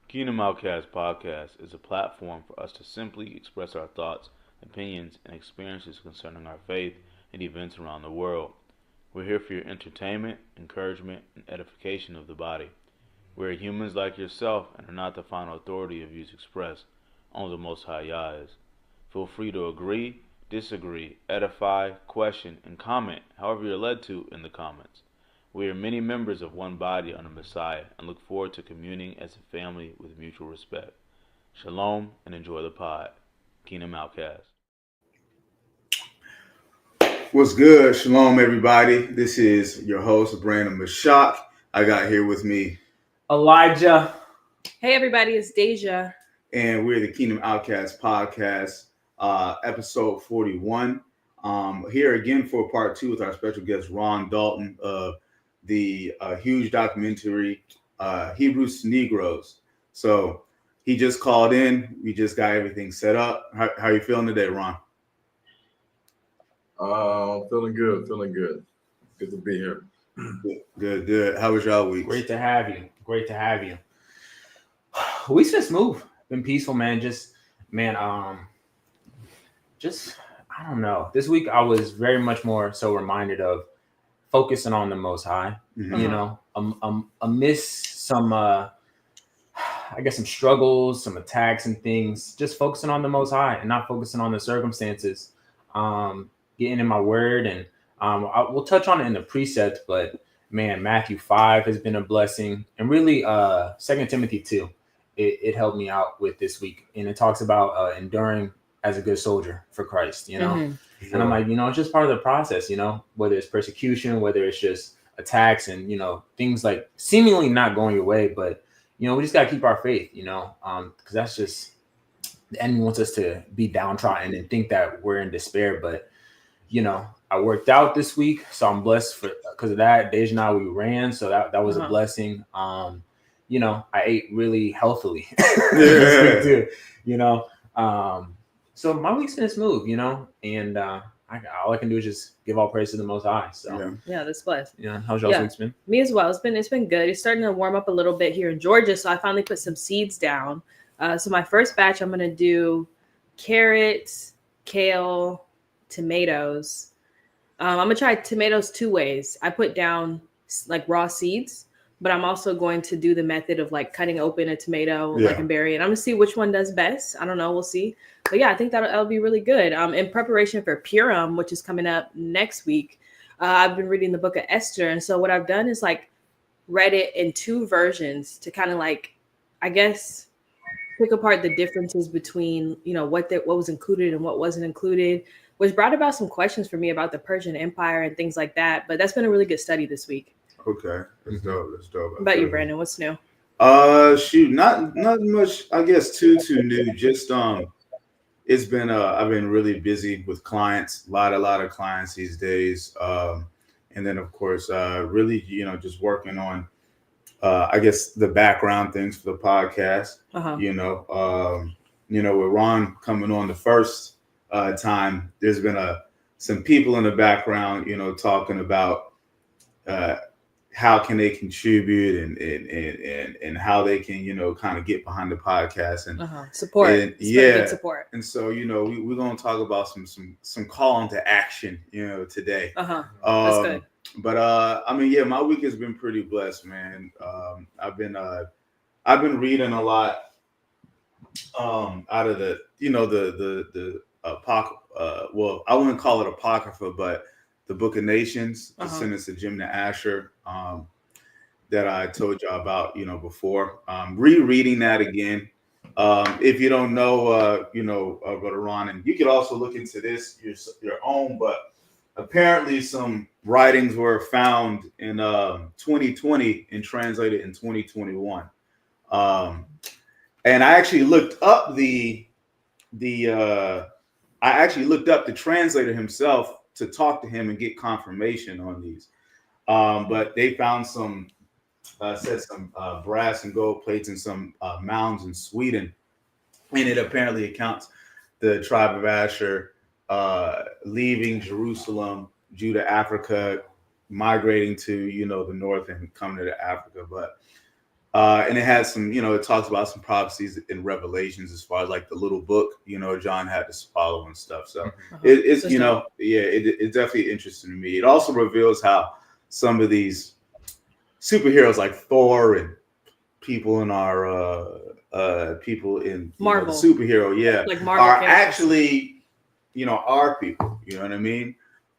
Kingdom Outkasts podcast is a platform for us to simply express our thoughts, opinions, and experiences concerning our faith and events around the world. We're here for your entertainment, encouragement, and edification of the body. We're humans like yourself and are not the final authority of views expressed. Only the Most High Yah is. Feel free to agree, disagree, edify, question, and comment however you're led to in the comments. We are many members of one body under Messiah and look forward to communing as a family with mutual respect. Shalom and enjoy the pod. Kingdom Outcast. What's good? Shalom, everybody. This is your host, Brandon Mashak. I got here with me Elijah. Hey, everybody, it's Deja. And we're the Kingdom Outcast podcast, episode 41. Here again for part 2 with our special guest, Ron Dalton of the huge documentary, Hebrew Negroes. So he just called in. We just got everything set up. How are you feeling today, Ron? Feeling good. Good to be here. Good. How was y'all week? Great to have you. Week's been smooth, been peaceful, man. I don't know. This week I was very much more so reminded of focusing on the Most High. Mhm. You know, amidst some, I guess, some struggles, some attacks and things. Just focusing on the Most High and not focusing on the circumstances. Getting in my word, and we'll touch on it in the Precept, but man, Matthew 5 has been a blessing, and really 2 Timothy 2 it helped me out with this week, and it talks about enduring as a good soldier for Christ, you know. Mm-hmm. And I'm like, it's just part of the process, whether it's persecution, whether it's just attacks and things like seemingly not going your way, but we just got to keep our faith, because that's just the enemy wants us to be downtrodden and think that we're in despair. But I worked out this week, so I'm blessed because of that. Deja and I, we ran, so that was a blessing. I ate really healthily this week too, so my week's been smooth, and all I can do is just give all praise to the Most High. So yeah, that's blessed. How's y'all's week's been? Me as well. It's been good. It's starting to warm up a little bit here in Georgia, so I finally put some seeds down. So my first batch, I'm gonna do carrots, kale, tomatoes. I'm gonna try tomatoes 2 ways. I put down like raw seeds, but I'm also going to do the method of like cutting open a tomato like and bury it. I'm gonna see which one does best. I don't know. We'll see. But yeah, I think that'll be really good. In preparation for Purim, which is coming up next week, I've been reading the book of Esther, and so what I've done is like read it in 2 versions to kind of like, I guess, pick apart the differences between what was included and what wasn't included, which brought about some questions for me about the Persian Empire and things like that. But that's been a really good study this week. Okay, that's dope. What about you, Brandon? What's new? Shoot, not much. I guess too new. Just it's been I've been really busy with clients. A lot of clients these days. And then of course, really just working on I guess the background things for the podcast. With Ron coming on the first time, there's been some people in the background, talking about how can they contribute and how they can, kind of get behind the podcast and support. And, support. And so, we're going to talk about some call into action, today. That's good. But my week has been pretty blessed, man. I've been reading a lot out of the well, I wouldn't call it apocrypha, but the Book of Nations, Descendants of Jim and Asher, that I told y'all about, before. Rereading that again. If you don't know, Brother Ron, and you could also look into this your own, but apparently some writings were found in 2020 and translated in 2021. And I actually looked up the translator himself to talk to him and get confirmation on these. But they found some brass and gold plates and some mounds in Sweden, and it apparently accounts the tribe of Asher leaving Jerusalem, Judah, Africa, migrating to the north and coming to Africa. But And it has some, it talks about some prophecies in Revelations as far as like the little book, John had to follow and stuff. So it's, it's definitely interesting to me. It also reveals how some of these superheroes like Thor and people in our people in Marvel, the superhero, like Marvel are characters. actually, our people, you know what I mean,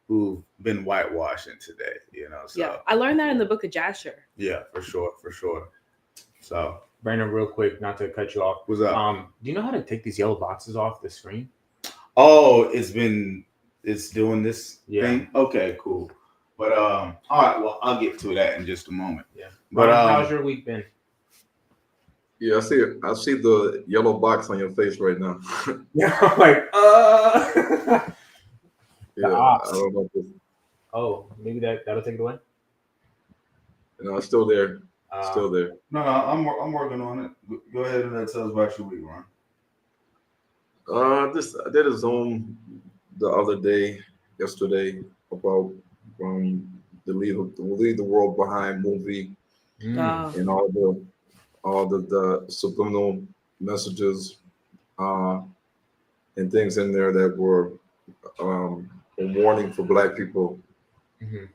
who've been whitewashing today, So yeah, I learned that in the book of Jasher. Yeah, for sure. So Brandon, real quick, not to cut you off. What's up? Do you know how to take these yellow boxes off the screen? Oh, it's doing this thing. Okay, cool. But all right, well, I'll get to that in just a moment. Yeah. But Ryan, how's your week been? Yeah, I see it. I see the yellow box on your face right now. Yeah, I'm like, Yeah, ops. I don't know if this, Oh, maybe that'll take it away. no, it's still there. Still there. No, I'm working on it. Go ahead and tell us about your week, Ron. I did a Zoom the other day, yesterday, about the Leave the World Behind movie and all the subliminal messages and things in there that were a warning for Black people. Mm-hmm.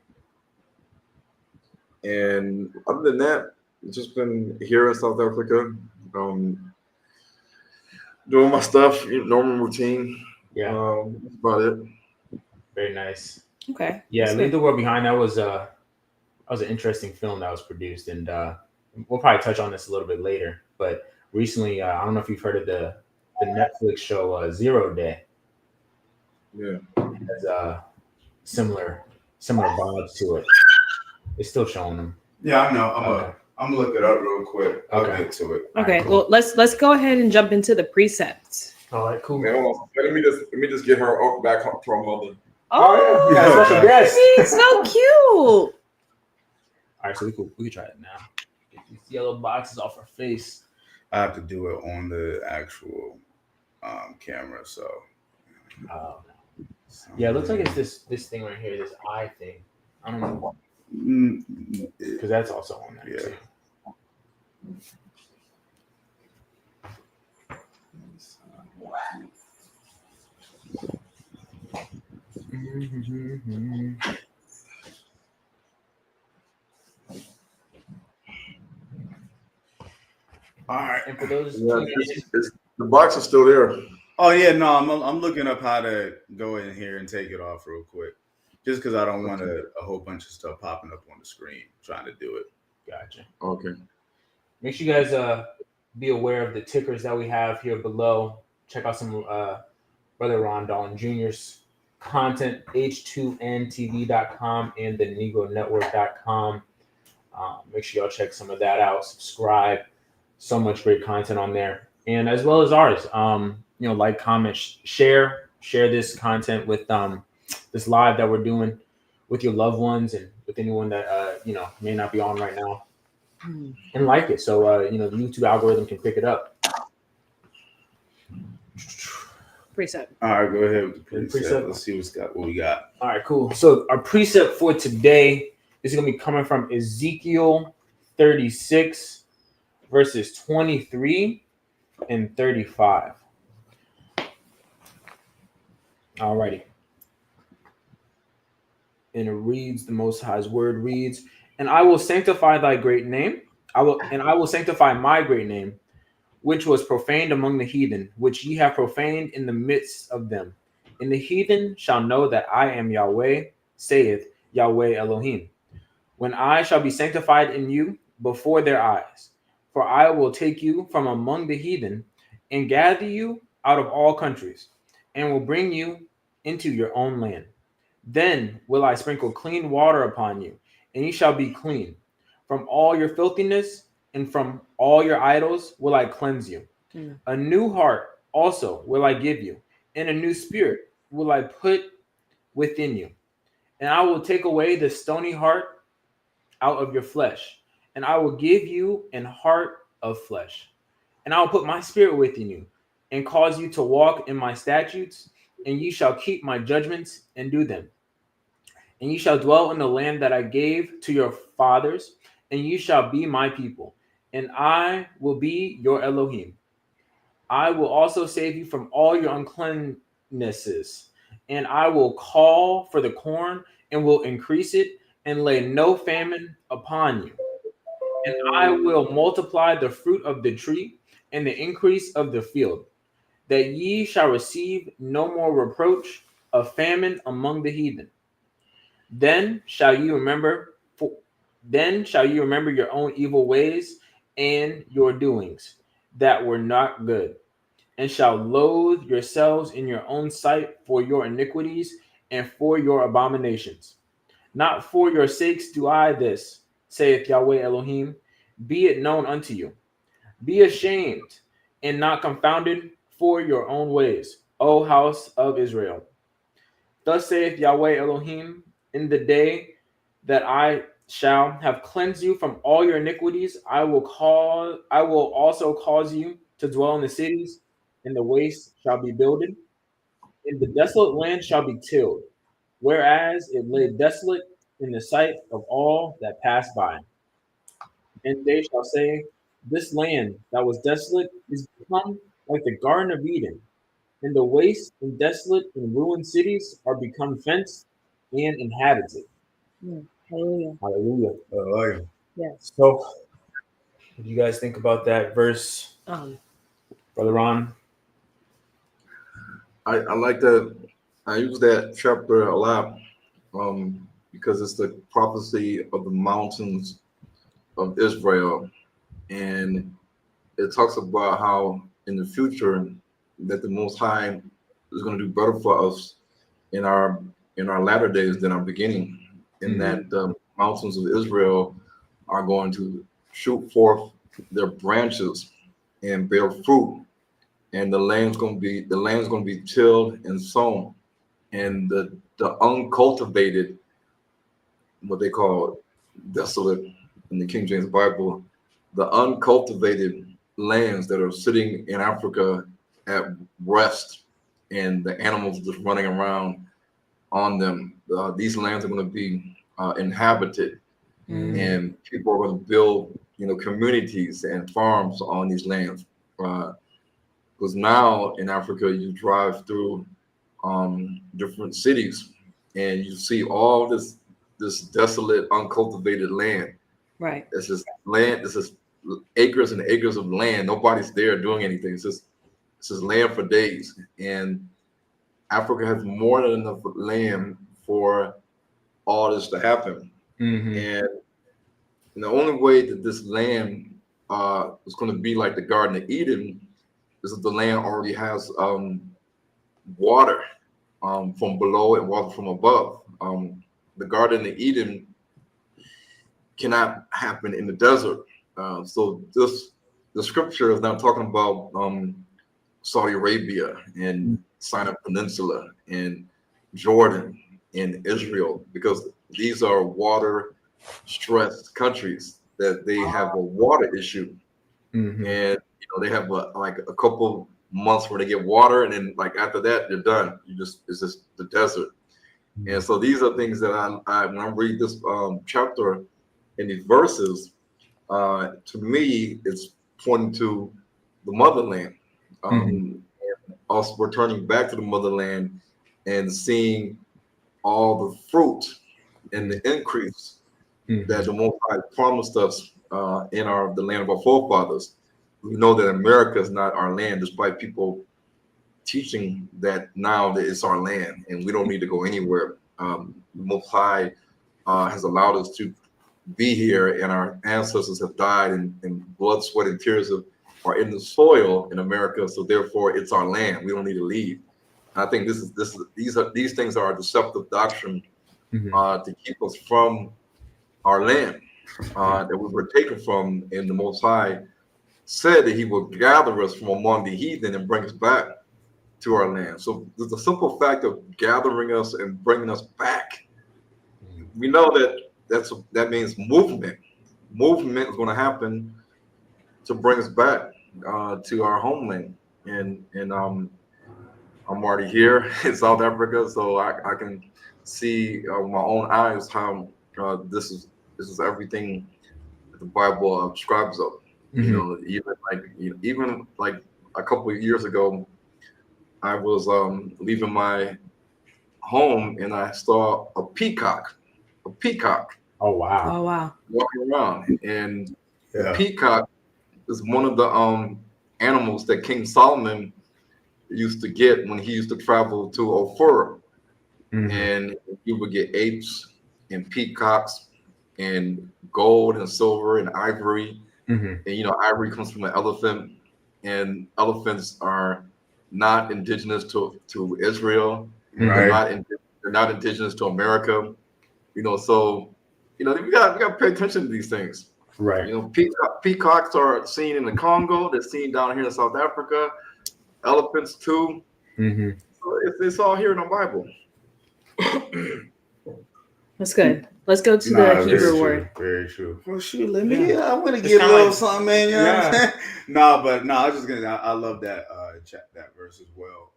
And other than that, just been here in South Africa, doing my stuff, normal routine. Yeah, that's about it. very nice. Okay. Yeah, Leave the World Behind. That was an interesting film that was produced, and we'll probably touch on this a little bit later. But recently, I don't know if you've heard of the Netflix show 0 Day. Yeah, it has similar vibes to it. It's still showing them. Yeah, I know. I'm gonna look it up real quick. I'll get to it. Okay, Right, cool. well let's go ahead and jump into the precepts. All right, cool. okay, hold on. Let me just get her back to her mother. Oh, yeah, special guest. He's so cute. All right, so we could try it now. Get these yellow boxes off her face. I have to do it on the actual camera, so. Yeah, it looks like it's this thing right here, this eye thing. I don't know, because that's also on there too. All right. And for those, The box is still there. Oh yeah, no, I'm looking up how to go in here and take it off real quick, just because I don't want a whole bunch of stuff popping up on the screen trying to do it. gotcha. Okay. Make sure you guys be aware of the tickers that we have here below. Check out some Brother Ron Dalton Jr.'s content, h2ntv.com and the negronetwork.com. Make sure y'all check some of that out. Subscribe. So much great content on there, and as well as ours. Like, comment, share this content with this live that we're doing with your loved ones and with anyone that may not be on right now, and like it, so the YouTube algorithm can pick it up. Precept. All right, go ahead with the precept. Precept. Let's see what we got. All right, cool. So our precept for today is going to be coming from Ezekiel 36, verses 23 and 35. All righty. And it reads, the Most High's word reads, "And I will sanctify thy great name. I will sanctify my great name, which was profaned among the heathen, which ye have profaned in the midst of them. And the heathen shall know that I am Yahweh, saith Yahweh Elohim, when I shall be sanctified in you before their eyes. For I will take you from among the heathen and gather you out of all countries, and will bring you into your own land. Then will I sprinkle clean water upon you, and ye shall be clean. From all your filthiness and from all your idols will I cleanse you. A new heart also will I give you, and a new spirit will I put within you. And I will take away the stony heart out of your flesh, and I will give you an heart of flesh. And I will put my spirit within you, and cause you to walk in my statutes, and ye shall keep my judgments and do them. And ye shall dwell in the land that I gave to your fathers, and ye shall be my people. and I will be your Elohim. I will also save you from all your uncleannesses, and I will call for the corn and will increase it and lay no famine upon you. And I will multiply the fruit of the tree and the increase of the field, that ye shall receive no more reproach of famine among the heathen. Then shall you remember, your own evil ways and your doings that were not good, and shall loathe yourselves in your own sight for your iniquities and for your abominations. Not for your sakes do I this, saith Yahweh Elohim. Be it known unto you. Be ashamed and not confounded for your own ways, O house of Israel. Thus saith Yahweh Elohim, in the day that I shall have cleansed you from all your iniquities, I will also cause you to dwell in the cities, and the waste shall be builded, and the desolate land shall be tilled, whereas it lay desolate in the sight of all that pass by. And they shall say, this land that was desolate is become like the Garden of Eden, and the waste and desolate and ruined cities are become fenced and inhabited. Hallelujah. Hallelujah. Yes. So, what do you guys think about that verse, Brother Ron? I like that. I use that chapter a lot because it's the prophecy of the mountains of Israel, and it talks about how in the future that the Most High is going to do better for us in our latter days than our beginning, and that the mountains of Israel are going to shoot forth their branches and bear fruit, and the land's going to be tilled and sown, and the uncultivated, what they call desolate in the King James Bible, the uncultivated lands that are sitting in Africa at rest, and the animals just running around on them. These lands are going to be inhabited, and people are going to build, communities and farms on these lands. Because now in Africa, you drive through different cities, and you see all this desolate, uncultivated land. Right. It's just land. This is acres and acres of land. Nobody's there doing anything. It's just land for days. And Africa has more than enough land for all this to happen. And the only way that this land is going to be like the Garden of Eden is if the land already has water from below and water from above. The Garden of Eden cannot happen in the desert. So the scripture is not talking about Saudi Arabia and Sinai Peninsula and Jordan and Israel, because these are water stressed countries that they have a water issue, and they have a couple months where they get water, and then after that they're done. It's just the desert. And so these are things that I when I read this chapter in these verses, to me, it's pointing to the motherland. And us returning back to the motherland and seeing all the fruit and the increase that the Most High promised us in the land of our forefathers. We know that America is not our land, despite people teaching that now that it's our land and we don't need to go anywhere. The Most High has allowed us to be here, and our ancestors have died, and blood, sweat, and tears are in the soil in America. So therefore, it's our land. We don't need to leave. And I think these things are a deceptive doctrine to keep us from our land that we were taken from. And the Most High said that He will gather us from among the heathen and bring us back to our land. So the simple fact of gathering us and bringing us back, we know that means movement. Movement is going to happen to bring us back to our homeland. And I'm already here in South Africa, so I can see with my own eyes how this is everything that the Bible describes of. You know, even like a couple of years ago, I was leaving my home and I saw a peacock. Oh wow. Oh wow. Walking around, and the peacock is one of the animals that King Solomon used to get when he used to travel to Ophir, and he would get apes and peacocks and gold and silver and ivory, and ivory comes from an elephant, and elephants are not indigenous to Israel. Right. They're not indigenous to America. So we got to pay attention to these things. Right. Peacocks are seen in the Congo. They're seen down here in South Africa. Elephants too. So it's all here in the Bible. That's good. Let's go to the Hebrew word. Very true. Well, shoot, let me. I want to get a little something, man. You know what I'm saying? I was just gonna. I love that that verse as well.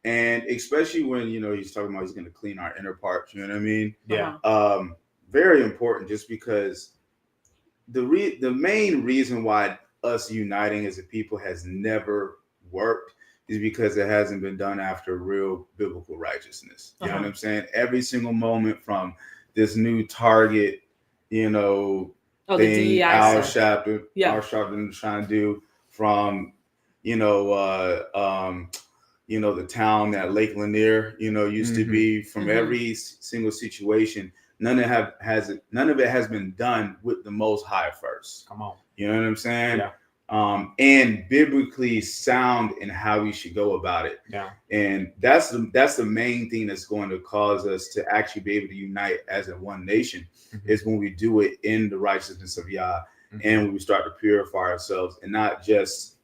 And especially when he's talking about he's going to clean our inner parts. You know what I mean? Yeah. Very important, just because the main reason why us uniting as a people has never worked is because it hasn't been done after real biblical righteousness. You know what I'm saying? Every single moment from this new Target, thing Al Sharpton trying to do, from the town that Lake Lanier, used to be, from every single situation. None of it has been done with the Most High first. Come on. You know what I'm saying? Yeah. And biblically sound in how we should go about it. Yeah. And that's the main thing that's going to cause us to actually be able to unite as a one nation, is when we do it in the righteousness of Yah, and when we start to purify ourselves, and not just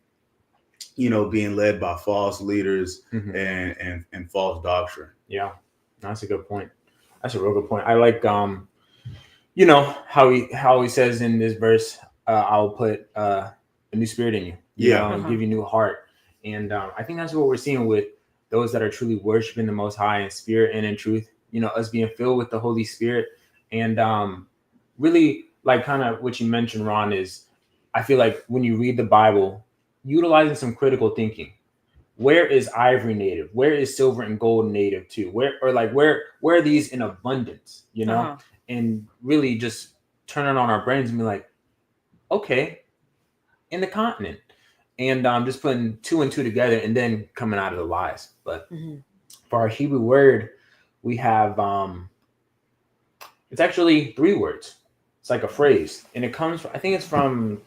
being led by false leaders and false doctrine. Yeah, that's a good point. That's a real good point. I like how he says in this verse, I'll put a new spirit in you. Give you a new heart. And I think that's what we're seeing with those that are truly worshiping the Most High in spirit and in truth. Us being filled with the Holy Spirit. And really, like kind of what you mentioned, Ron, is I feel like when you read the Bible, utilizing some critical thinking. Where is ivory native? Where is silver and gold native to? Where are these in abundance? And really just turning on our brains and be like, okay, in the continent, and just putting two and two together, and then coming out of the lies. But for our Hebrew word, we have it's actually 3 words. It's like a phrase, and it comes from, I think it's from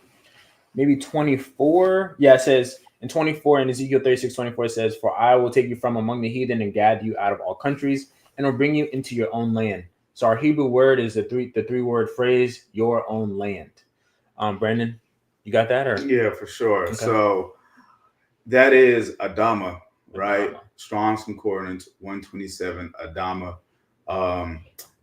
maybe 24. Yeah, it says in 24, in Ezekiel 36:24, it says, "For I will take you from among the heathen and gather you out of all countries, and will bring you into your own land." So our Hebrew word is the three word phrase, your own land. Brandon, you got that? Or yeah, for sure. Okay. So that is Adama, right? Strong's Concordance 127, Adama.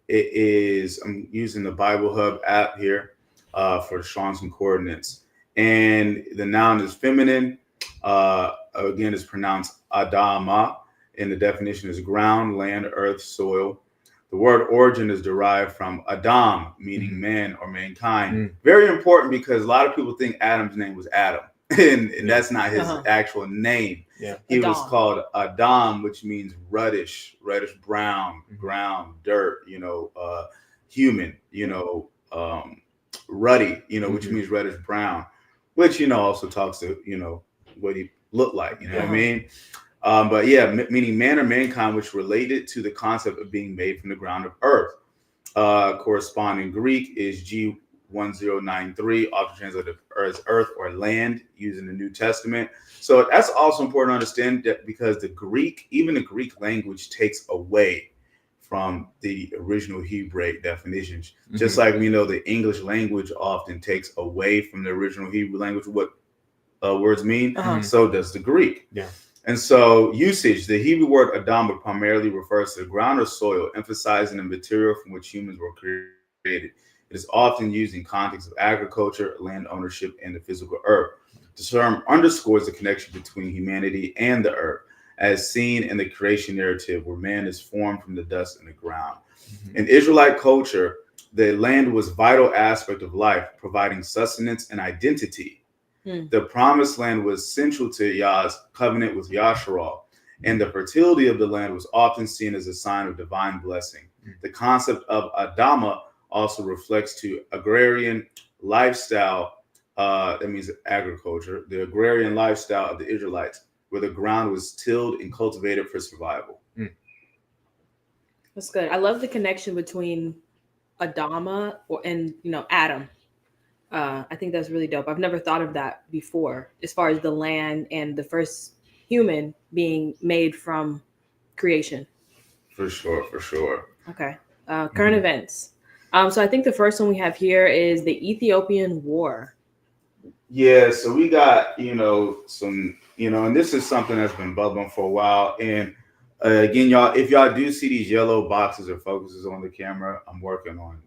It is, I'm using the Bible Hub app here for Strong's Concordance. And the noun is feminine. Again, it's pronounced Adama, and the definition is ground, land, earth, soil. The word origin is derived from Adam, meaning man or mankind. Very important, because a lot of people think Adam's name was Adam, and that's not his actual name. Yeah. He was called Adam, which means reddish brown, ground, dirt, human, ruddy, which means reddish brown, which, also talks to, what he looked like, what I mean? But yeah, meaning man or mankind, which related to the concept of being made from the ground of earth. Corresponding Greek is G1093, often translated as earth or land, using the New Testament. So that's also important to understand, that because even the Greek language takes away from the original Hebrew definitions. Just like we know the English language often takes away from the original Hebrew language what words mean, so does the Greek. Yeah. And so usage, the Hebrew word Adama primarily refers to the ground or soil, emphasizing the material from which humans were created. It is often used in context of agriculture, land ownership, and the physical earth. The term underscores the connection between humanity and the earth, as seen in the creation narrative, where man is formed from the dust and the ground. In Israelite culture, the land was a vital aspect of life, providing sustenance and identity. The promised land was central to Yah's covenant with Yasharal, and the fertility of the land was often seen as a sign of divine blessing. The concept of Adama also reflects to agrarian lifestyle, that means agriculture, the agrarian lifestyle of the Israelites, where the ground was tilled and cultivated for survival. That's good. I love the connection between Adama and Adam. I think that's really dope. I've never thought of that before, as far as the land and the first human being made from creation. For sure. Okay. Current events. So I think the first one we have here is the Ethiopian War. Yeah, so we got, some, and this is something that's been bubbling for a while. And again, y'all, if y'all do see these yellow boxes or focuses on the camera, I'm working on,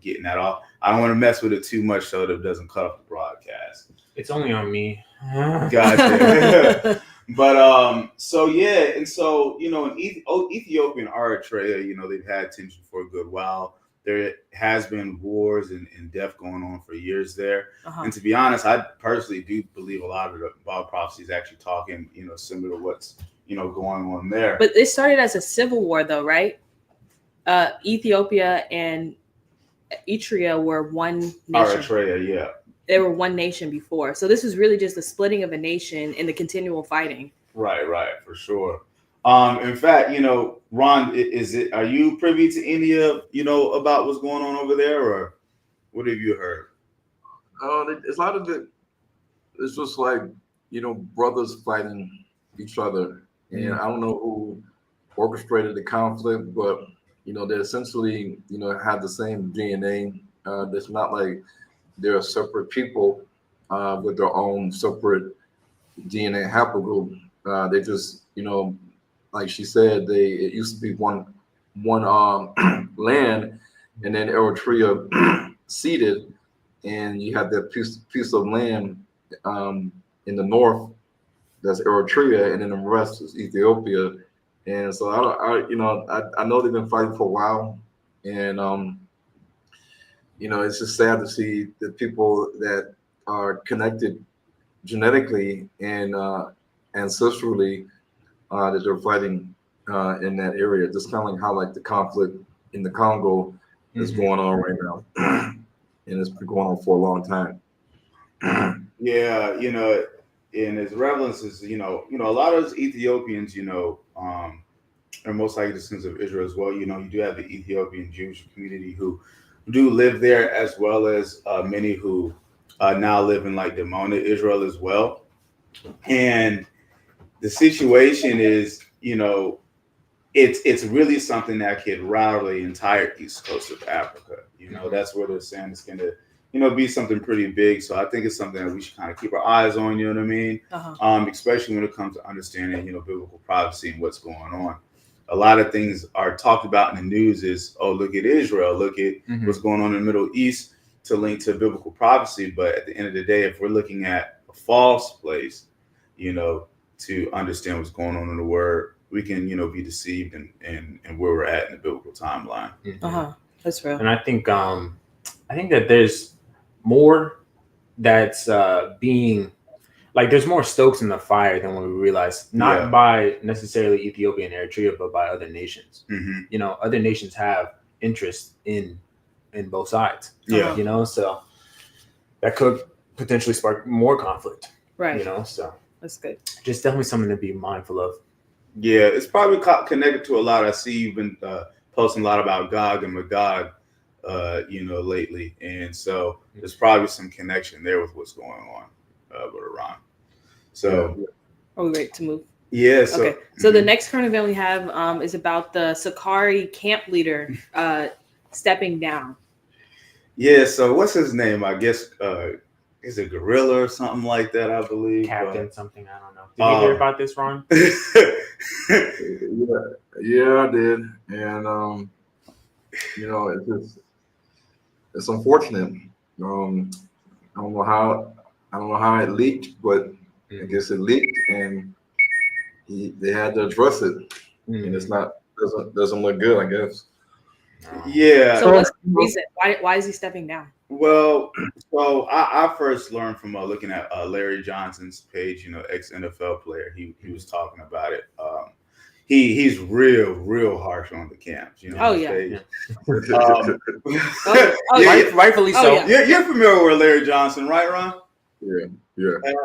getting that off. I don't want to mess with it too much so that it doesn't cut off the broadcast. It's only on me. Gotcha. But so yeah, and so in Ethiopia and Eritrea, they've had tension for a good while. There has been wars and death going on for years there. And to be honest, I personally do believe a lot of the Bible prophecy is actually talking, similar to what's going on there. But it started as a civil war, though, right? Ethiopia and Eritrea were one nation. Eritrea, yeah. They were one nation before. So this was really just the splitting of a nation and the continual fighting. Right, for sure. In fact, Ron, are you privy to any of, about what's going on over there, or what have you heard? It's a lot of it. It's just like, brothers fighting each other. And I don't know who orchestrated the conflict, but, they essentially, have the same DNA. It's not like they're separate people with their own separate DNA haplogroup. They just, like she said, it used to be one land, and then Eritrea ceded, and you have that piece of land in the north that's Eritrea, and then the rest is Ethiopia. And so I know they've been fighting for a while, and it's just sad to see the people that are connected genetically and ancestrally that they're fighting in that area. Just kind of like how the conflict in the Congo is going on right now, and it's been going on for a long time. Yeah, and its relevance is, a lot of those Ethiopians, are most likely descendants of Israel as well. You do have the Ethiopian Jewish community who do live there, as well as many who now live in Dimona, Israel as well. And the situation is, it's really something that could rattle the entire east coast of Africa. That's where they're saying it's going to, be something pretty big. So I think it's something that we should kind of keep our eyes on, you know what I mean? Especially when it comes to understanding, biblical prophecy and what's going on. A lot of things are talked about in the news is, look at Israel, look at what's going on in the Middle East to link to biblical prophecy. But at the end of the day, if we're looking at a false place, to understand what's going on in the word, we can, be deceived and where we're at in the biblical timeline. That's real. And I think that there's more that's being there's more stokes in the fire than what we realize, not by necessarily Ethiopia and Eritrea, but by other nations. Other nations have interest in both sides. So that could potentially spark more conflict. Right. So that's good. Just definitely something to be mindful of. Yeah, it's probably connected to a lot. I see you've been posting a lot about Gog and Magog, lately, and so there's probably some connection there with what's going on with Iran. So, are we ready to move? Yeah. So, okay. So the next current event we have is about the Sicarii camp leader stepping down. Yeah. So what's his name? I guess is it Gorilla or something like that? I believe Captain something. I don't know. Did you hear about this, Ron? Yeah, I did, and it's unfortunate. I don't know how it leaked, but I guess it leaked, and they had to address it, and it's not doesn't look good, I guess. Yeah. So what's the reason? Why is he stepping down? Well, so I first learned from looking at Larry Johnson's page, ex NFL player. He was talking about it. He's real harsh on the camps. Oh yeah. Rightfully so. Yeah. You're familiar with Larry Johnson, right, Ron? Yeah.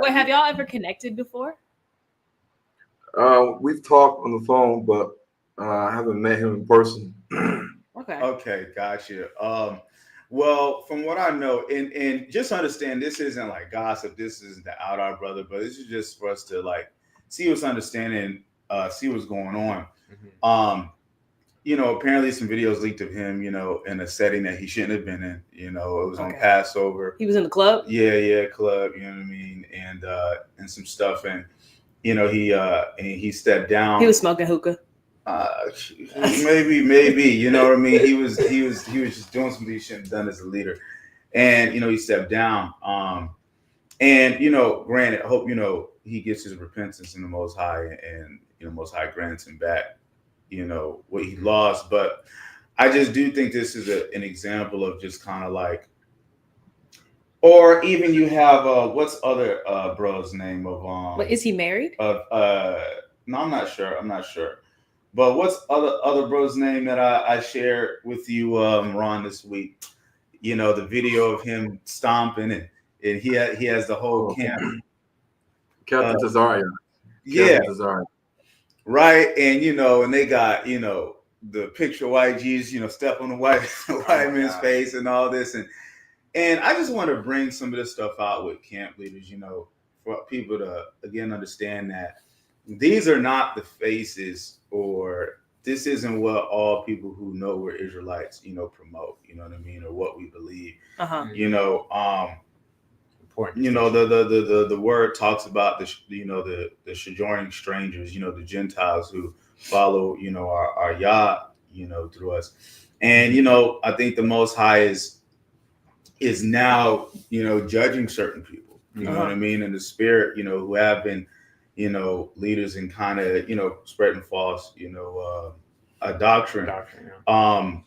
Wait, have y'all ever connected before? We've talked on the phone, but I haven't met him in person. Okay, gotcha. Well, from what I know, and just understand, this isn't like gossip. This isn't to out our brother, but this is just for us to like see what's understanding, see what's going on. Apparently some videos leaked of him, in a setting that he shouldn't have been in. It was on Passover. He was in the club? Yeah, club, you know what I mean? And some stuff. And he stepped down. He was smoking hookah. Maybe, you know what I mean? He was just doing something he shouldn't have done as a leader. And he stepped down. And granted, I hope he gets his repentance in the Most High, and Most High grants him back what he lost. But I just do think this is an example of just kind of like, or even you have what's other bro's name of But is he married? No, I'm not sure. But what's other bro's name that I shared with you, Ron, this week? The video of him stomping, and he has the whole camp. Captain Cesaria. Yeah. Cesaria. Right. And and they got, the picture of white Jesus, step on the white man's face and all this. And I just want to bring some of this stuff out with camp leaders, for people to again understand that these are not the faces, or this isn't what all people who know we're Israelites, promote, you know what I mean, or what we believe. Important. The word talks about the sojourning strangers, the Gentiles who follow, our Yah, through us. And I think the Most High is now, judging certain people, you know what I mean, in the spirit, who have been, leaders in kind of, spreading false, doctrine. And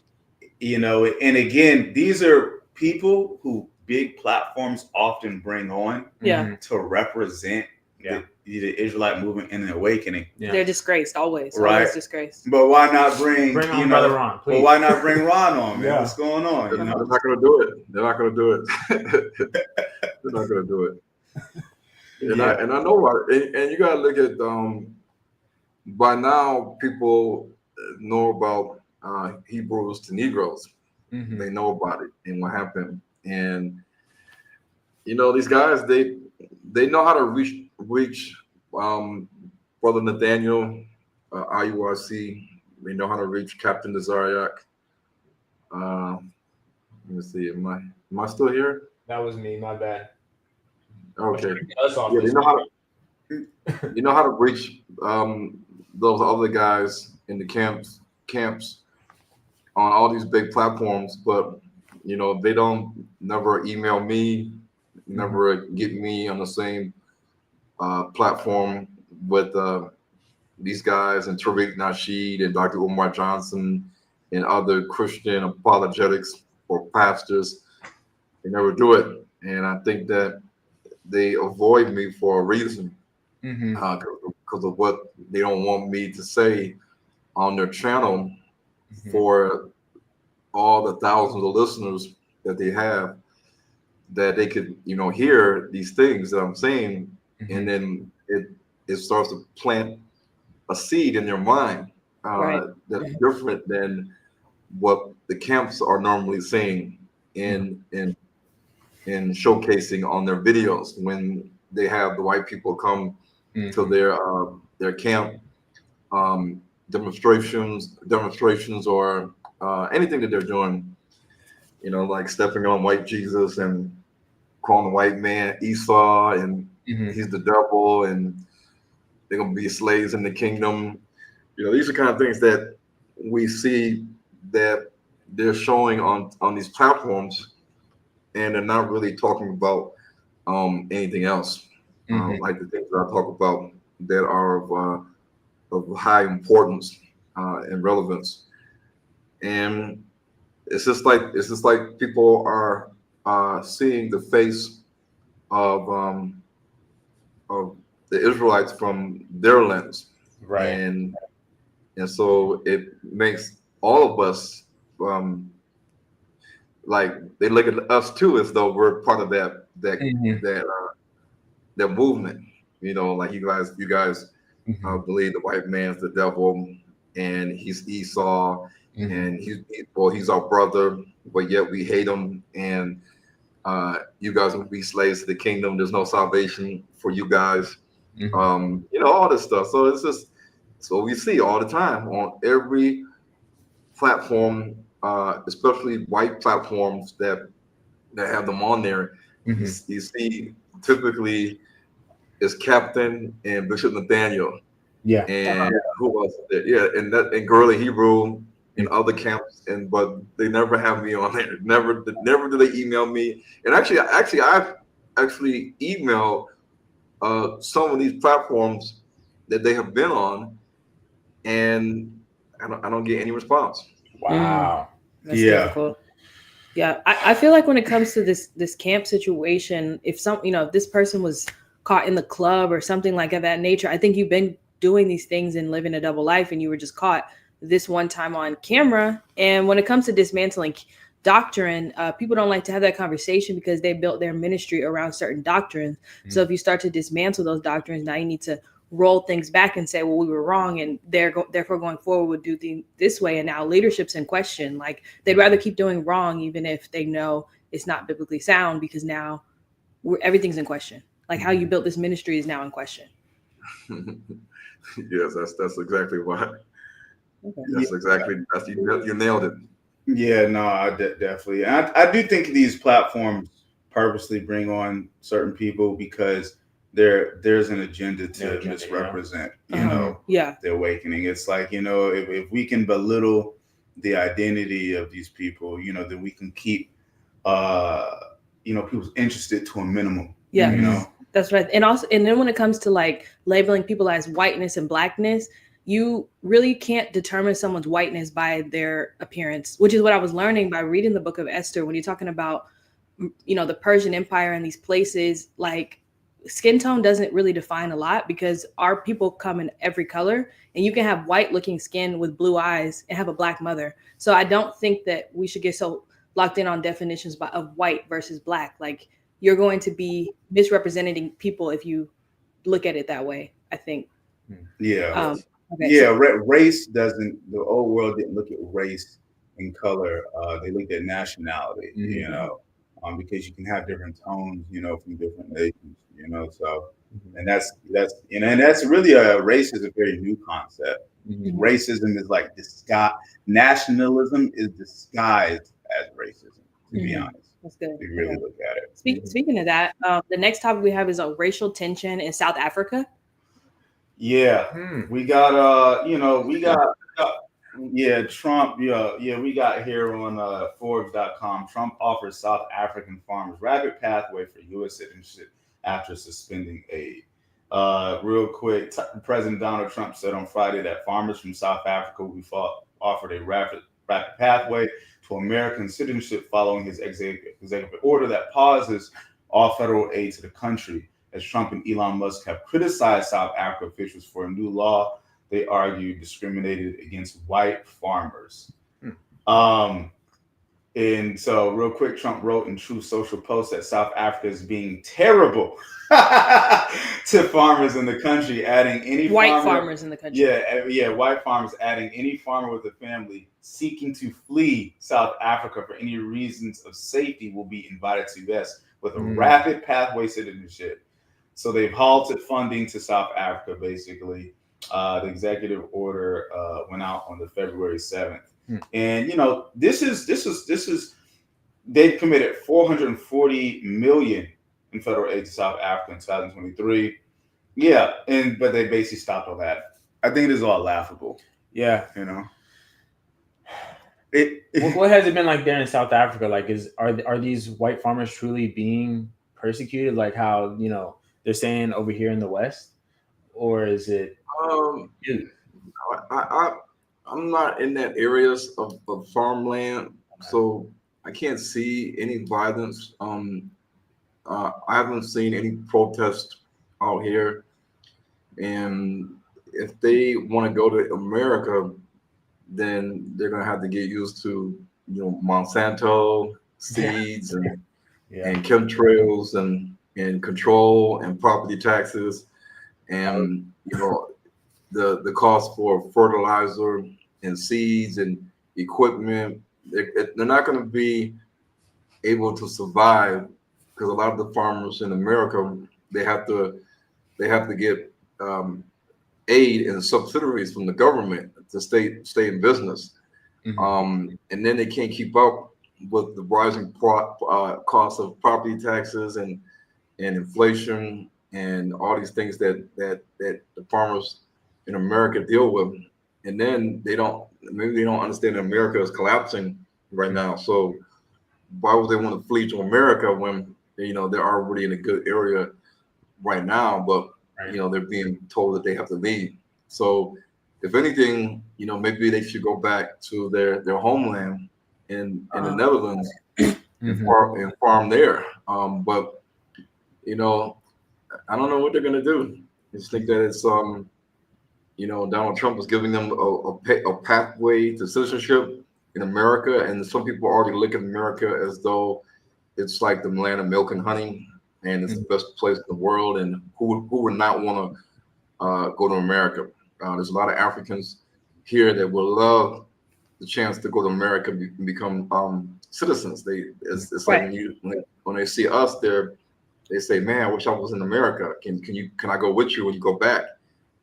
again, these are people who big platforms often bring on to represent the Israelite movement in the awakening. They're disgraced always. Right. Always disgraced. But why not bring on Brother Ron, please. But why not bring Ron on, man? What's going on? They're not going to do it. They're not going to do it. They're not going to do it. And I know about it. And you got to look at by now people know about Hebrews to Negroes. They know about it and what happened. And these guys, they know how to reach Brother Nathaniel, IURC. They know how to reach Captain Desariak. Let me see. Am I still here? That was me. My bad. Okay. Yeah, they know how to reach those other guys in the camps on all these big platforms, but they don't never email me, never get me on the same platform with these guys and Tariq Nasheed and Dr. Umar Johnson and other Christian apologetics or pastors. They never do it, and I think that they avoid me for a reason, because of what they don't want me to say on their channel for all the thousands of listeners that they have, that they could, hear these things that I'm saying, and then it starts to plant a seed in their mind that's different than what the camps are normally saying in showcasing on their videos when they have the white people come to their camp demonstrations or anything that they're doing, like stepping on white Jesus and calling the white man Esau and he's the devil and they're gonna be slaves in the kingdom. These are kind of things that we see that they're showing on these platforms, and they're not really talking about anything else, like the things that I talk about that are of high importance and relevance. And it's just like people are seeing the face of the Israelites from their lens, Right. and so it makes all of us like they look at us too as though we're part of that movement. You know, like you guys believe the white man's the devil and he's Esau and he's our brother, but yet we hate him, and you guys will be slaves to the kingdom. There's no salvation for you guys. You know, all this stuff. So it's just so we see all the time on every platform, especially white platforms that have them on there. You see typically is Captain and Bishop Nathaniel. Yeah. And who else? Yeah, and Girly Hebrew and other camps, but they never have me on there. Never do they email me. And actually I've emailed some of these platforms that they have been on, and I don't get any response. Wow. That's difficult. Yeah, I feel like when it comes to this camp situation, if this person was caught in the club or something like of that nature, I think you've been doing these things and living a double life, and you were just caught this one time on camera. And when it comes to dismantling doctrine, people don't like to have that conversation because they built their ministry around certain doctrines. So if you start to dismantle those doctrines, now you need to roll things back and say, well, we were wrong, and therefore going forward would do things this way. And now leadership's in question. Like they'd rather keep doing wrong even if they know it's not biblically sound, because now everything's in question. Like how you built this ministry is now in question. Yes, that's exactly why. Okay. You nailed it. Yeah, no, I definitely. I do think these platforms purposely bring on certain people because there's an agenda to misrepresent, you know, the awakening. It's like, you know, if we can belittle the identity of these people, you know, then we can keep, you know, people interested to a minimum. Yeah, you know, that's right. And then when it comes to like labeling people as whiteness and blackness, you really can't determine someone's whiteness by their appearance, which is what I was learning by reading the book of Esther. When you're talking about, you know, the Persian Empire and these places, like skin tone doesn't really define a lot because our people come in every color, and you can have white looking skin with blue eyes and have a black mother. So I don't think that we should get so locked in on definitions of white versus black. Like you're going to be misrepresenting people if you look at it that way, I think. Yeah. Okay, race doesn't, the old world didn't look at race and color. They looked at nationality, you know, because you can have different tones, you know, from different nations, you know, so, and that's, you know, and that's really race is a very new concept. Racism is like nationalism is disguised as racism, to be honest. That's good. We really look at it. Speaking of that, the next topic we have is racial tension in South Africa. Yeah, we got you know, we got Trump, we got here on Forbes.com. Trump offers South African farmers rapid pathway for U.S. citizenship after suspending aid. Real quick, President Donald Trump said on Friday that farmers from South Africa will be offered a rapid pathway to American citizenship following his executive order that pauses all federal aid to the country. As Trump and Elon Musk have criticized South Africa officials for a new law they argue discriminated against white farmers. And so real quick, Trump wrote in Truth Social post that South Africa is being terrible to farmers in the country, adding any white farmers in the country. Yeah, white farmers, adding any farmer with a family seeking to flee South Africa for any reasons of safety will be invited to U.S. with a rapid pathway citizenship. So they've halted funding to South Africa, basically. The executive order went out on the February 7th. And, you know, this is they've committed $440 million in federal aid to South Africa in 2023. Yeah, but they basically stopped all that. I think it is all laughable. Yeah. You know. What has it been like there in South Africa? Like, are these white farmers truly being persecuted, like how, you know, they're saying over here in the West, or is it? I'm not in that areas of farmland, So I can't see any violence. I haven't seen any protest out here, and if they want to go to America, then they're gonna have to get used to Monsanto seeds and chemtrails and control and property taxes and the cost for fertilizer and seeds and equipment. They're not going to be able to survive because a lot of the farmers in America they have to get aid and subsidies from the government to stay in business. And then they can't keep up with the rising cost of property taxes and inflation and all these things that the farmers in America deal with. And then they don't understand that America is collapsing right now. So why would they want to flee to America when they're already in a good area right now, but they're being told that they have to leave. So if anything, maybe they should go back to their homeland in the Netherlands and farm there. But I don't know what they're gonna do. I just think that it's Donald Trump is giving them a pathway to citizenship in America, and some people already look at America as though it's like the land of milk and honey, and it's the best place in the world. And who would not want to go to America? There's a lot of Africans here that would love the chance to go to America and become citizens. It's like when they see us there, they say, "Man, I wish I was in America. Can I go with you when you go back?"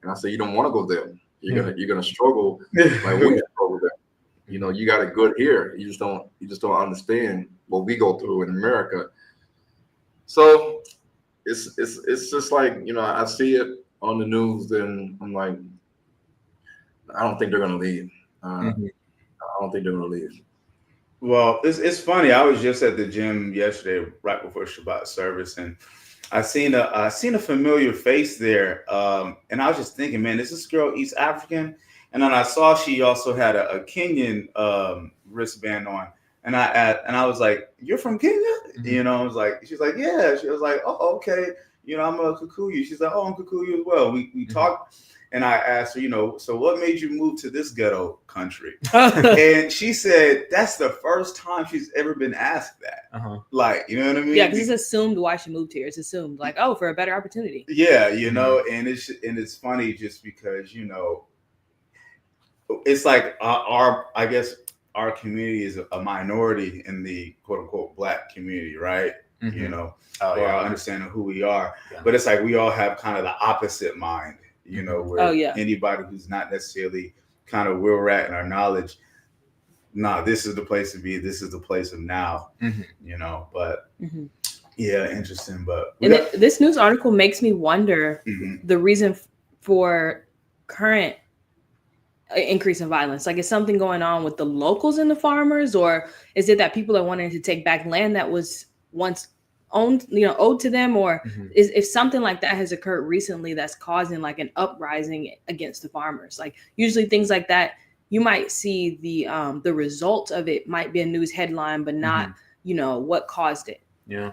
And I say, "You don't want to go there. You're gonna struggle like we struggle there. You got it good here. You just don't understand what we go through in America." So it's just like I see it on the news, and I'm like, I don't think they're gonna leave. I don't think they're gonna leave. Well, it's funny. I was just at the gym yesterday, right before Shabbat service, and I seen a familiar face there, and I was just thinking, man, is this girl East African? And then I saw she also had a Kenyan wristband on, and I was like, "You're from Kenya?" I was like, she's like, "Yeah." She was like, "Oh, okay." I'm a Kikuyu. She's like, "Oh, I'm Kikuyu as well." We talked. And I asked her, so what made you move to this ghetto country? And she said that's the first time she's ever been asked that. Like, you know what I mean? Yeah, because it's assumed why she moved here. It's assumed like, oh, for a better opportunity. Yeah, and it's funny just because it's like I guess our community is a minority in the quote unquote Black community, right? Or understanding who we are, but it's like we all have kind of the opposite mind. Where anybody who's not necessarily kind of where we're at in our knowledge, this is the place to be. This is the place of now, but yeah, interesting. But this news article makes me wonder the reason for current increase in violence. Like, is something going on with the locals and the farmers, or is it that people are wanting to take back land that was once owned, owed to them, or if something like that has occurred recently that's causing like an uprising against the farmers? Like, usually things like that, you might see the result of it might be a news headline, but not what caused it. Yeah.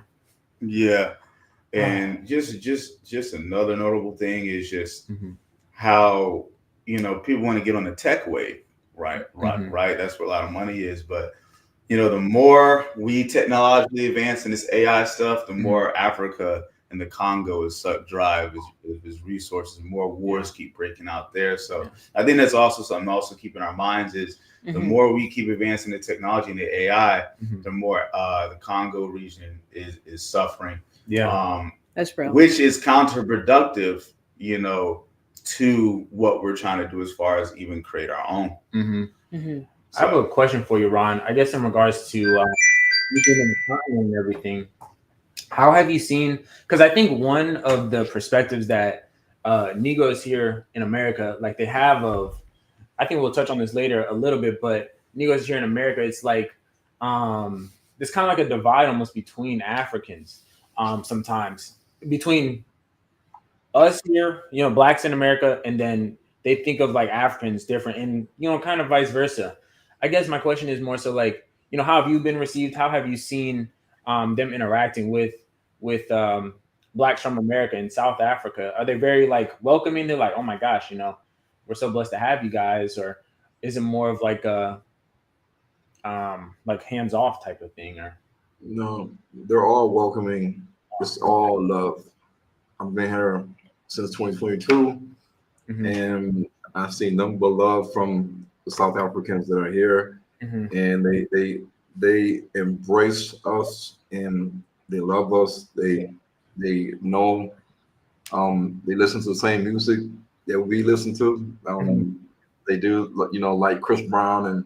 And just another notable thing is just how people want to get on the tech wave, right? That's where a lot of money is, but the more we technologically advance in this AI stuff, the more Africa and the Congo is sucked dry of his resources, and more wars keep breaking out there. So I think that's also something also keep in our minds is the more we keep advancing the technology and the AI, the more the Congo region is suffering. That's real. Which is counterproductive, to what we're trying to do as far as even create our own. So, I have a question for you, Ron. I guess in regards to you being in the continent and everything, how have you seen? Because I think one of the perspectives that Negroes here in America, like they have of, I think we'll touch on this later a little bit, but Negroes here in America, it's like there's kind of like a divide almost between Africans sometimes, between us here, Blacks in America, and then they think of like Africans different, and kind of vice versa. I guess my question is more so like, how have you been received? How have you seen them interacting with Blacks from America and South Africa? Are they very like welcoming? They're like, oh my gosh, we're so blessed to have you guys, or is it more of like a like hands off type of thing? Or No, they're all welcoming. It's all love. I've been here since 2022, and I've seen nothing but love from the South Africans that are here, and they embrace us and they love us. They know they listen to the same music that we listen to. They do, like Chris Brown and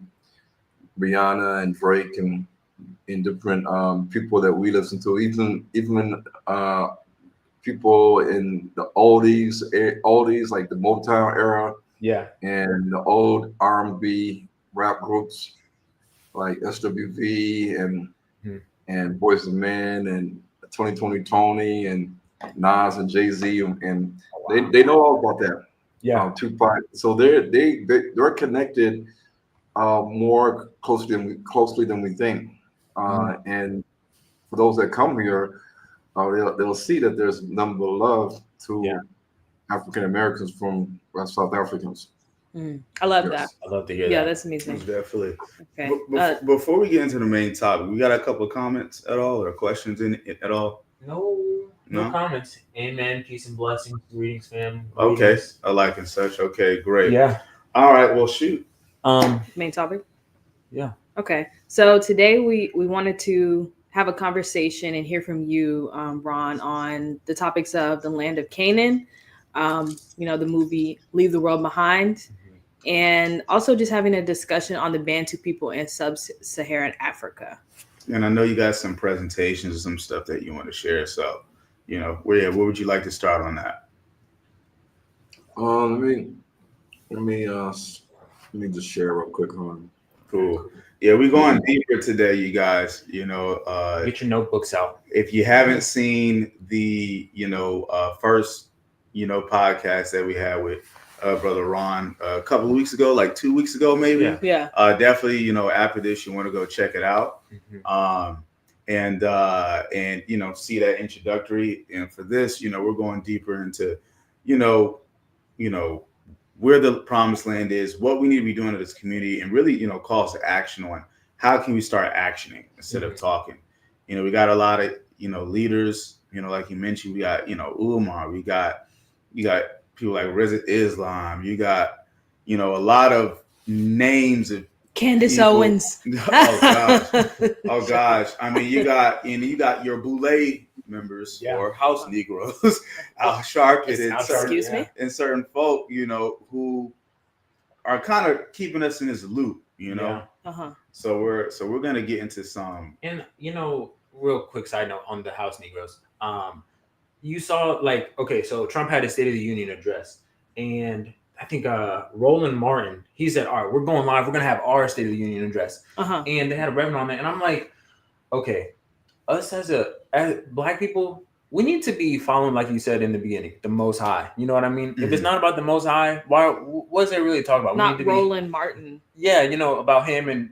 Rihanna and Drake and different people that we listen to, even people in the oldies like the Motown era, and the old R&B rap groups like SWV and Boyz II Men and 2020 Tony and Nas and Jay-Z, and they know all about that. Tupac. So they're connected more closely than we think. And for those that come here, they'll see that there's nothing but love to African Americans from South Africans. I love that. I love to hear that. Yeah, that's amazing. Definitely. Okay. Before we get into the main topic, we got a couple of comments at all or questions in it at all? No comments. Amen. Peace and blessings. Greetings, fam. Okay. I like and such. Okay, great. Yeah. All right. Well, shoot. Main topic. Yeah. Okay. So today we wanted to have a conversation and hear from you, Ron, on the topics of the land of Canaan, the movie Leave the World Behind, and also just having a discussion on the Bantu people in sub-Saharan Africa. And I know you got some presentations or some stuff that you want to share. So, where would you like to start on that? Let me just share real quick on. Cool. Yeah, we're going deeper today, you guys. Get your notebooks out. If you haven't seen the first podcast that we had with Brother Ron a couple of weeks ago, like 2 weeks ago, maybe. Yeah. Definitely, after this, you want to go check it out. And see that introductory. And for this, we're going deeper into, where the promised land is, what we need to be doing in this community, and really, calls to action on how can we start actioning instead of talking. We got a lot of, leaders, like you mentioned, we got, Umar, you got people like Reza Islam, you got, a lot of names of Candace people. Owens. Oh gosh. I mean, you got your Boule members or house Negroes, Al Sharpton and certain folk, who are kind of keeping us in this loop, So we're gonna get into some. And real quick side note on the house Negroes. You saw so Trump had a State of the Union address, and I think Roland Martin, he said, all right, we're going live. We're going to have our State of the Union address. And they had a reverend on that. And I'm like, okay, us as Black people, we need to be following, like you said in the beginning, the Most High. You know what I mean? If it's not about the Most High, what's it really talking about? Not Roland Martin. Yeah, about him and,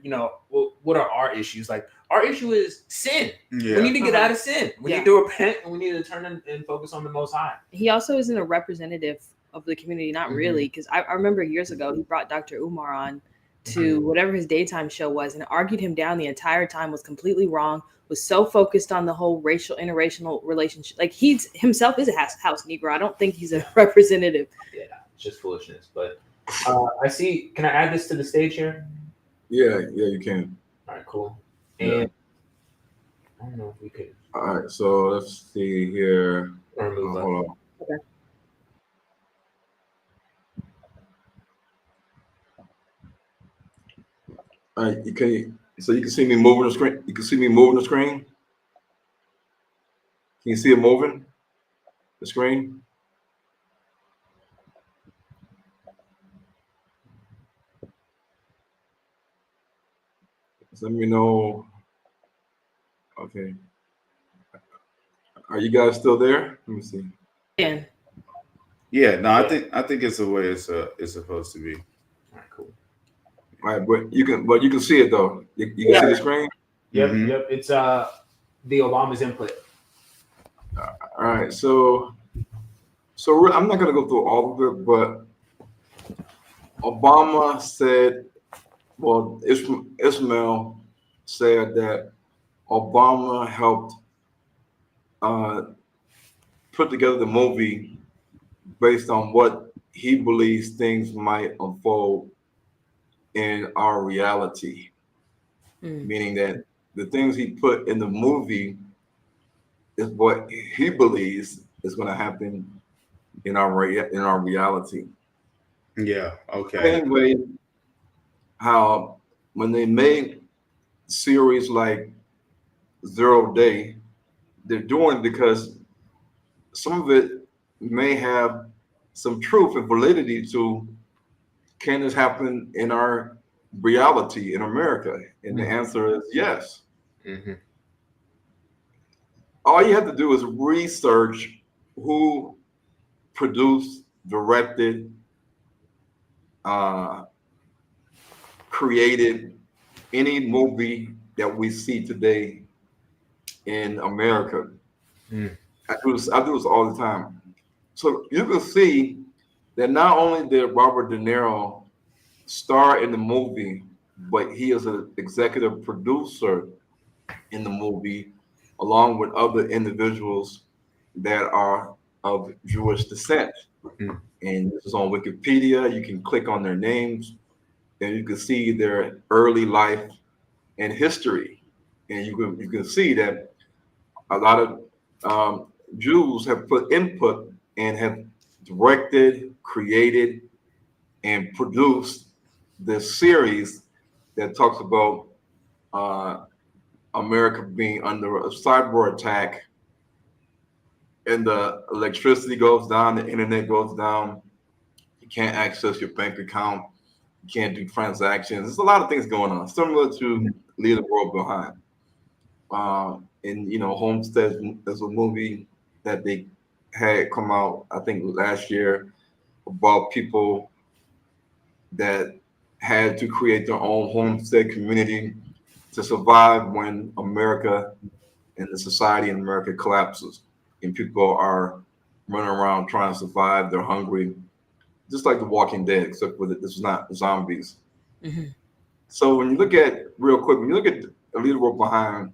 what are our issues? Like, our issue is sin. Yeah. We need to get out of sin. We need to repent, and we need to turn and focus on the Most High. He also isn't a representative of the community, not really, because I remember years ago he brought Dr. Umar on to whatever his daytime show was and argued him down the entire time, was completely wrong, was so focused on the whole interracial relationship. Like, he himself is a house Negro. I don't think he's a representative. Yeah, it's just foolishness. But I see. Can I add this to the stage here? Yeah, you can. All right, cool. And I don't know if we could. All right, so let's see here. Hold on. Okay. All right, you can see me moving the screen. You can see me moving the screen. Can you see it moving? The screen. Just let me know. Okay. Are you guys still there? Let me see. Yeah. Yeah. No, I think it's the way it's supposed to be. All right, cool. Right, but you can see it though. You can see the screen. Yep, yep. It's the Obama's input. All right, so I'm not gonna go through all of it, but Obama said, well, Ismail said that Obama helped put together the movie based on what he believes things might unfold in our reality, meaning that the things he put in the movie is what he believes is going to happen in our reality. Yeah. Okay. Same way how when they made series like 0 Day, they're doing it because some of it may have some truth and validity to, can this happen in our reality in America? And the answer is yes. All you have to do is research who produced, directed, created any movie that we see today in America. I do this all the time. So you can see that not only did Robert De Niro star in the movie, but he is an executive producer in the movie, along with other individuals that are of Jewish descent. And this is on Wikipedia. You can click on their names and you can see their early life and history. And you can see that a lot of Jews have put input and have directed, created, and produced this series that talks about America being under a cyber attack, and the electricity goes down, the internet goes down, you can't access your bank account, you can't do transactions. There's a lot of things going on, similar to Leave the World Behind. And Homestead is a movie that they had come out, I think, last year, about people that had to create their own homestead community to survive when America and the society in America collapses and people are running around trying to survive. They're hungry, just like The Walking Dead, except for this is not zombies. So when you look at, real quick, when you look at A Leader World Behind,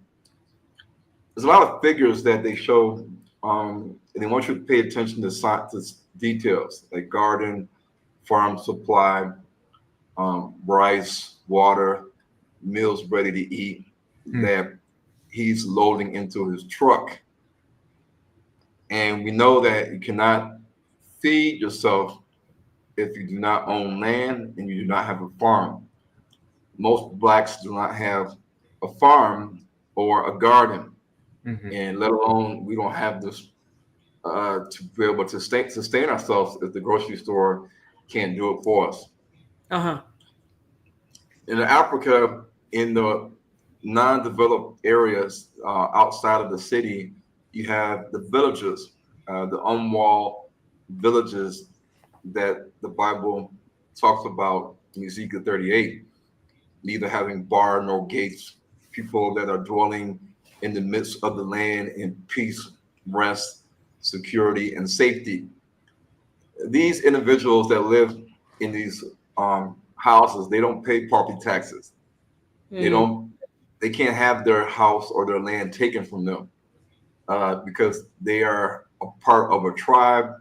there's a lot of figures that they show, and they want you to pay attention to details like garden, farm supply, rice, water, meals ready to eat that he's loading into his truck. And we know that you cannot feed yourself if you do not own land and you do not have a farm. Most blacks do not have a farm or a garden, and let alone we don't have this to be able to sustain ourselves if the grocery store can't do it for us. In Africa, in the non-developed areas outside of the city, you have the villages, the unwalled villages that the Bible talks about in Ezekiel 38, neither having bar nor gates, people that are dwelling in the midst of the land in peace, rest, security, and safety. These individuals that live in these houses, they don't pay property taxes. They can't have their house or their land taken from them because they are a part of a tribe,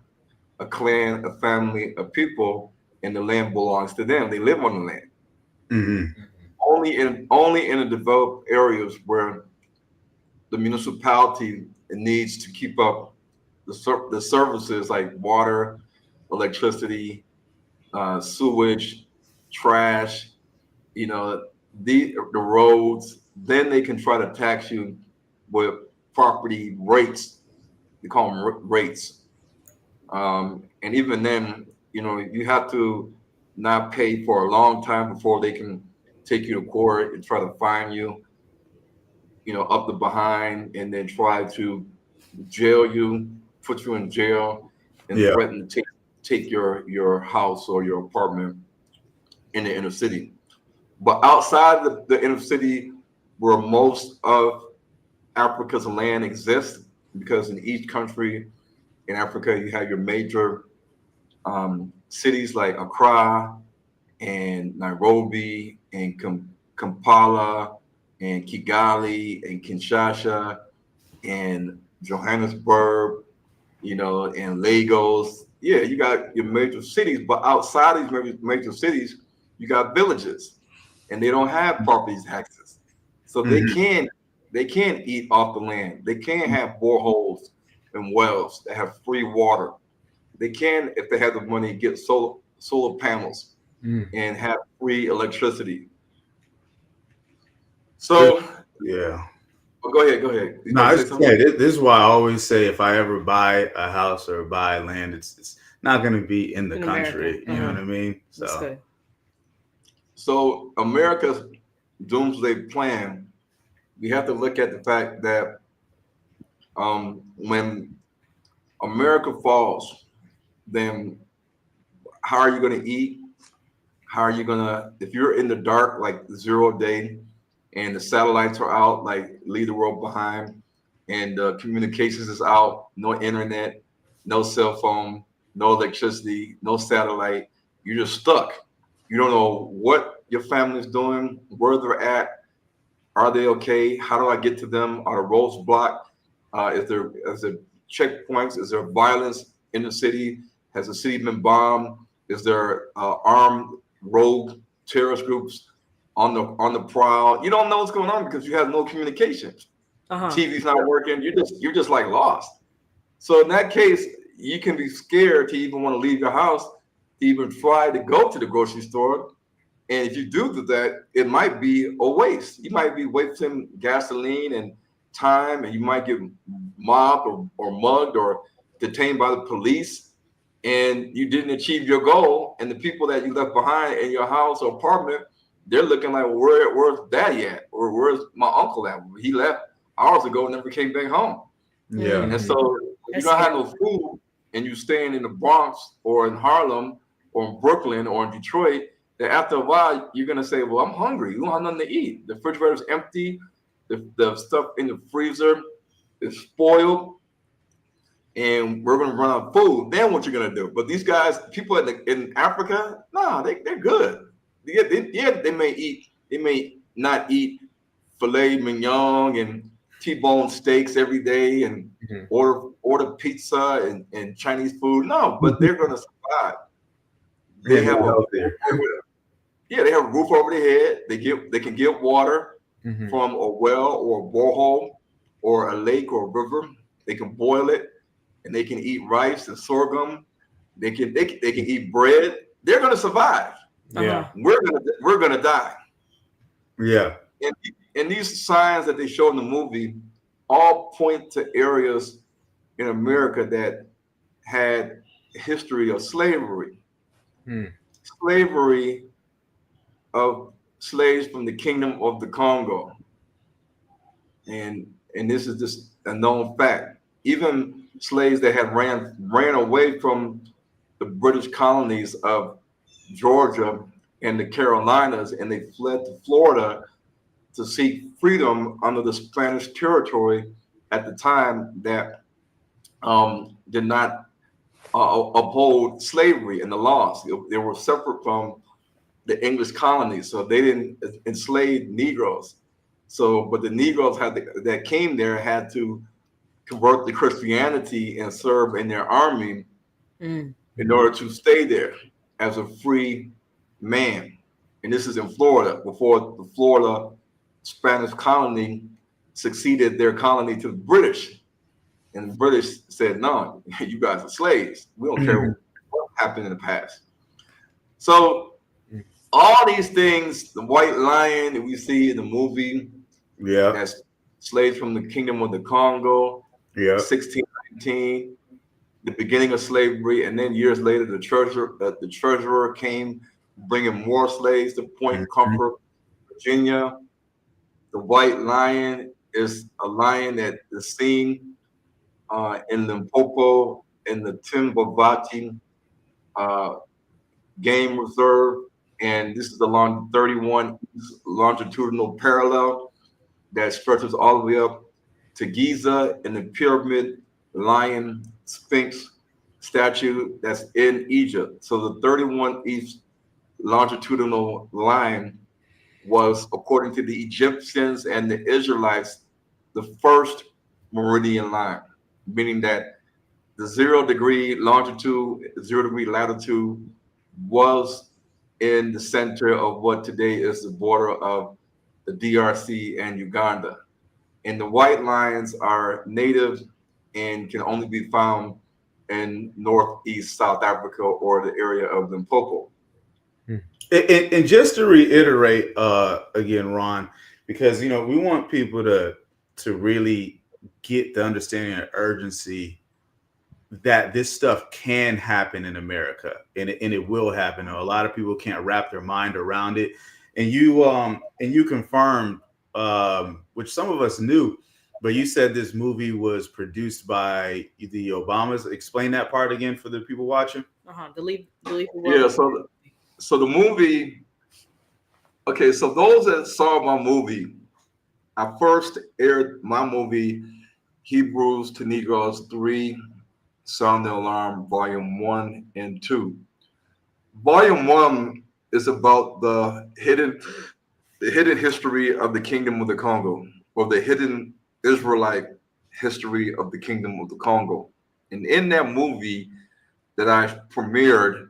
a clan, a family, a people, and the land belongs to them. They live on the land. Only in the developed areas where the municipality needs to keep up the services like water, electricity, sewage, trash, the roads, then they can try to tax you with property rates. They call them rates. And even then, you have to not pay for a long time before they can take you to court and try to fine you, up the behind, and then try to jail you, put you in jail, and threaten to take your house or your apartment in the inner city. But outside the inner city, where most of Africa's land exists, because in each country in Africa you have your major cities like Accra and Nairobi and Kampala and Kigali and Kinshasa and Johannesburg, and Lagos. Yeah, you got your major cities, but outside of these major cities, you got villages, and they don't have property taxes, so they can't eat off the land. They can't have boreholes and wells that have free water. They can, if they have the money, get solar panels and have free electricity. So yeah. oh, go ahead. You No, gonna say it's, something? yeah, this is why I always say if I ever buy a house or buy land, it's not going to be in the In country. America. You know what I mean? That's So good. So America's doomsday plan, we have to look at the fact that when America falls, then how are you going to eat? How are you going to, if you're in the dark, like 0 day, and the satellites are out, like leave the world behind, and communications is out, no internet, no cell phone, no electricity, no satellite, you're just stuck. You don't know what your family's doing, where they're at. Are they okay? How do I get to them? Are the roads blocked? Is there checkpoints? Is there violence in the city? Has the city been bombed? Is there armed rogue terrorist groups on the prowl? You don't know what's going on because you have no communication. TV's not working. You're just like lost. So in that case, you can be scared to even want to leave your house, to even try to go to the grocery store. And if you do that, it might be a waste. You might be wasting gasoline and time, and you might get mobbed or mugged or detained by the police, and you didn't achieve your goal. And the people that you left behind in your house or apartment, they're looking like, where's daddy at? Or where's my uncle at? He left hours ago and never came back home. yeah. And so you don't have no food, and you staying in the Bronx or in Harlem or in Brooklyn or in Detroit, that after a while you're gonna say, well, I'm hungry. You don't have nothing to eat. The refrigerator's empty. The stuff in the freezer is spoiled, and we're gonna run out of food. Then what you're gonna do? But these guys, people in Africa, no, they're good. They may not eat filet mignon and T-bone steaks every day and order pizza and Chinese food. No, but they're gonna survive. They have they have a roof over their head. They can get water from a well or a borehole or a lake or a river. They can boil it, and they can eat rice and sorghum. They can eat bread. They're gonna survive. Yeah. We're gonna die. Yeah. And these signs that they show in the movie all point to areas in America that had a history of slavery. Slavery of slaves from the kingdom of the Congo. And this is just a known fact. Even slaves that had ran away from the British colonies of Georgia and the Carolinas, and they fled to Florida to seek freedom under the Spanish territory at the time that did not uphold slavery and the laws. They were separate from the English colonies, so they didn't enslave Negroes. So, but the Negroes that came there had to convert to Christianity and serve in their army in order to stay there as a free man. And this is in Florida, before the Florida Spanish colony succeeded their colony to the British. And the British said, no, you guys are slaves. We don't care what happened in the past. So all these things, the white lion that we see in the movie, that's slaves from the kingdom of the Congo, 1619, the beginning of slavery, and then years later, the treasurer came bringing more slaves to Point Comfort, Virginia. The white lion is a lion that is seen in Limpopo, in the Timbavati game reserve, and this is along 31 longitudinal parallel that stretches all the way up to Giza and the pyramid, lion, sphinx statue that's in Egypt. So the 31 east longitudinal line was, according to the Egyptians and the Israelites, the first meridian line, meaning that the 0 degree longitude, 0 degree latitude was in the center of what today is the border of the DRC and Uganda. And the white lines are native and can only be found in northeast South Africa or the area of Limpopo. And just to reiterate again, Ron, because we want people to really get the understanding and urgency that this stuff can happen in America, and it will happen. A lot of people can't wrap their mind around it, and you confirmed, which some of us knew, but you said this movie was produced by the Obamas. Explain that part again for the people watching. Delete the word. Yeah, so the movie. Okay, so those that saw my movie, I first aired my movie, Hebrews to Negroes 3, Sound the Alarm, Volume 1 and 2. Volume 1 is about the hidden history of the Kingdom of the Congo, or the hidden Israelite history of the Kingdom of the Congo. And in that movie that I premiered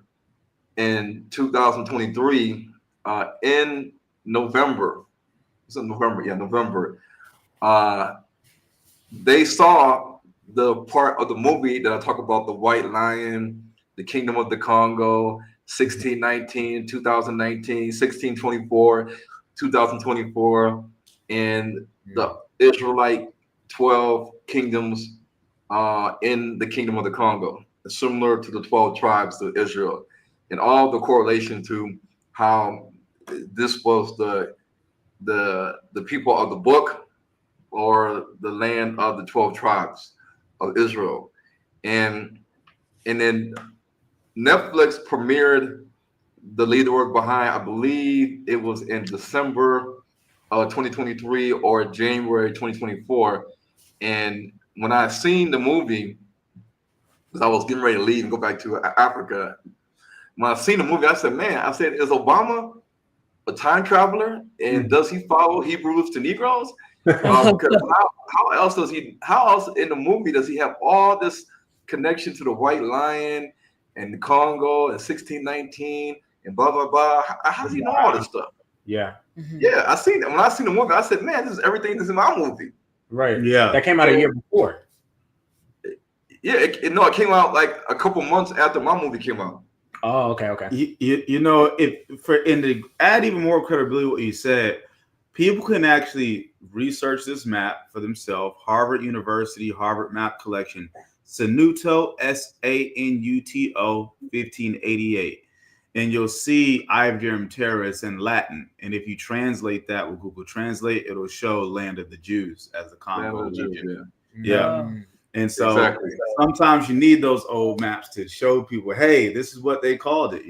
in 2023, in November, November, they saw the part of the movie that I talk about the white lion, the Kingdom of the Congo, 1619, 2019, 1624, 2024, and the Israelite 12 kingdoms in the Kingdom of the Congo, similar to the 12 tribes of Israel, and all the correlation to how this was the people of the book, or the land of the 12 tribes of Israel. And then Netflix premiered The Leader Work Behind, I believe it was in December of 2023 or January 2024. And when I seen the movie, because I was getting ready to leave and go back to Africa, when I seen the movie, I said, is Obama a time traveler? And does he follow Hebrews to Negroes? Because how else in the movie does he have all this connection to the white lion and the Congo and 1619 and blah blah blah? How does he know all this stuff? Yeah. Yeah, I seen it. When I seen the movie, I said, man, this is everything that's in my movie. Right. Yeah. That came out a year before. Yeah, it came out like a couple months after my movie came out. Oh, okay. To add even more credibility to what you said, people can actually research this map for themselves. Harvard University, Harvard Map Collection, Sanuto, Sanuto, 1588. And you'll see Ivory Terrace in Latin. And if you translate that with Google Translate, it'll show Land of the Jews as the Congo region. Yeah. And so sometimes you need those old maps to show people, hey, this is what they called it,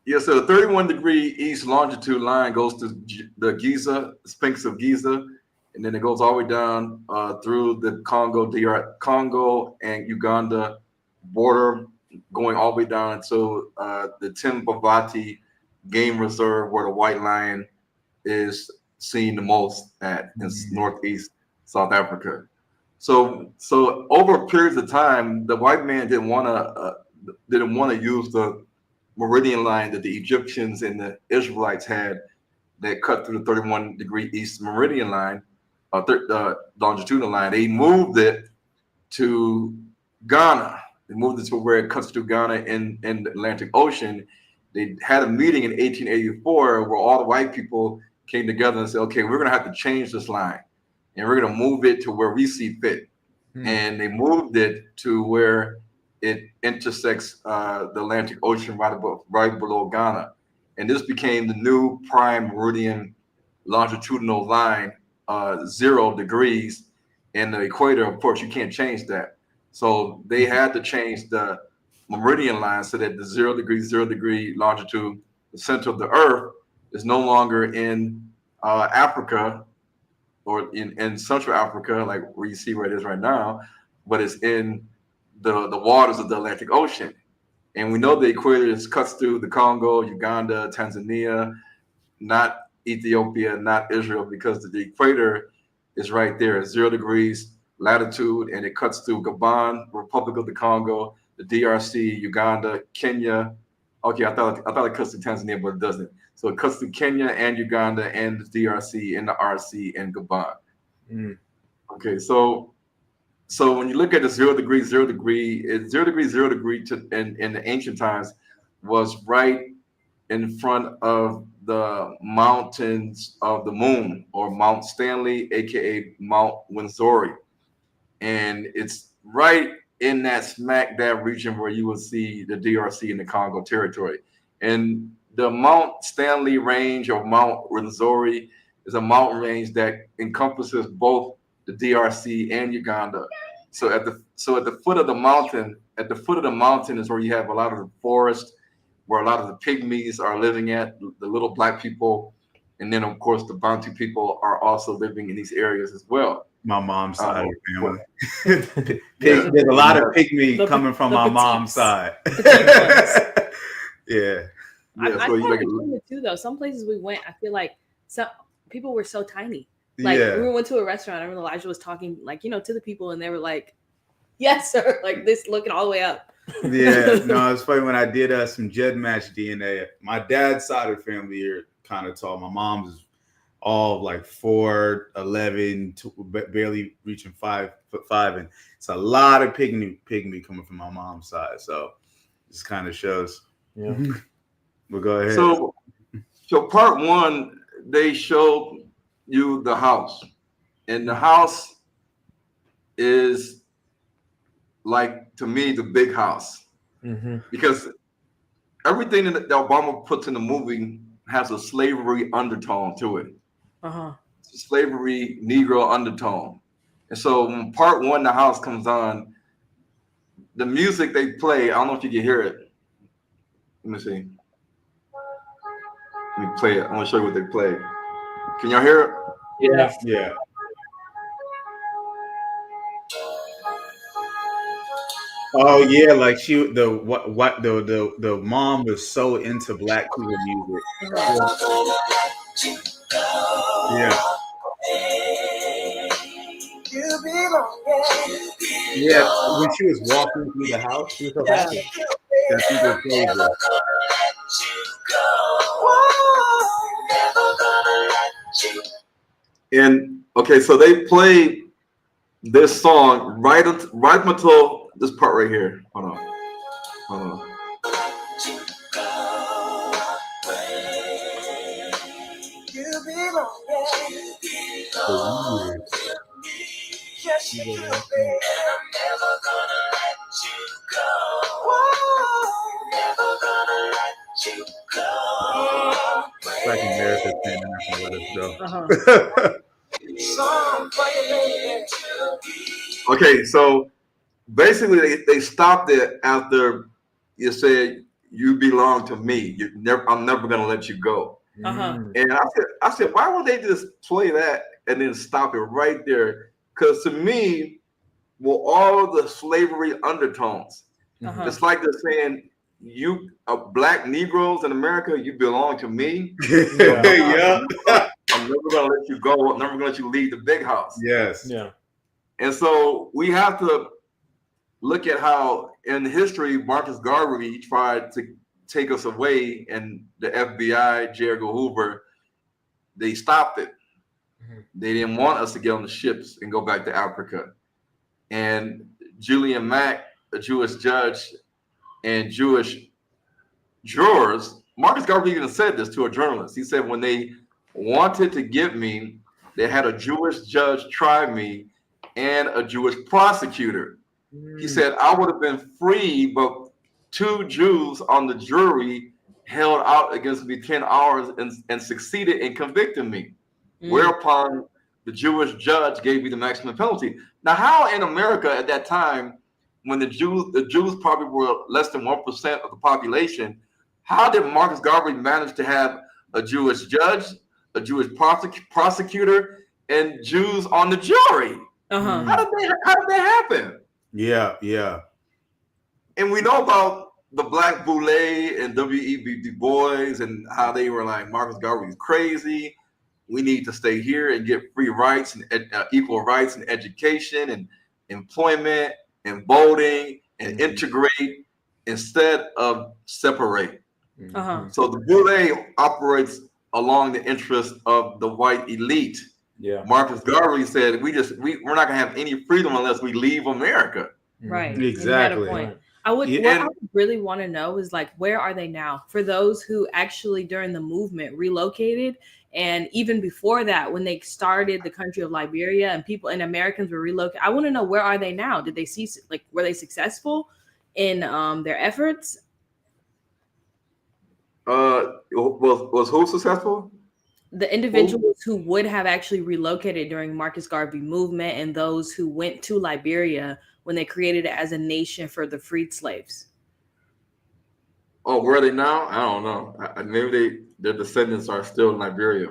Yeah, so the 31-degree east longitude line goes to the Giza, Sphinx of Giza, and then it goes all the way down through the Congo and Uganda border, going all the way down to the Timbavati Game Reserve, where the white lion is seen the most at in northeast South Africa. So over periods of time, the white man didn't want to use the meridian line that the Egyptians and the Israelites had that cut through the 31-degree east meridian line, longitudinal line. They moved it to Ghana. They moved it to where it cuts through Ghana in the Atlantic Ocean. They had a meeting in 1884 where all the white people came together and said, okay, we're going to have to change this line, and we're going to move it to where we see fit. And they moved it to where it intersects the Atlantic Ocean right below Ghana. And this became the new prime meridian longitudinal line, 0 degrees. And the equator, of course, you can't change that. So they had to change the meridian line, so that the 0 degree longitude, the center of the Earth, is no longer in Africa or in Central Africa, like where you see where it is right now, but it's in the waters of the Atlantic Ocean. And we know the equator cuts through the Congo, Uganda, Tanzania, not Ethiopia, not Israel, because the equator is right there at 0 degrees latitude, and it cuts through Gabon, Republic of the Congo, the DRC, Uganda, Kenya. Okay, I thought it cuts through Tanzania, but it doesn't. So it cuts through Kenya and Uganda and the DRC and the RC and Gabon. Okay, so when you look at the 0 degree, it's 0 degree in the ancient times was right in front of the mountains of the moon, or Mount Stanley, aka Mount Windsor. And it's right in that smack dab region where you will see the DRC and the Congo territory. And the Mount Stanley range or Mount Windsor is a mountain range that encompasses both the DRC and Uganda. So at the foot of the mountain, is where you have a lot of the forest, where a lot of the pygmies are living at, the little black people, and then of course the Bantu people are also living in these areas as well. My mom's side of the family. There's a lot of pygmy coming from my mom's side. Yeah. I feel like it too, though. Some places we went, I feel like some people were so tiny. Like we went to a restaurant, I remember Elijah was talking like, to the people, and they were like, "Yes, sir," like this, looking all the way up. Yeah, no, it's funny when I did some Jed match DNA. My dad's side of the family are kind of tall. My mom's is all like 4'11", barely reaching 5'5", and it's a lot of pygmy coming from my mom's side. So this kind of shows. Yeah. But go ahead. So part one, they showed you the house, and the house is like, to me, the big house, because everything that Obama puts in the movie has a slavery undertone to it. Slavery, Negro undertone. And so when part one, the house comes on, the music they play, I don't know if you can hear it. Let me see. Let me play it. I want to show you what they play. Can y'all hear it? Yeah. Yeah. Oh yeah, like the mom was so into black people music. Yeah. Yeah, when she was walking through the house, she was so happy. That people played this. And okay, so they played this song right until this part right here. Hold on. Like America's saying they're not gonna let us go. Okay, so basically they stopped it after you said you belong to me. I'm never gonna let you go. And I said, why would they just play that and then stop it right there? Because to me, with all the slavery undertones, it's like they're saying, you black Negroes in America, you belong to me. Yeah. I'm never gonna let you go. I'm never gonna let you leave the big house. Yes. Yeah. And so we have to look at how in history Marcus Garvey tried to take us away, and the FBI, J. Edgar Hoover, they stopped it. They didn't want us to get on the ships and go back to Africa. And Julian Mack, a Jewish judge, and Jewish jurors, Marcus Garvey even said this to a journalist. He said when they wanted to get me, they had a Jewish judge try me and a Jewish prosecutor. He said I would have been free, but 2 Jews on the jury held out against me 10 hours and succeeded in convicting me. Whereupon the Jewish judge gave me the maximum penalty. Now, how in America at that time, when the Jews probably were less than 1% of the population, how did Marcus Garvey manage to have a Jewish judge, a Jewish prosecutor, and Jews on the jury? How did that happen? Yeah. And we know about the Black Boule and W.E.B. Du Bois and how they were like, Marcus Garvey's crazy. We need to stay here and get free rights and equal rights and education and employment and voting and integrate instead of separate. So the Boule operates along the interest of the white elite. Yeah. Marcus Garvey said, we're not gonna have any freedom unless we leave America. Right. Exactly. What I would really want to know is like, where are they now? For those who actually during the movement relocated, and even before that, when they started the country of Liberia and people and Americans were relocated, I want to know, where are they now? Did they see, like, were they successful in their efforts? Was who successful? The individuals who would have actually relocated during Marcus Garvey movement, and those who went to Liberia when they created it as a nation for the freed slaves. Oh, where are they now? I don't know. Maybe their descendants are still in Liberia.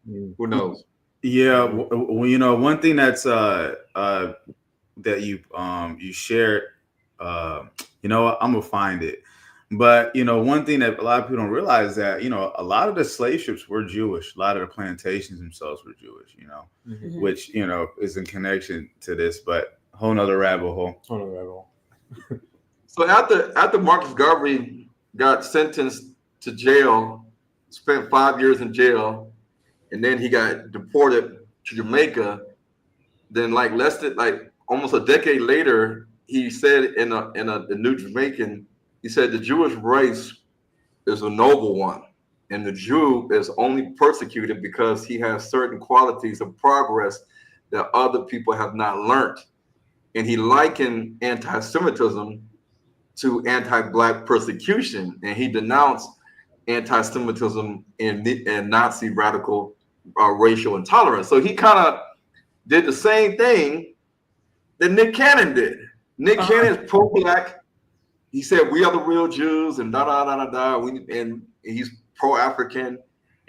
Who knows? Yeah, well, you know, one thing that's that you shared, you know, I'm gonna find it. But, you know, one thing that a lot of people don't realize is that, you know, a lot of the slave ships were Jewish. A lot of the plantations themselves were Jewish, you know, which, you know, is in connection to this, but whole nother rabbit hole. So after Marcus Garvey got sentenced to jail, spent 5 years in jail, and then he got deported to Jamaica, then almost a decade later, he said in the New Jamaican, he said the Jewish race is a noble one, and the Jew is only persecuted because he has certain qualities of progress that other people have not learned. And he likened anti-Semitism to anti-Black persecution, and he denounced anti-Semitism and Nazi radical racial intolerance. So he kind of did the same thing that Nick Cannon did. Nick Cannon is pro-Black. He said, we are the real Jews, and and he's pro-African.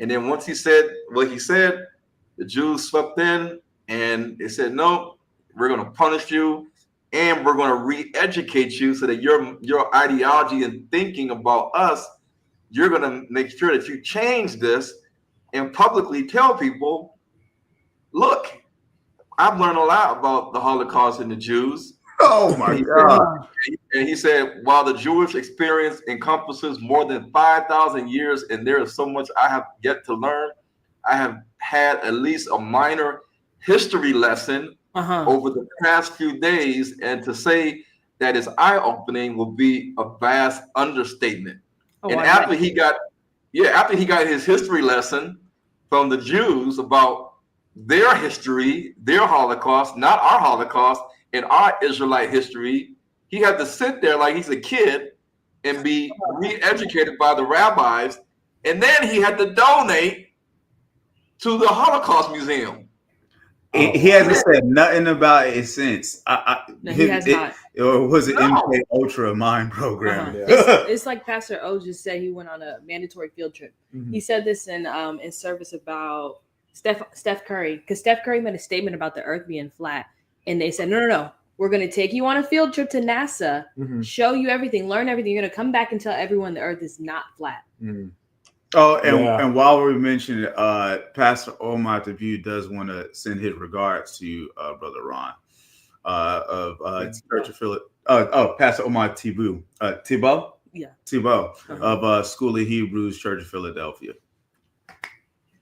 And then once he said what he said, the Jews swept in and they said, no, we're going to punish you, and we're going to re-educate you so that your ideology and thinking about us, you're going to make sure that you change this and publicly tell people, look, I've learned a lot about the Holocaust and the Jews. Oh my God. And he said, while the Jewish experience encompasses more than 5,000 years and there is so much I have yet to learn, I have had at least a minor history lesson over the past few days, and to say that it's eye-opening will be a vast understatement. After he got his history lesson from the Jews about their history, their Holocaust, not our Holocaust, and our Israelite history, he had to sit there like he's a kid and be re-educated by the rabbis, and then he had to donate to the Holocaust Museum. He hasn't said nothing about it since. He has not. Or was it MK Ultra mind program? It's like Pastor O just said. He went on a mandatory field trip. He said this in service about Steph Curry, because Steph Curry made a statement about the earth being flat, and they said, no, we're going to take you on a field trip to NASA, show you everything, learn everything. You're going to come back and tell everyone the earth is not flat. Oh, and while we mentioned it, Pastor Omar Tabu does want to send his regards to you, Brother Ron, of Church of Philadelphia. Pastor Omar Thibault. Thibault of School of Hebrews, Church of Philadelphia.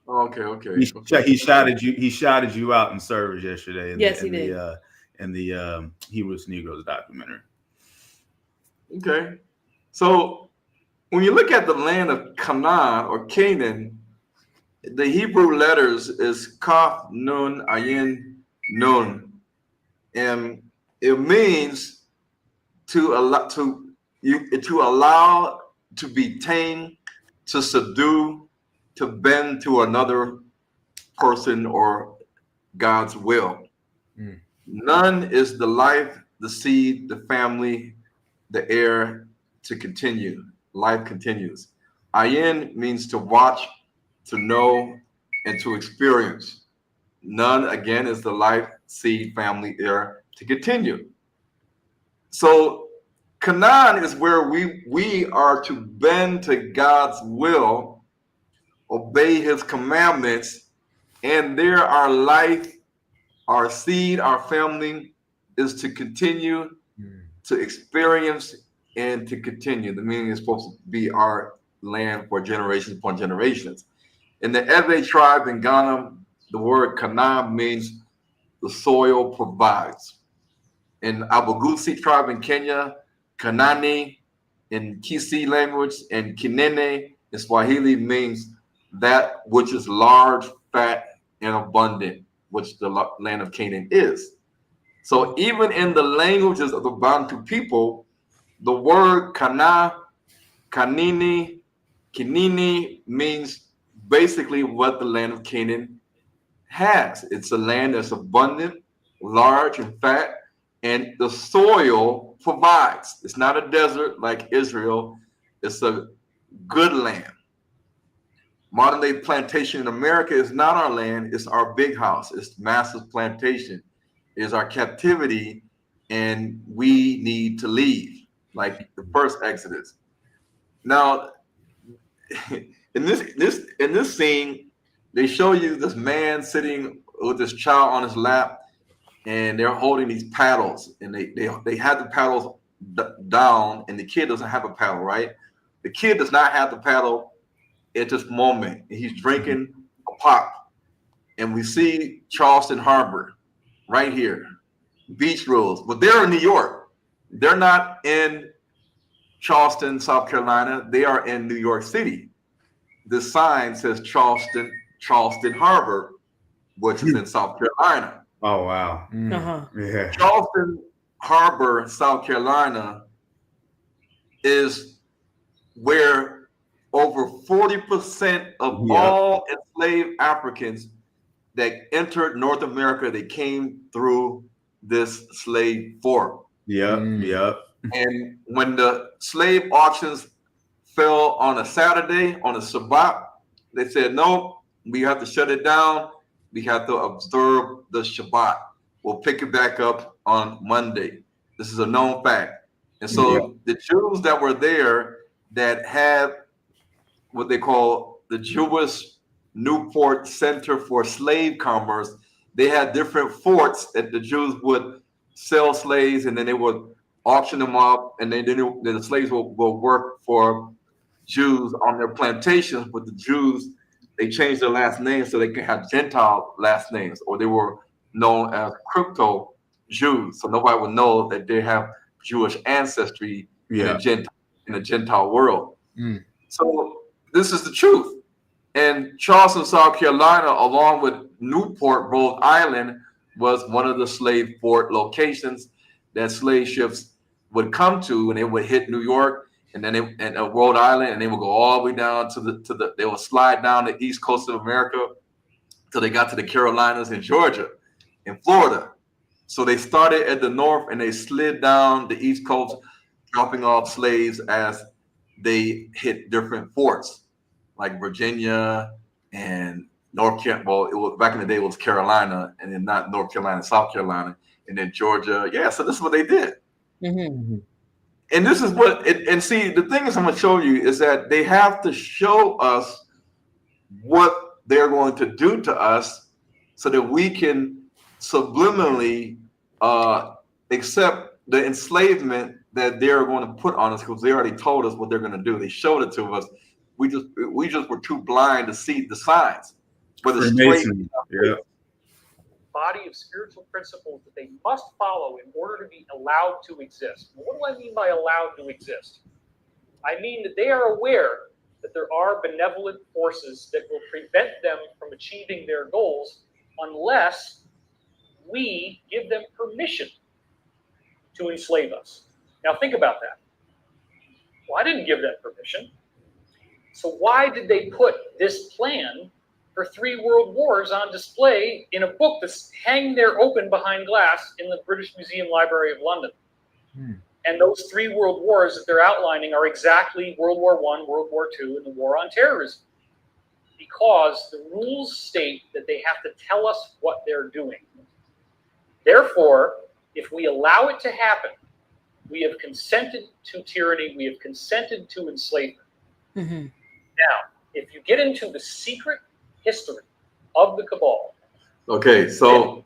Okay. He shouted you out in service yesterday. He did. In the Hebrews Negroes documentary. Okay, so when you look at the land of Canaan or Canaan, the Hebrew letters is Kaf, Nun, Ayin, Nun, and it means to allow, to be tamed, to subdue, to bend to another person or God's will. Nun is the life the seed, the family, the heir to continue. Life continues. Ayin means to watch, to know, and to experience. None, again, is the life, seed, family, heir to continue. So Canaan is where we are to bend to God's will, obey his commandments, and there our life, our seed, our family is to continue to experience and to continue. The meaning is supposed to be our land for generations upon generations. In the Ewe tribe in Ghana, the word Canaan means the soil provides. In Abagusi tribe in Kenya, Kanani in Kisi language, and Kinene in Swahili means that which is large, fat, and abundant, which the land of Canaan is. So even in the languages of the Bantu people, the word Kana, Kanini, Kinini means basically what the land of Canaan has. It's a land that's abundant, large, and fat, and the soil provides. It's not a desert like Israel. It's a good land. Modern day plantation in America is not our land. It's our big house. It's massive plantation. It is our captivity, and we need to leave, like the first Exodus. Now, in this scene, they show you this man sitting with this child on his lap, and they're holding these paddles, and they have the paddles down, and the kid doesn't have a paddle, right? The kid does not have the paddle at this moment. He's drinking a pop, and we see Charleston Harbor right here, beach roads, but they're in New York. They're not in Charleston, South Carolina. They are in New York City. The sign says Charleston Harbor, which is in South Carolina. Oh, wow. Yeah. Charleston Harbor, South Carolina is where over 40% of all enslaved Africans that entered North America, they came through this slave port. And when the slave auctions fell on a Saturday, on a Shabbat, they said, no, we have to shut it down. We have to observe the Shabbat. We'll pick it back up on Monday. This is a known fact. And so the Jews that were there that had what they call the Jewish Newport Center for Slave Commerce, they had different forts that the Jews would sell slaves, and then they would auction them off, and then the slaves will work for Jews on their plantations. But the Jews, they changed their last names so they could have Gentile last names, or they were known as crypto Jews, so nobody would know that they have Jewish ancestry in a Gentile world. So this is the truth. And Charleston, South Carolina, along with Newport, Rhode Island, was one of the slave port locations that slave ships would come to, and they would hit New York, and then Rhode Island, and they would go all the way down to the they would slide down the east coast of America till they got to the Carolinas and Georgia and Florida. So they started at the north and they slid down the east coast, dropping off slaves as they hit different forts like Virginia and North Carolina. Well, it was back in the day, it was Carolina, and then not North Carolina, South Carolina, and then Georgia. Yeah, so this is what they did. And this is what and see, the thing is I'm going to show you is that they have to show us what they're going to do to us so that we can subliminally accept the enslavement that they're going to put on us, because they already told us what they're going to do. They showed it to us. We just were too blind to see the signs. But the straight body of spiritual principles that they must follow in order to be allowed to exist. What do I mean by allowed to exist? I mean that they are aware that there are benevolent forces that will prevent them from achieving their goals unless we give them permission to enslave us. Now think about that. Well, I didn't give them permission. So why did they put this plan her 3 world wars on display in a book that's hanging there open behind glass in the British Museum Library of London. And those 3 world wars that they're outlining are exactly World War I, World War II, and the war on terrorism. Because the rules state that they have to tell us what they're doing. Therefore, if we allow it to happen, we have consented to tyranny, we have consented to enslavement. Now, if you get into the secret history of the cabal. Okay, so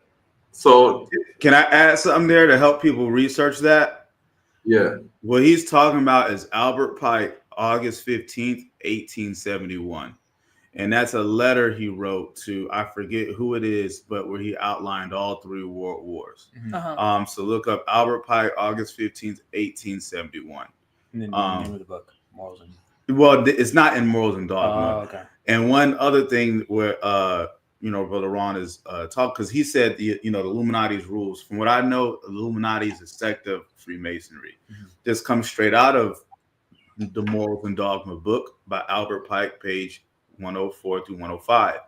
can I add something there to help people research that? Yeah. What he's talking about is Albert Pike, August 15th, 1871. And that's a letter he wrote to, I forget who it is, but where he outlined all 3 world wars. So look up Albert Pike, August 15th, 1871. And then the name of the book, Morals and... Well, it's not in Morals and Dogma. Oh, okay. And one other thing where, Brother Ron is talking, because he said, the Illuminati's rules. From what I know, Illuminati is a sect of Freemasonry. This comes straight out of the Morals and Dogma book by Albert Pike, page 104 through 105.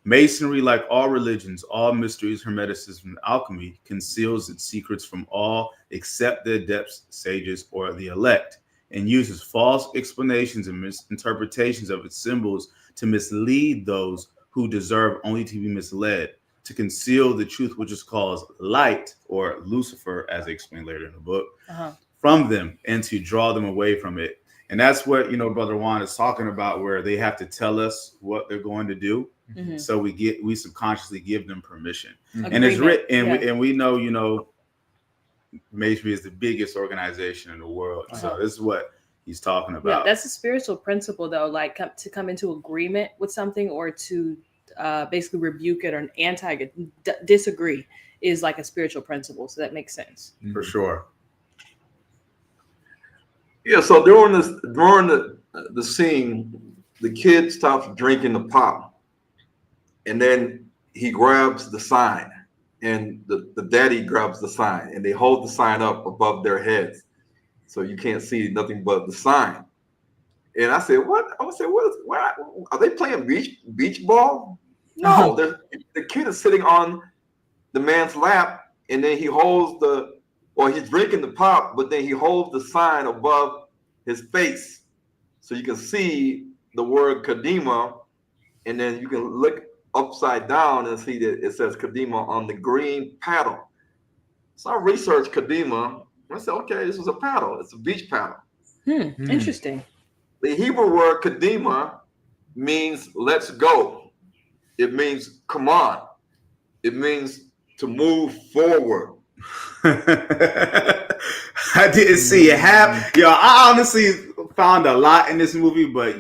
Masonry, like all religions, all mysteries, hermeticism, and alchemy, conceals its secrets from all except the adepts, sages, or the elect, and uses false explanations and misinterpretations of its symbols to mislead those who deserve only to be misled, to conceal the truth which is called light, or Lucifer, as they explain later in the book, from them, and to draw them away from it. And that's what, Brother Juan is talking about, where they have to tell us what they're going to do. So we subconsciously give them permission. And it's written, and we know, Masonry is the biggest organization in the world. So this is what he's talking about. Yeah, that's a spiritual principle, though, like to come into agreement with something or to basically rebuke it or disagree is like a spiritual principle. So that makes sense. For sure. Yeah, so during the scene, the kid stops drinking the pop, and then he grabs the sign, and the daddy grabs the sign, and they hold the sign up above their heads, so you can't see nothing but the sign. And I said, "What?" I would say, "What are they playing beach ball?" No, the kid is sitting on the man's lap, and then he holds he's drinking the pop, but then he holds the sign above his face, so you can see the word Kadima, and then you can look upside down and see that it says Kadima on the green paddle. So I researched Kadima, and I said, okay, this is a paddle. It's a beach paddle. Interesting. The Hebrew word Kadima means let's go. It means come on. It means to move forward. I didn't see it happen. I honestly found a lot in this movie, but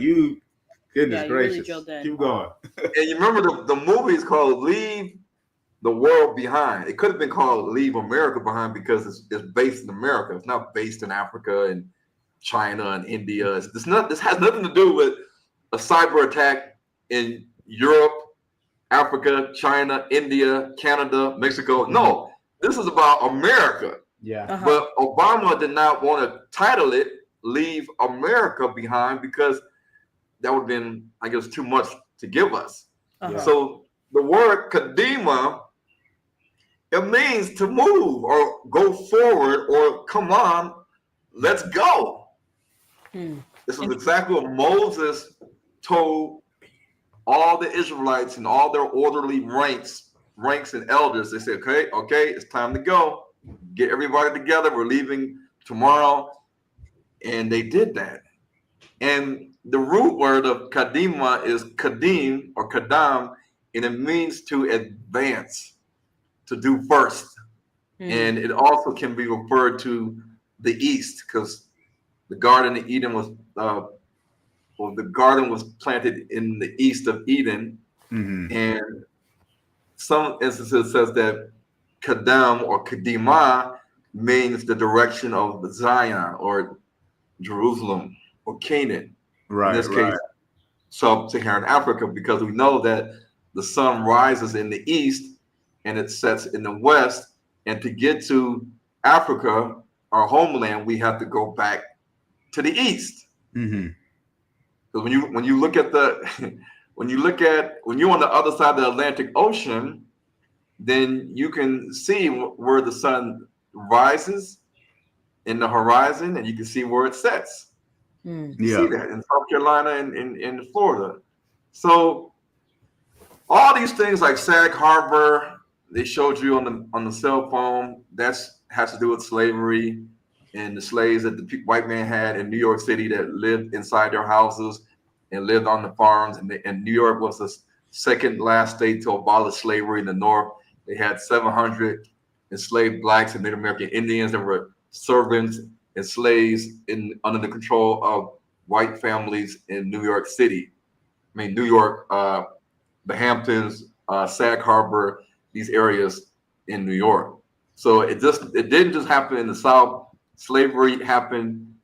goodness gracious, really keep going. And you remember the movie is called Leave the World Behind. It could have been called Leave America Behind because it's based in America. It's not based in Africa and China and India. This has nothing to do with a cyber attack in Europe, Africa, China, India, Canada, Mexico. No, this is about America. Yeah. But Obama did not want to title it Leave America Behind because that would have been, I guess, too much to give us. So the word Kadima, it means to move or go forward or come on, let's go. This is exactly what Moses told all the Israelites and all their orderly ranks and elders. They said, okay, it's time to go. Get everybody together. We're leaving tomorrow. And they did that. And the root word of Kadima is Kadim or Kadam, and it means to advance, to do first. And it also can be referred to the east, because the Garden of Eden was the garden was planted in the east of Eden. And some instances says that Kadam or Kadima means the direction of the Zion or Jerusalem or Canaan. Right. In this case, sub-Saharan Africa, because we know that the sun rises in the east and it sets in the west. And to get to Africa, our homeland, we have to go back to the east. Because when you look at when you're on the other side of the Atlantic Ocean, then you can see where the sun rises in the horizon, and you can see where it sets. You see that in South Carolina and in Florida. So all these things like Sag Harbor, they showed you on the cell phone, has to do with slavery and the slaves that the white man had in New York City that lived inside their houses and lived on the farms. And New York was the second last state to abolish slavery in the North. They had 700 enslaved blacks and Native American Indians that were servants and slaves under the control of white families in New York City. I mean, New York, the Hamptons, Sag Harbor, these areas in New York. So it didn't just happen in the South. Slavery happened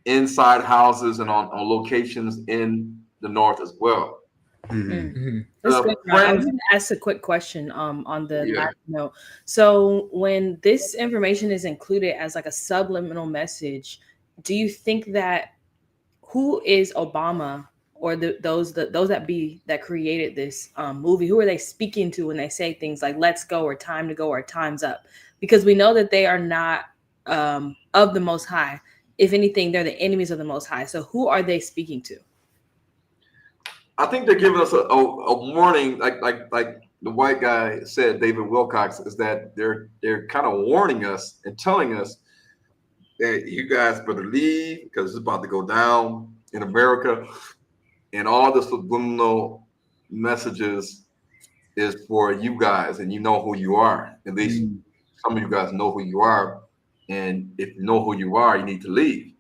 inside houses and on locations in the North as well. That's good. I was going to ask a quick question on the last note. So when this information is included as like a subliminal message, do you think that who is Obama or those that created this movie, who are they speaking to when they say things like "let's go" or "time to go" or "time's up"? Because we know that they are not of the Most High. If anything, they're the enemies of the Most High. So who are they speaking to? I think they're giving us a warning, like the white guy said, David Wilcox, is that they're kind of warning us and telling us that you guys better leave because it's about to go down in America, and all the subliminal messages is for you guys, and you know who you are. At least some of you guys know who you are, and if you know who you are, you need to leave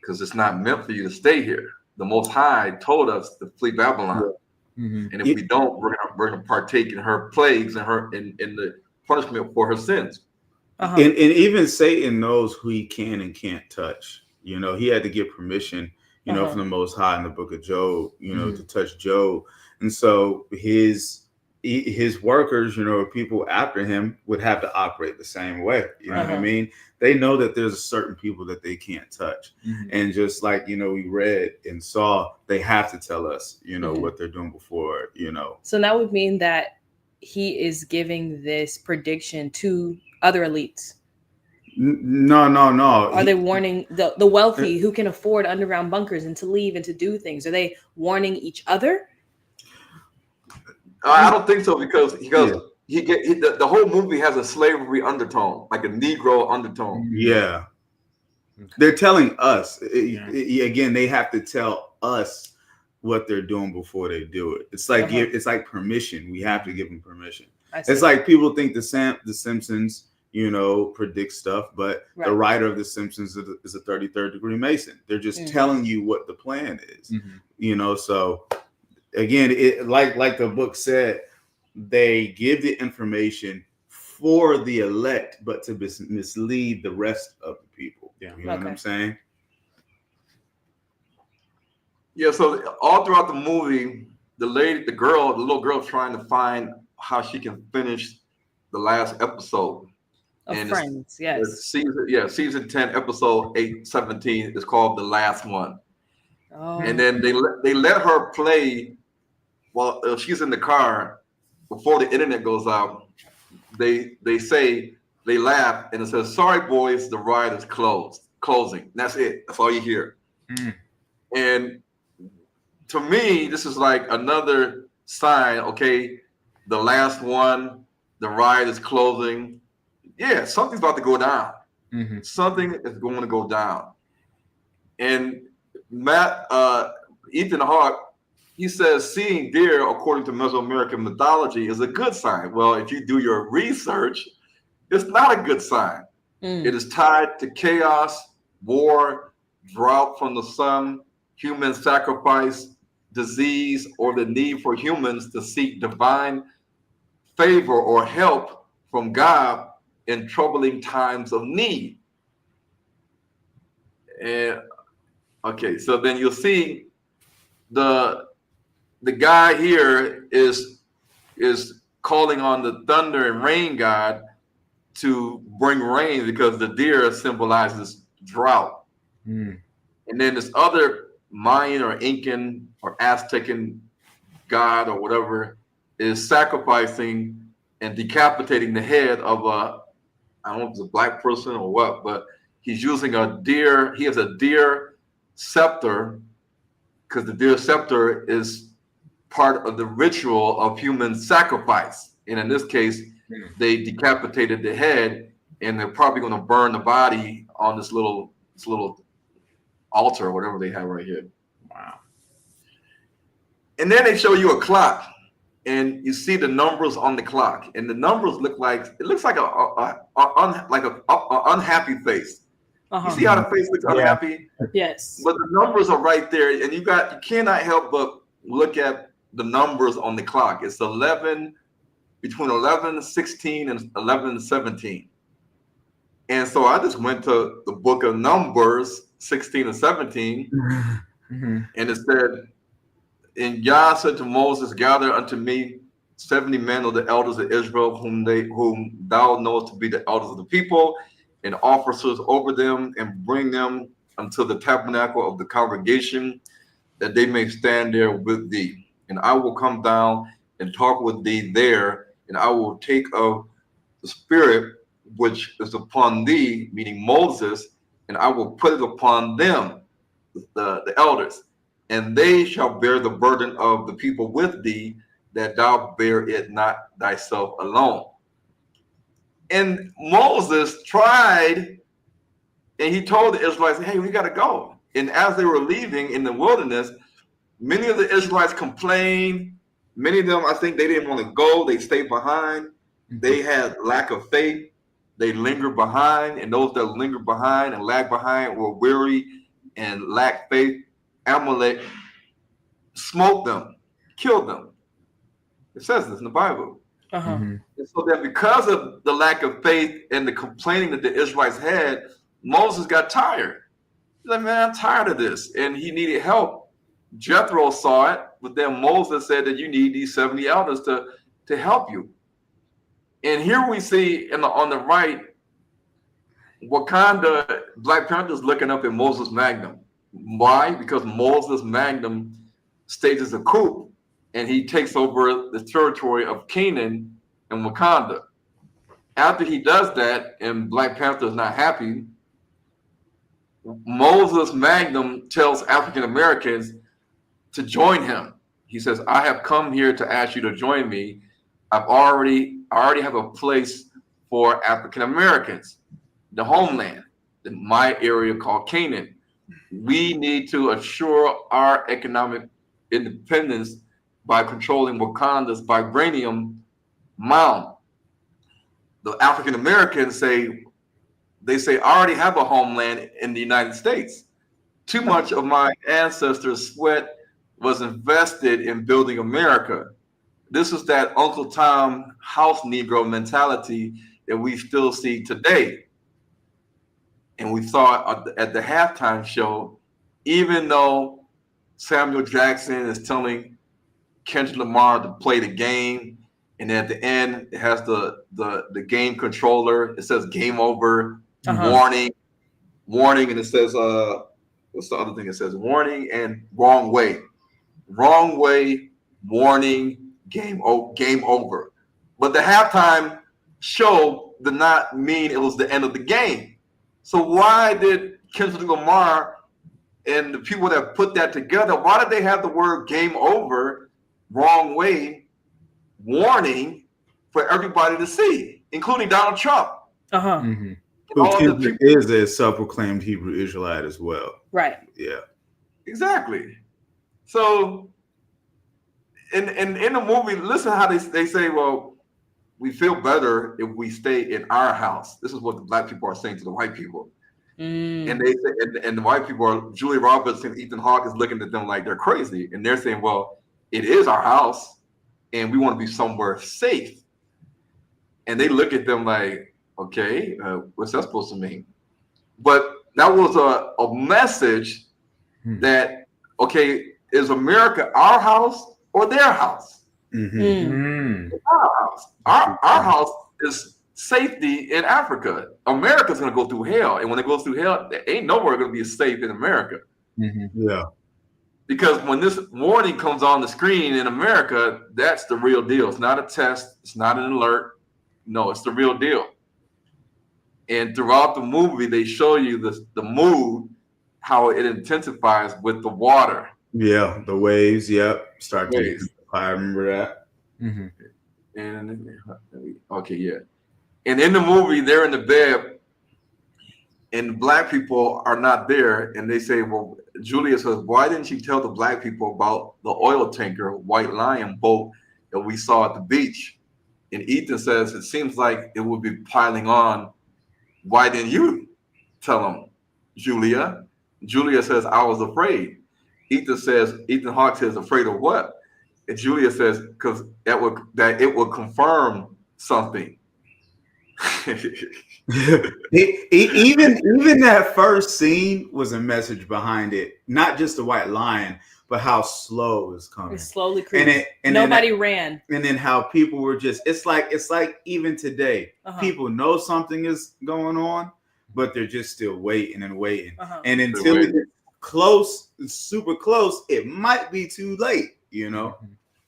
because it's not meant for you to stay here. The Most High told us to flee Babylon, and if we don't, we're gonna partake in her plagues and in the punishment for her sins. And even Satan knows who he can and can't touch. You know, he had to get permission, you know, from the Most High in the book of Job, you know, to touch Job. And so his workers, you know, people after him would have to operate the same way. You know what I mean? They know that there's certain people that they can't touch. And just like, you know, we read and saw, they have to tell us, you know, what they're doing before, you know. So that would mean that he is giving this prediction to other elites. No. Are they warning the wealthy who can afford underground bunkers and to leave and to do things? Are they warning each other? I don't think so because the whole movie has a slavery undertone, like a Negro undertone. Yeah. They're telling us. Again, they have to tell us what they're doing before they do it. It's like it's like permission. We have to give them permission. It's like people think the Simpsons, you know, predict stuff, but the writer of the Simpsons is a 33rd degree Mason. They're just telling you what the plan is. You know, so again, it like the book said, they give the information for the elect, but to mislead the rest of the people. You know what I'm saying? Yeah, so all throughout the movie, the little girl trying to find how she can finish the last episode. Of Friends, yes. Season 10, episode 817 is called The Last One. And then they let her play while she's in the car before the internet goes out. They laugh and it says, "Sorry, boys, the ride is closing." That's it. That's all you hear. And to me, this is like another sign. Okay, the last one, the ride is closing. Yeah, something's about to go down. Something is going to go down. And Ethan Hawke, he says seeing deer, according to Mesoamerican mythology, is a good sign. Well, if you do your research, it's not a good sign. It is tied to chaos, war, drought from the sun, human sacrifice, disease, or the need for humans to seek divine favor or help from God in troubling times of need. And okay, so then you'll see the guy here is calling on the thunder and rain god to bring rain because the deer symbolizes drought. And then this other Mayan or Incan or Aztecan god or whatever is sacrificing and decapitating the head of I don't know if it's a black person or what, but he's using a deer. He has a deer scepter because the deer scepter is part of the ritual of human sacrifice. And in this case, they decapitated the head, and they're probably going to burn the body on this little altar or whatever they have right here. Wow. And then they show you a clock, and you see the numbers on the clock, and the numbers looks like a unhappy face. You see how the face looks unhappy? Yes. But the numbers are right there, and you cannot help but look at the numbers on the clock. It's 11, between 11:16 and 11:17. And so I just went to the book of Numbers 16 and 17, and it said, and Yah said to Moses, gather unto me 70 men of the elders of Israel, whom thou knowest to be the elders of the people, and officers over them, and bring them unto the tabernacle of the congregation, that they may stand there with thee. And I will come down and talk with thee there, and I will take of the spirit which is upon thee, meaning Moses, and I will put it upon them, the elders, and they shall bear the burden of the people with thee, that thou bear it not thyself alone. And Moses tried, and he told the Israelites, hey, we got to go. And as they were leaving in the wilderness, many of the Israelites complained. Many of them, I think they didn't want to go. They stayed behind. They had lack of faith. They lingered behind. And those that lingered behind and lagged behind were weary and lacked faith. Amalek smote them, killed them. It says this in the Bible. And so that because of the lack of faith and the complaining that the Israelites had, Moses got tired. He's like, man, I'm tired of this. And he needed help. Jethro saw it, but then Moses said that you need these 70 elders to help you. And here we see on the right, Wakanda, Black Panther's looking up at Moses Magnum. Why? Because Moses Magnum stages a coup, and he takes over the territory of Canaan and Wakanda. After he does that, and Black Panther is not happy, Moses Magnum tells African Americans to join him. He says, I have come here to ask you to join me. I already have a place for African Americans, the homeland, my area called Canaan. We need to assure our economic independence by controlling Wakanda's vibranium mound. The African Americans say, I already have a homeland in the United States. Too much of my ancestors' sweat was invested in building America. This is that Uncle Tom house Negro mentality that we still see today. And we saw at the halftime show, even though Samuel Jackson is telling Kendrick Lamar to play the game, and at the end it has the game controller. It says game over, warning, and it says what's the other thing? It says warning and wrong way, warning, game over. But the halftime show did not mean it was the end of the game. So why did Kendrick Lamar and the people that put that together, why did they have the word game over, wrong way, warning for everybody to see, including Donald Trump? Who is a self-proclaimed Hebrew Israelite as well. Right. Yeah. Exactly. So in the movie, listen how they say, well, we feel better if we stay in our house. This is what the Black people are saying to the white people. And they say, and the white people are, Julia Roberts and Ethan Hawke is looking at them like they're crazy. And they're saying, well, it is our house and we want to be somewhere safe. And they look at them like, okay, what's that supposed to mean? But that was a message that, okay, is America our house or their house? Our house. Our house is safety in Africa. America's going to go through hell. And when it goes through hell, there ain't nowhere going to be safe in America. Yeah. Because when this warning comes on the screen in America, that's the real deal. It's not a test. It's not an alert. No, it's the real deal. And throughout the movie, they show you the mood, how it intensifies with the water. Yeah, the waves. Yep, start to. Waves. I remember that. Mm-hmm. And okay, yeah. And in the movie, they're in the bed, and the black people are not there. And they say, well, Julia says, why didn't you tell the black people about the oil tanker, White Lion boat that we saw at the beach? And Ethan says, it seems like it would be piling on. Why didn't you tell them, Julia? Julia says, I was afraid. Ethan Hawke says, afraid of what? And Julia says, because that it would confirm something. even that first scene was a message behind it, not just the White Lion, but how slow it's coming. It's slowly creeping. And nobody ran. And then how people were just, it's like even today, people know something is going on, but they're just still waiting and waiting. And until it gets close, super close, it might be too late, you know?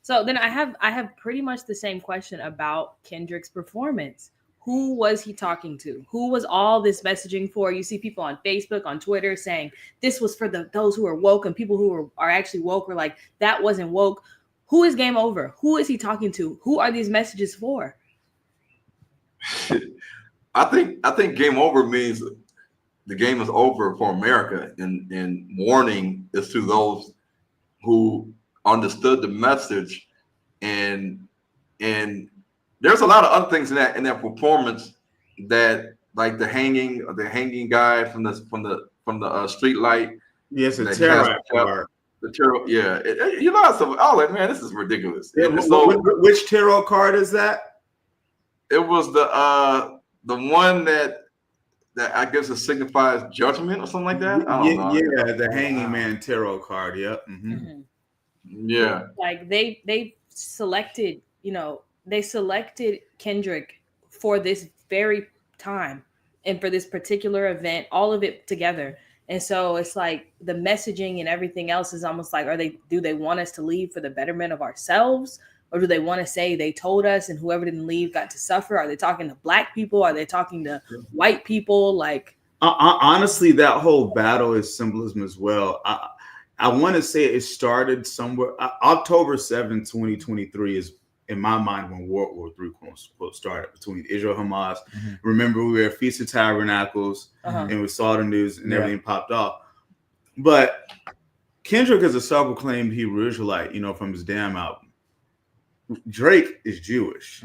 So then I have pretty much the same question about Kendrick's performance. Who was he talking to? Who was all this messaging for? You see people on Facebook, on Twitter saying this was for those who are woke, and people who are actually woke were like, that wasn't woke. Who is Game Over? Who is he talking to? Who are these messages for? I think Game Over means the game is over for America, and warning is to those who understood the message, and there's a lot of other things in that performance, that like the hanging guy from the street light. Yes, a terror card. The tarot, yeah. You know, man, this is ridiculous. Yeah, so, which tarot card is that? It was the one that I guess it signifies judgment or something like that. I don't know. Yeah, the Hanging Man tarot card. Yep. Yeah. Like they selected, they selected Kendrick for this very time and for this particular event, all of it together. And so it's like the messaging and everything else is almost like, do they want us to leave for the betterment of ourselves? Or do they want to say they told us and whoever didn't leave got to suffer? Are they talking to black people? Are they talking to white people? Like, honestly, that whole battle is symbolism as well. I want to say it started somewhere. October 7th, 2023 is, in my mind, when World War III quote started between Israel and Hamas. Remember, we were at Feast of Tabernacles and we saw the news and everything popped off. But Kendrick is a self-proclaimed Hebrew Israelite, from his damn album. Drake is Jewish.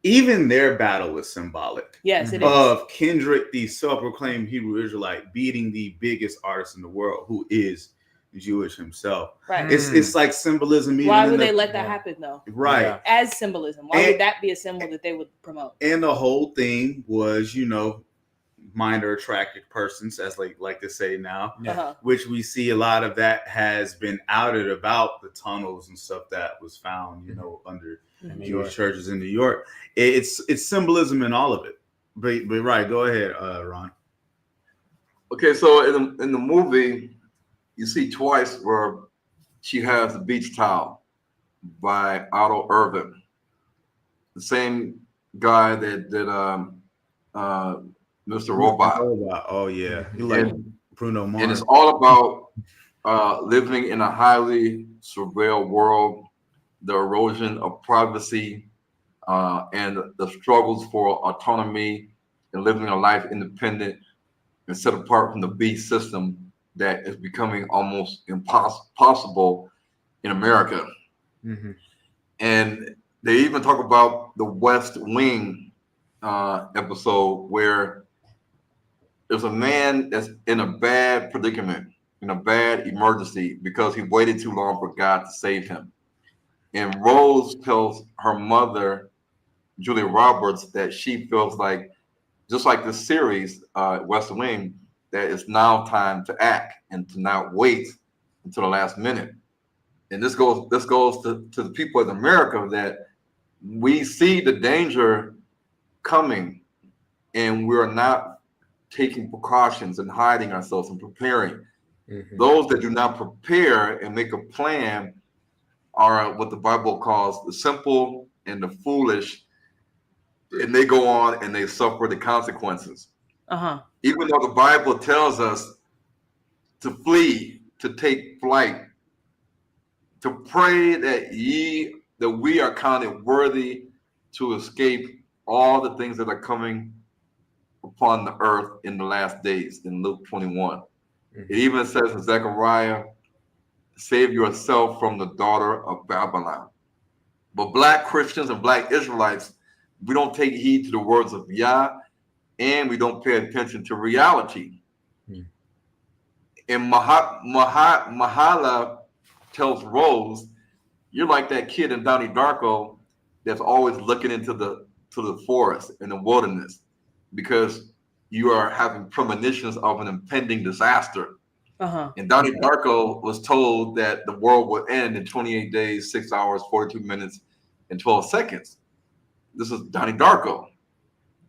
Even their battle is symbolic. Yes, it of Kendrick, the self-proclaimed Hebrew Israelite, beating the biggest artist in the world, who is Jewish himself. Right. It's like symbolism. Why would they let that happen though? Right. Yeah. As symbolism. Why would that be a symbol that they would promote? And the whole thing was, minor attracted persons, as like to say now, which we see a lot of that has been outed about the tunnels and stuff that was found, under Jewish churches in New York. It's symbolism in all of it. But right, go ahead, Ron. Okay, so in the movie, you see twice where she has the beach towel by Otto Irvin, the same guy that did Mr. Robot. Oh yeah, he like Bruno Mars. And it's all about living in a highly surveilled world, the erosion of privacy, and the struggles for autonomy and living a life independent and set apart from the beast system that is becoming almost impossible in America. And they even talk about the West Wing episode where there's a man that's in a bad predicament, in a bad emergency, because he waited too long for God to save him. And Rose tells her mother, Julia Roberts, that she feels like, just like the series, West Wing, that it's now time to act and to not wait until the last minute. And this goes to the people of America, that we see the danger coming and we're not taking precautions and hiding ourselves and preparing. Those that do not prepare and make a plan are what the Bible calls the simple and the foolish, and they go on and they suffer the consequences. Even though the Bible tells us to flee, to take flight, to pray that we are counted worthy to escape all the things that are coming upon the earth in the last days in Luke 21. It even says in Zechariah, save yourself from the daughter of Babylon. But Black Christians and Black Israelites, we don't take heed to the words of Yah, and we don't pay attention to reality. And Mahala tells Rose, you're like that kid in Donnie Darko that's always looking into the forest and the wilderness because you are having premonitions of an impending disaster. And Donnie Darko was told that the world would end in 28 days, 6 hours, 42 minutes, and 12 seconds. This is Donnie Darko.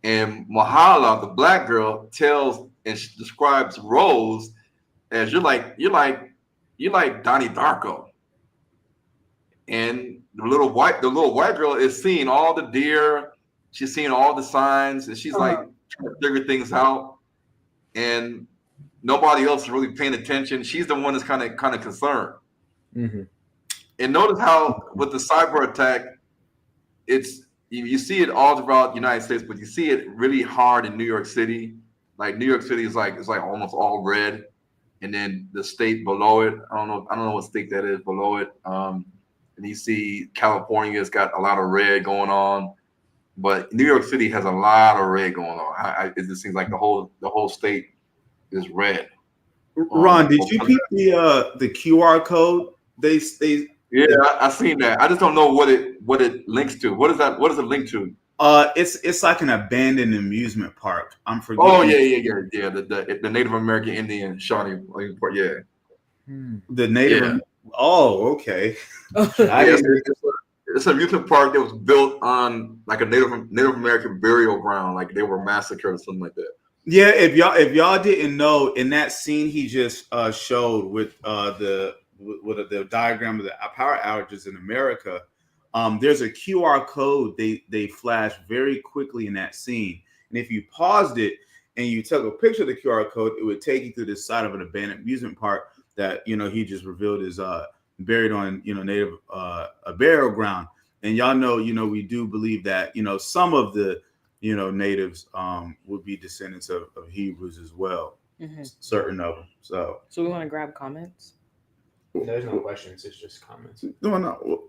And Mahala, the Black girl, tells and describes Rose as you're like Donnie Darko. And the little white girl is seeing all the deer, she's seeing all the signs, and she's like trying to figure things out. And nobody else is really paying attention. She's the one that's kind of concerned. And notice how with the cyber attack, you see it all throughout the United States, but you see it really hard in New York City. Like New York City is like almost all red, and then the state below it, I don't know what state that is below it. And you see California's got a lot of red going on, but New York City has a lot of red going on. It just seems like the whole state is red. Ron, did you peep the QR code? They I seen that. I just don't know what it links to. What is that? What does it link to? It's like an abandoned amusement park. I'm forgetting. Oh yeah. The Native American Indian Shawnee Park. Yeah. The Native. Oh, okay. It's an amusement park that was built on like a Native American burial ground, like they were massacred or something like that. Yeah, if y'all didn't know, in that scene he just showed with the diagram of the power outages in America, there's a QR code they flash very quickly in that scene, and if you paused it and you took a picture of the QR code, it would take you to the side of an abandoned amusement park that he just revealed is buried on native a burial ground. And y'all know we do believe that some of the natives would be descendants of Hebrews as well, certain of them. So we want to grab comments. There's no questions, it's just comments. No,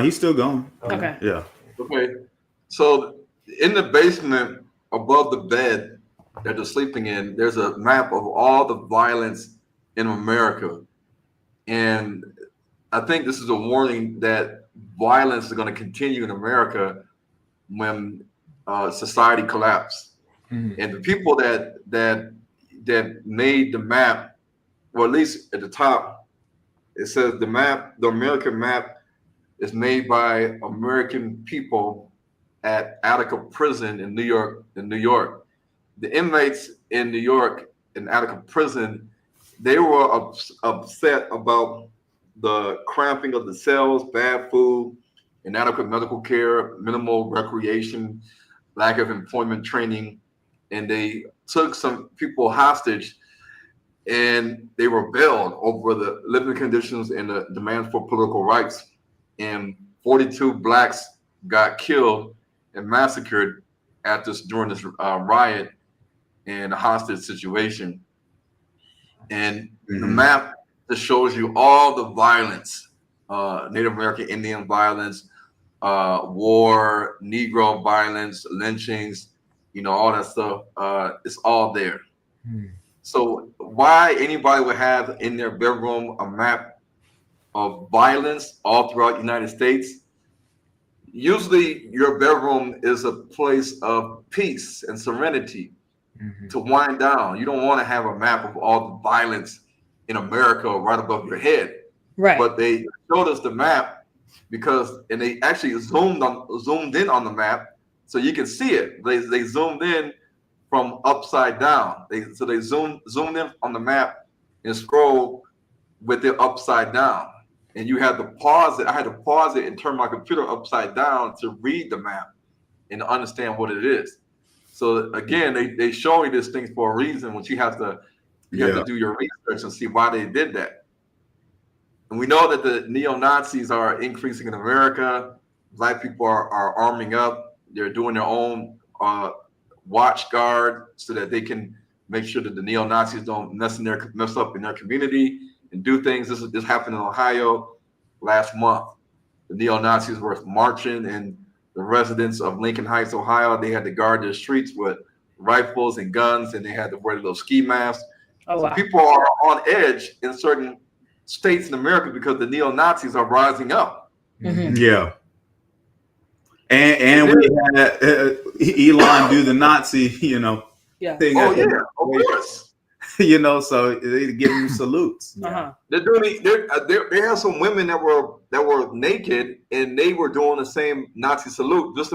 he's still going. Okay. Yeah. Okay. So in the basement above the bed that they're sleeping in, there's a map of all the violence in America. And I think this is a warning that violence is going to continue in America when society collapses. And the people that made the map, or at least at the top, it says the American map is made by American people at Attica Prison in New York. The inmates in New York in Attica Prison, they were upset about the cramping of the cells, bad food, inadequate medical care, minimal recreation, lack of employment training, and they took some people hostage and they rebelled over the living conditions and the demands for political rights. And 42 blacks got killed and massacred during this riot and hostage situation. And the map just shows you all the violence, Native American Indian violence, war, Negro violence, lynchings, all that stuff. It's all there. So why anybody would have in their bedroom a map of violence all throughout the United States? Usually your bedroom is a place of peace and serenity to wind down. You don't want to have a map of all the violence in America right above your head. Right. But they showed us the map and they actually zoomed in on the map so you can see it. They zoomed in from upside down. They zoomed in on the map and scroll with it upside down. And you had to pause it. I had to pause it and turn my computer upside down to read the map and to understand what it is. So again, they show you this thing for a reason, which you have to do your research and see why they did that. And we know that the neo-Nazis are increasing in America. Black people are arming up. They're doing their own watch guard so that they can make sure that the neo-Nazis don't mess up in their community and do things. This happened in Ohio last month. The neo-Nazis were marching in the residents of Lincoln Heights, Ohio. They had to guard their streets with rifles and guns, and they had to wear little ski masks. Oh, so wow. people are on edge in certain states in America because the neo-Nazis are rising up. Mm-hmm. Yeah. And we had Elon do the Nazi, thing. Oh, yeah, of course. So they give him salutes. Uh-huh. They have some women that were naked and they were doing the same Nazi salute just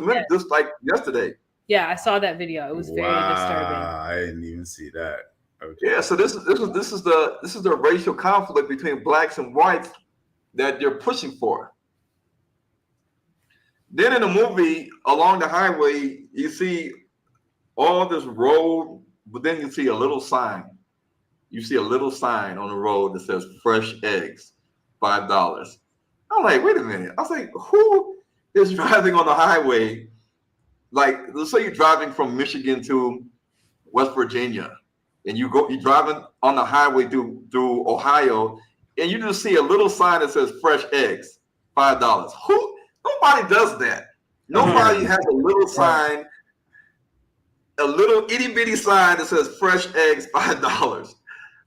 like yesterday. Yeah, I saw that video. It was very disturbing. I didn't even see that. Okay. Yeah, so this is the racial conflict between blacks and whites that they're pushing for. Then in the movie, along the highway, you see all this road, but then you see a little sign. You see a little sign on the road that says fresh eggs, $5. I'm like, wait a minute. I was like, who is driving on the highway? Like, let's say you're driving from Michigan to West Virginia, and you're driving on the highway through Ohio, and you just see a little sign that says fresh eggs, $5. Nobody does that. Nobody has a little sign, a little itty bitty sign that says fresh eggs, $5.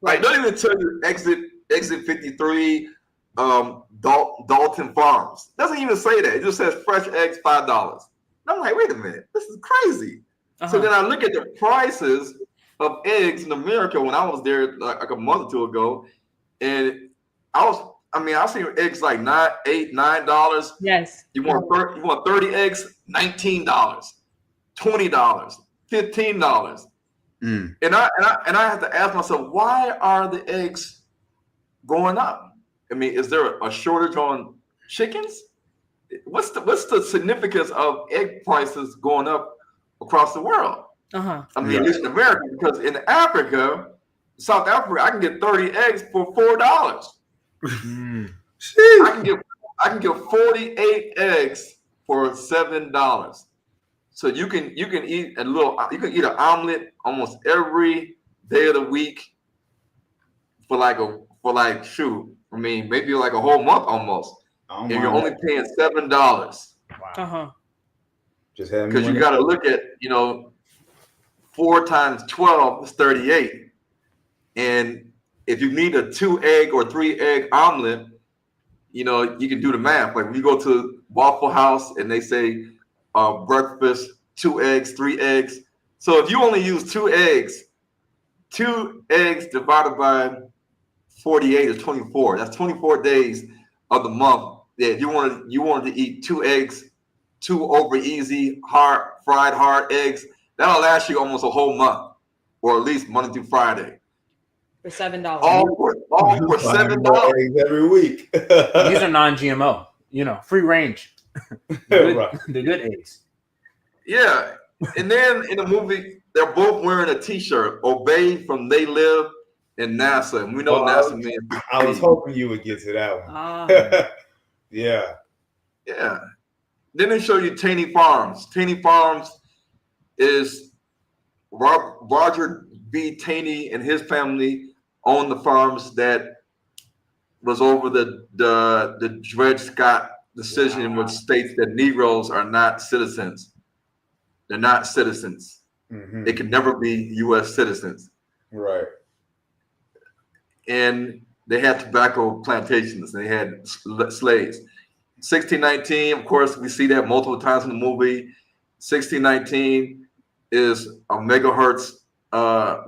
Like, don't even tell you exit 53, Dalton Farms. Doesn't even say that. It just says fresh eggs, $5. And I'm like, wait a minute, this is crazy. So then I look at the prices of eggs in America when I was there like a month or two ago, and I've seen eggs like $8, $9. Yes. You want 30 eggs, $19, $20, $15. And I have to ask myself, why are the eggs going up? I mean, is there a shortage on chickens? What's the significance of egg prices going up across the world? At least in America, because in Africa, South Africa, I can get 30 eggs for $4. I can get 48 eggs for $7. So you can eat you can eat an omelet almost every day of the week for maybe like a whole month almost. And you're only paying $7. Wow. Just because you got to look at 4 times 12 is 38, and if you need a 2-egg or 3-egg omelet, you can do the math. Like when you go to Waffle House and they say breakfast, 2 eggs, 3 eggs. So if you only use 2 eggs divided by 48 is 24. That's 24 days of the month. Yeah, you wanted to eat 2 eggs, 2 over easy fried hard eggs. That'll last you almost a whole month, or at least Monday through Friday. For $7. All for $7 every week. These are non-GMO, free range. The good eggs. Yeah. And then in the movie, they're both wearing a t-shirt, Obey from They Live and NASA. And we know NASA means. I was hoping you would get to that one. Yeah. Yeah. Then they show you Taney Farms. Taney Farms is Roger B. Taney and his family own the farms that was over the Dred Scott decision, which states that Negroes are not citizens. They're not citizens. Mm-hmm. They can never be U.S. citizens. Right. And they had tobacco plantations. They had slaves. 1619, of course, we see that multiple times in the movie. 1619 is a megahertz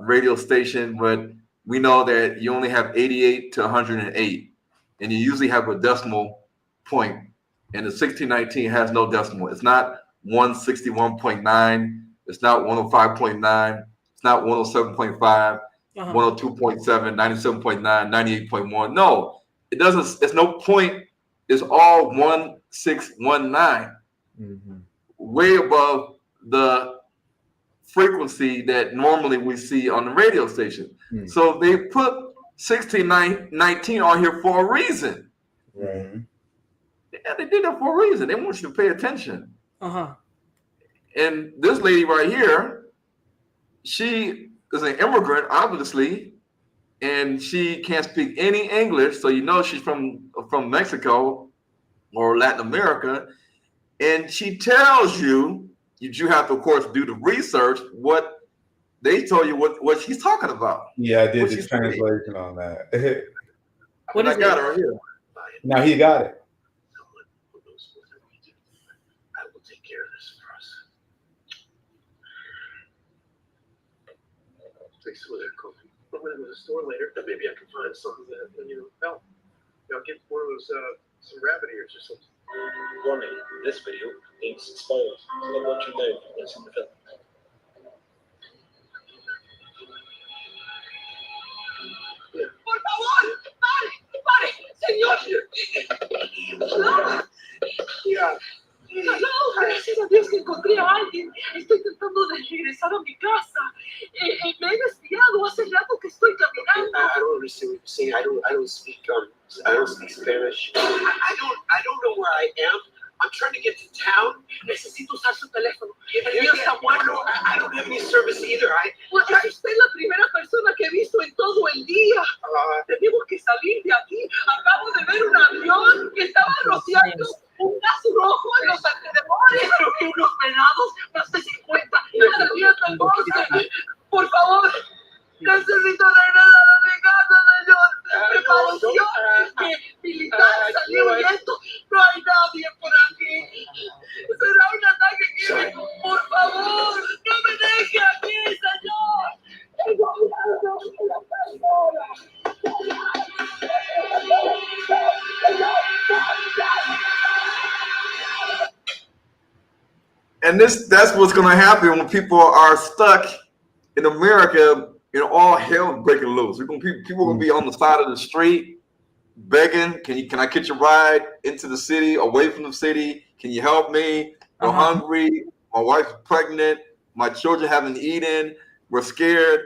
radio station, but we know that you only have 88 to 108, and you usually have a decimal point, and the 1619 has no decimal. It's not 161.9. It's not 105.9. It's not 107.5. 102.7, 97.9, 98.1. No, it doesn't. It's no point. It's all 1619, way above the frequency that normally we see on the radio station. So they put 1619 on here for a reason. Right. Yeah, they did that for a reason. They want you to pay attention. And this lady right here, she is an immigrant, obviously, and she can't speak any English, so you know she's from Mexico or Latin America. And she tells you you have to, of course, do the research. What they told you what she's talking about. Yeah, I did the translation on that. What is I got it right here. Now he got it. I will take care of this for us. Take some of that coffee. I'll go to the store later. And maybe I can find something that help. I'll get one of those some rabbit ears or something. Warning: this video contains spoilers. Tell what you know is in the film. Por favor, pare, señor. No, gracias a Dios que encontré a alguien. Estoy tratando de regresar a mi casa. Me he desviado. Hace rato que estoy caminando. I don't understand what you're saying. I don't speak Spanish. I don't know where I am. I'm trying to get to town. Necesito usar su teléfono. El mío está muerto. I don't have any service either. Usted es la primera persona que he visto en todo el día. Tenemos que salir de aquí. Acabo de ver un avión que estaba rociando un gas rojo en los alrededores. Pero que unos venados, más de 50, saliendo del bosque. Por favor, necesito regresar a mi casa, señor. Me pareció que militar salió huyendo. No hay nadie por aquí. Será un ataque químico. Por favor, no me deje aquí, señor. Tengo miedo de la persona. And that's what's going to happen when people are stuck in America. All hell breaking loose. People going to be on the side of the street begging, can I catch a ride into the city, away from the city? Can you help me? We're hungry. My wife's pregnant. My children haven't eaten. We're scared.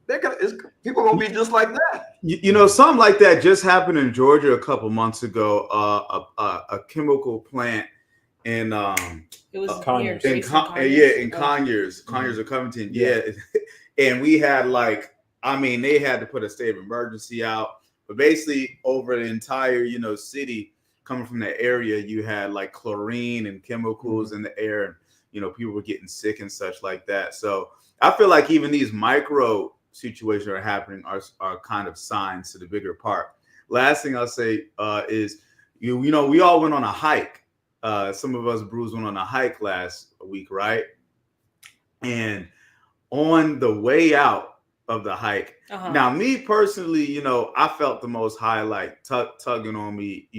People are going to be just like that. Something like that just happened in Georgia a couple months ago. A chemical plant in it was Conyers. in Conyers or Covington. Yeah. And we had they had to put a state of emergency out. But basically over the entire, city coming from that area, you had chlorine and chemicals in the air, and, people were getting sick and such like that. So I feel like even these micro situations that are happening are kind of signs to the bigger part. Last thing I'll say is, we all went on a hike. Some of us Brews went on a hike last week, right? And on the way out of the hike, now me personally, I felt the most high, tugging on me,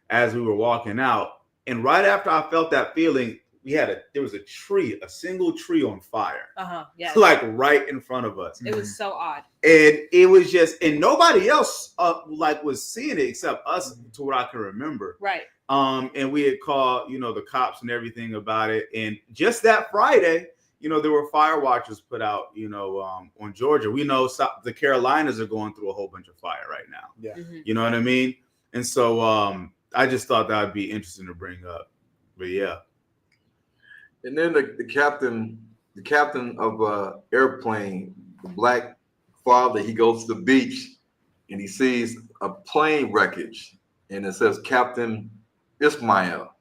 as we were walking out. And right after I felt that feeling, there was a single tree on fire. Yeah. Right in front of us. It was so odd. And it was and nobody else was seeing it except us, to what I can remember. Right. And we had called, the cops and everything about it. And just that Friday, there were fire watches put out, on Georgia. We know the Carolinas are going through a whole bunch of fire right now. Yeah. You know what I mean? And so I just thought that would be interesting to bring up. But yeah. And then the captain of a airplane, the black father, he goes to the beach and he sees a plane wreckage, and it says Captain Ismail.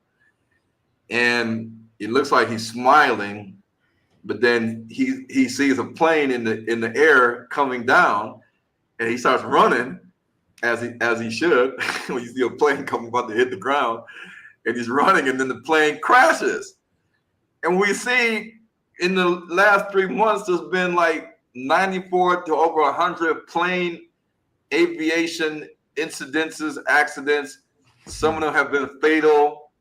And it looks like he's smiling, but then he sees a plane in the air coming down, and he starts running as he should when you see a plane coming about to hit the ground, and he's running, and then the plane crashes. And we see in the last 3 months, there's been 94 to over 100 plane aviation incidences, accidents. Some of them have been fatal.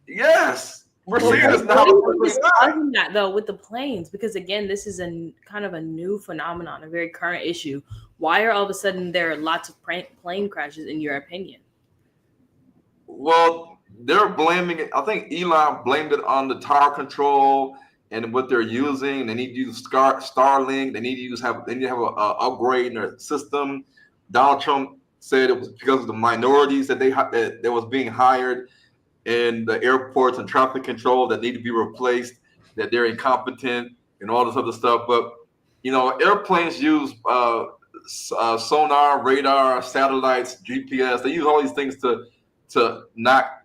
Yes. We're seeing this now. What do you think is causing that though with the planes? Because again, this is a kind of a new phenomenon, a very current issue. Why are all of a sudden there are lots of plane crashes, in your opinion? Well, they're blaming it. I think Elon blamed it on the tower control and what they're using. They need to use Starlink. They need to have a upgrade in their system. Donald Trump said it was because of the minorities that that was being hired in the airports and traffic control that need to be replaced, that they're incompetent and all this other stuff. But airplanes use sonar, radar, satellites, GPS. They use all these things to not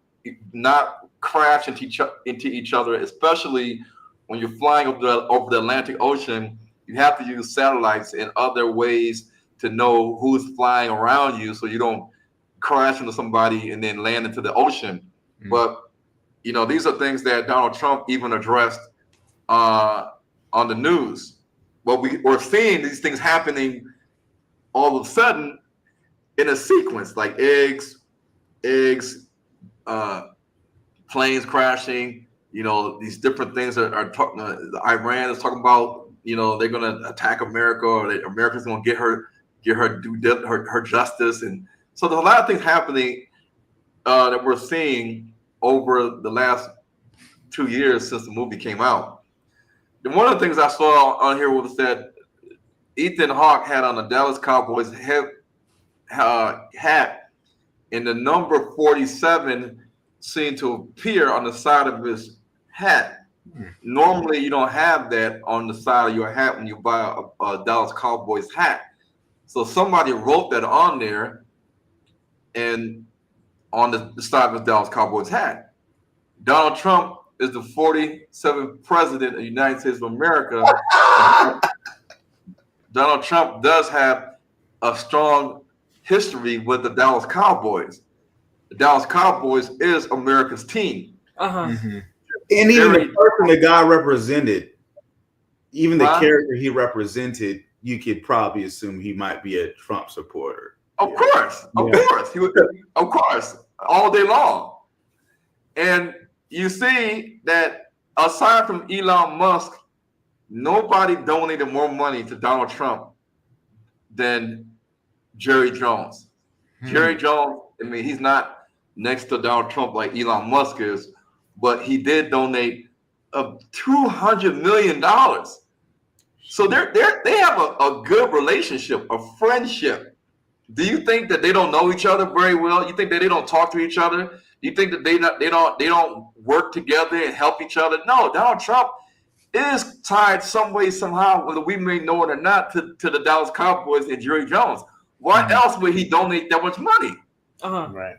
crash into each other, especially when you're flying over the Atlantic Ocean. You have to use satellites and other ways to know who's flying around you, so you don't crash into somebody and then land into the ocean. Mm-hmm. But these are things that Donald Trump even addressed on the news. But we're seeing these things happening all of a sudden in a sequence, like eggs, planes crashing. These different things are talking. Iran is talking about they're going to attack America, or America's going to get her justice, and so there's a lot of things happening that we're seeing over the last 2 years since the movie came out. And one of the things I saw on here was that Ethan Hawke had on a Dallas Cowboys hat, and the number 47 seemed to appear on the side of his hat. Normally, you don't have that on the side of your hat when you buy a Dallas Cowboys hat. So somebody wrote that on there, and on the side of his Dallas Cowboys hat. Donald Trump is the 47th president of the United States of America. Donald Trump does have a strong history with the Dallas Cowboys. The Dallas Cowboys is America's team. Mm-hmm. And even the person the guy represented, even the character he represented, you could probably assume he might be a Trump supporter. Of course. He would, of course, all day long. And you see that aside from Elon Musk, nobody donated more money to Donald Trump than Jerry Jones. Jerry Jones, he's not next to Donald Trump like Elon Musk is, but he did donate $200 million. So they have a good relationship, a friendship. Do you think that they don't know each other very well? You think that they don't talk to each other? You think that they don't work together and help each other? No, Donald Trump is tied some way, somehow, whether we may know it or not, to the Dallas Cowboys and Jerry Jones. Why else would he donate that much money? Right.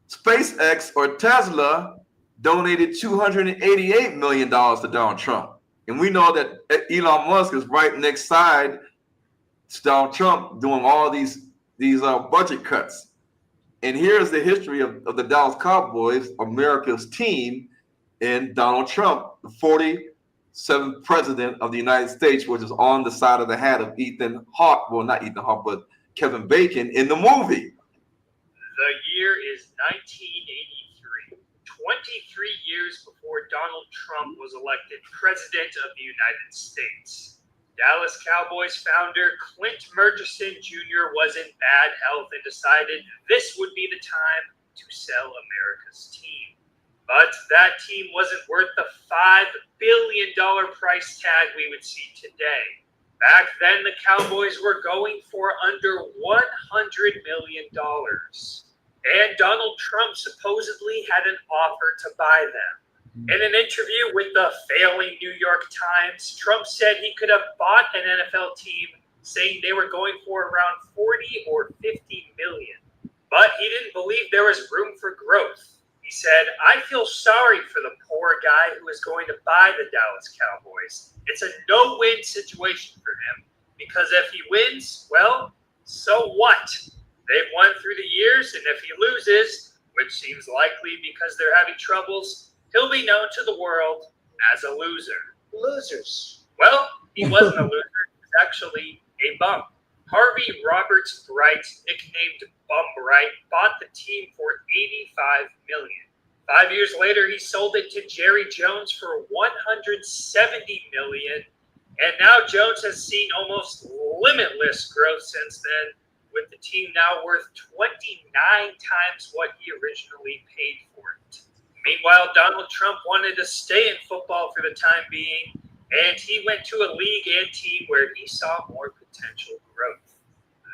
SpaceX or Tesla donated $288 million to Donald Trump. And we know that Elon Musk is right next side to Donald Trump doing all these budget cuts. And here's the history of the Dallas Cowboys, America's team, and Donald Trump, the 47th president of the United States, which is on the side of the hat of Ethan Hawke. Well, not Ethan Hawke, but Kevin Bacon in the movie. The year is 1983, 23 years before Donald Trump was elected president of the United States. Dallas Cowboys founder Clint Murchison Jr. was in bad health and decided this would be the time to sell America's team. But that team wasn't worth the $5 billion price tag we would see today. Back then, the Cowboys were going for under $100 million. And Donald Trump supposedly had an offer to buy them. In an interview with the failing New York Times, Trump said he could have bought an NFL team, saying they were going for around 40 or 50 million. But he didn't believe there was room for growth. He said, "I feel sorry for the poor guy who is going to buy the Dallas Cowboys. It's a no-win situation for him, because if he wins, well, so what? They've won through the years, and if he loses, which seems likely because they're having troubles, he'll be known to the world as a loser." Losers. Well, he wasn't a loser. He was actually a bum. Harvey Roberts Bright, nicknamed Bum Bright, bought the team for $85 million. 5 years later, he sold it to Jerry Jones for $170 million. And now Jones has seen almost limitless growth since then, with the team now worth 29 times what he originally paid for it. Meanwhile, Donald Trump wanted to stay in football for the time being, and he went to a league and team where he saw more potential growth.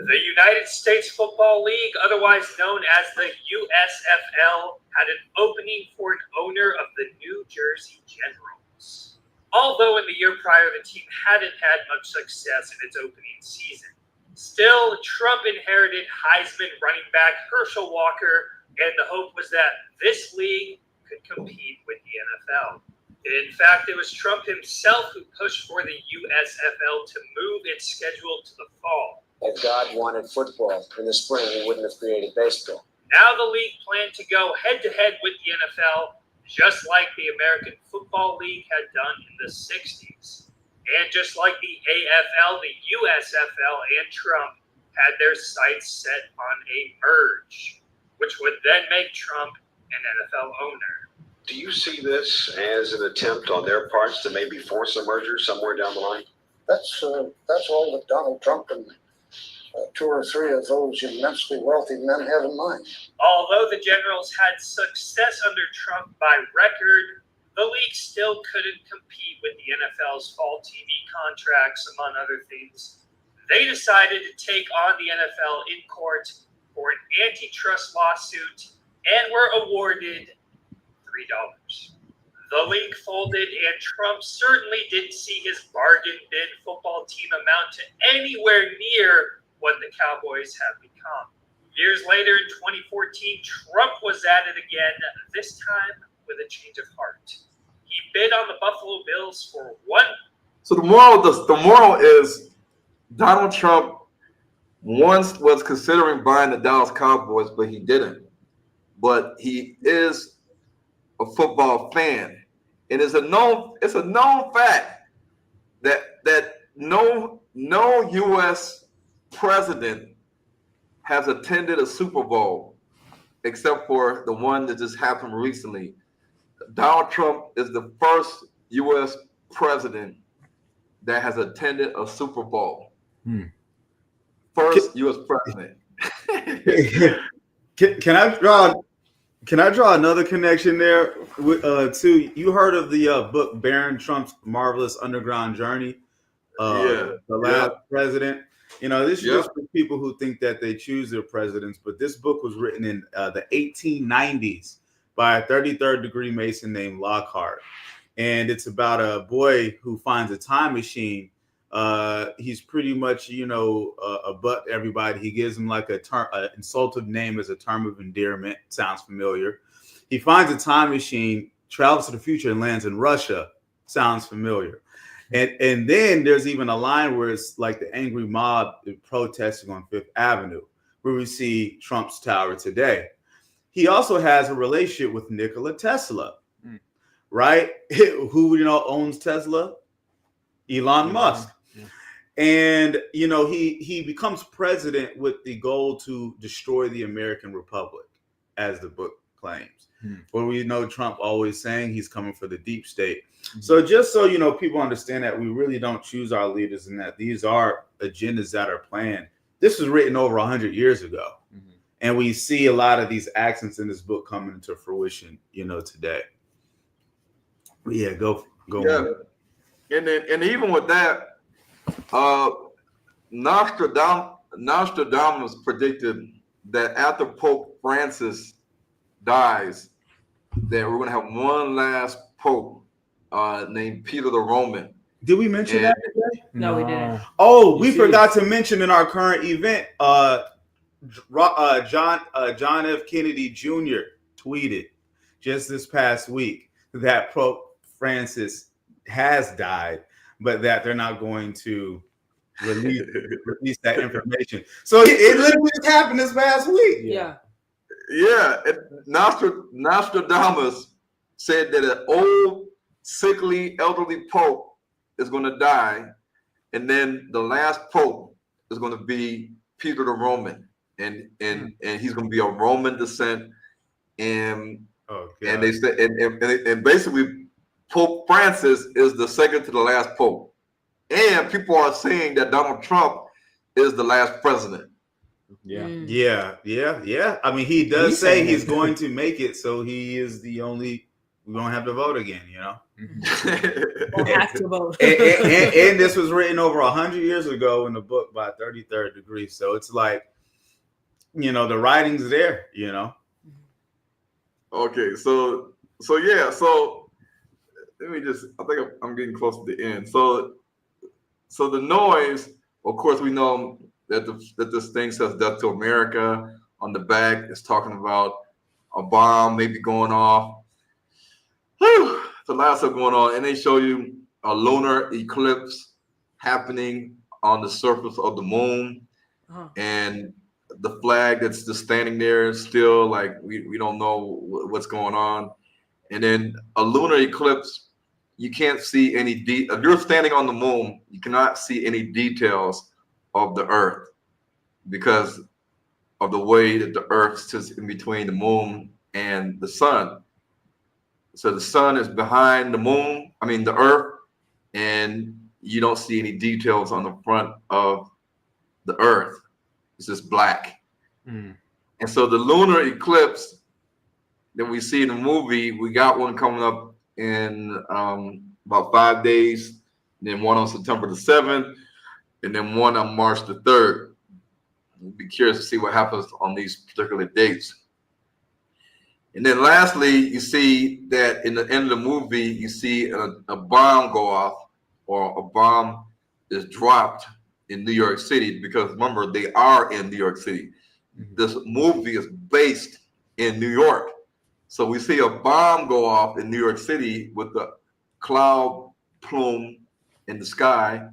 The United States Football League, otherwise known as the USFL, had an opening for an owner of the New Jersey Generals. Although in the year prior, the team hadn't had much success in its opening season. Still, Trump inherited Heisman running back Herschel Walker, and the hope was that this league could compete with the NFL. In fact, it was Trump himself who pushed for the USFL to move its schedule to the fall. If God wanted football in the spring, he wouldn't have created baseball. Now the league planned to go head-to-head with the NFL, just like the American Football League had done in the 60s. And just like the AFL, the USFL, and Trump had their sights set on a merge, which would then make Trump an NFL owner. Do you see this as an attempt on their parts to maybe force a merger somewhere down the line? That's all that Donald Trump and 2 or 3 of those immensely wealthy men have in mind. Although the Generals had success under Trump by record, the league still couldn't compete with the NFL's fall TV contracts, among other things. They decided to take on the NFL in court for an antitrust lawsuit and were awarded $3. The league folded, and Trump certainly didn't see his bargain bin football team amount to anywhere near what the Cowboys have become. Years later, in 2014, Trump was at it again, this time with a change of heart. He bid on the Buffalo Bills for $1. So the moral is Donald Trump once was considering buying the Dallas Cowboys, but he didn't. But he is a football fan, and it's a known fact that no U.S. president has attended a Super Bowl except for the one that just happened recently. Donald Trump is the first U.S. president that has attended a Super Bowl. First U.S. president. Can I draw another connection there? To you heard of the book Barron Trump's Marvelous Underground Journey? The last president. You know, this is just for people who think that they choose their presidents, but this book was written in the 1890s by a 33rd degree Mason named Lockhart. And it's about a boy who finds a time machine. He's pretty much, a butt to everybody. He gives him like an insultive name as a term of endearment. Sounds familiar. He finds a time machine, travels to the future, and lands in Russia. Sounds familiar. And then there's even a line where it's like the angry mob protesting on Fifth Avenue, where we see Trump's tower today. He also has a relationship with Nikola Tesla, right? Who owns Tesla? Elon Musk. Yeah. And he becomes president with the goal to destroy the American Republic, as the book claims. But we know Trump always saying he's coming for the deep state. So just so people understand that we really don't choose our leaders, and that these are agendas that are planned. This was written over 100 years ago, and we see a lot of these accents in this book coming into fruition, today. But yeah, go. Yeah. And even with that, Nostradamus predicted that after Pope Francis dies, that we're going to have one last pope named Peter the Roman. Did we mention that today? No, we didn't. Oh, we forgot to mention in our current event, John F. Kennedy Jr. tweeted just this past week that Pope Francis has died, but that they're not going to release that information. So it literally just happened this past week. Yeah. Nostradamus said that an old, sickly, elderly pope is going to die, and then the last pope is going to be Peter the Roman, and he's going to be of Roman descent, and Oh, and they said, and basically, Pope Francis is the second to the last pope, and people are saying that Donald Trump is the last president. Yeah. I mean, he does say he's going to make it, so he is the only. We won't have to vote again, you know. We'll have to vote. and this was written over 100 years ago in the book by 33rd Degree, so it's like, you know, the writing's there, you know. Okay, so yeah, so let me just. I think I'm getting close to the end. So the noise. Of course, we know that this thing says "Death to America" on the back. It's talking about a bomb maybe going off. Whew, it's a lot of stuff going on, and they show you a lunar eclipse happening on the surface of the moon, and the flag that's just standing there still, like we don't know what's going on. And then a lunar eclipse, you can't see any if you're standing on the moon, you cannot see any details of the earth because of the way that the earth sits in between the moon and the sun. So the sun is behind the earth, and you don't see any details on the front of the earth. It's just black. And so the lunar eclipse that we see in the movie, we got one coming up in about 5 days, and then one on September the 7th, and then one on March the 3rd. We'll be curious to see what happens on these particular dates. And then lastly, you see that in the end of the movie, you see a bomb go off, or a bomb is dropped in New York City, because remember, they are in New York City. This movie is based in New York. So we see a bomb go off in New York City with the cloud plume in the sky.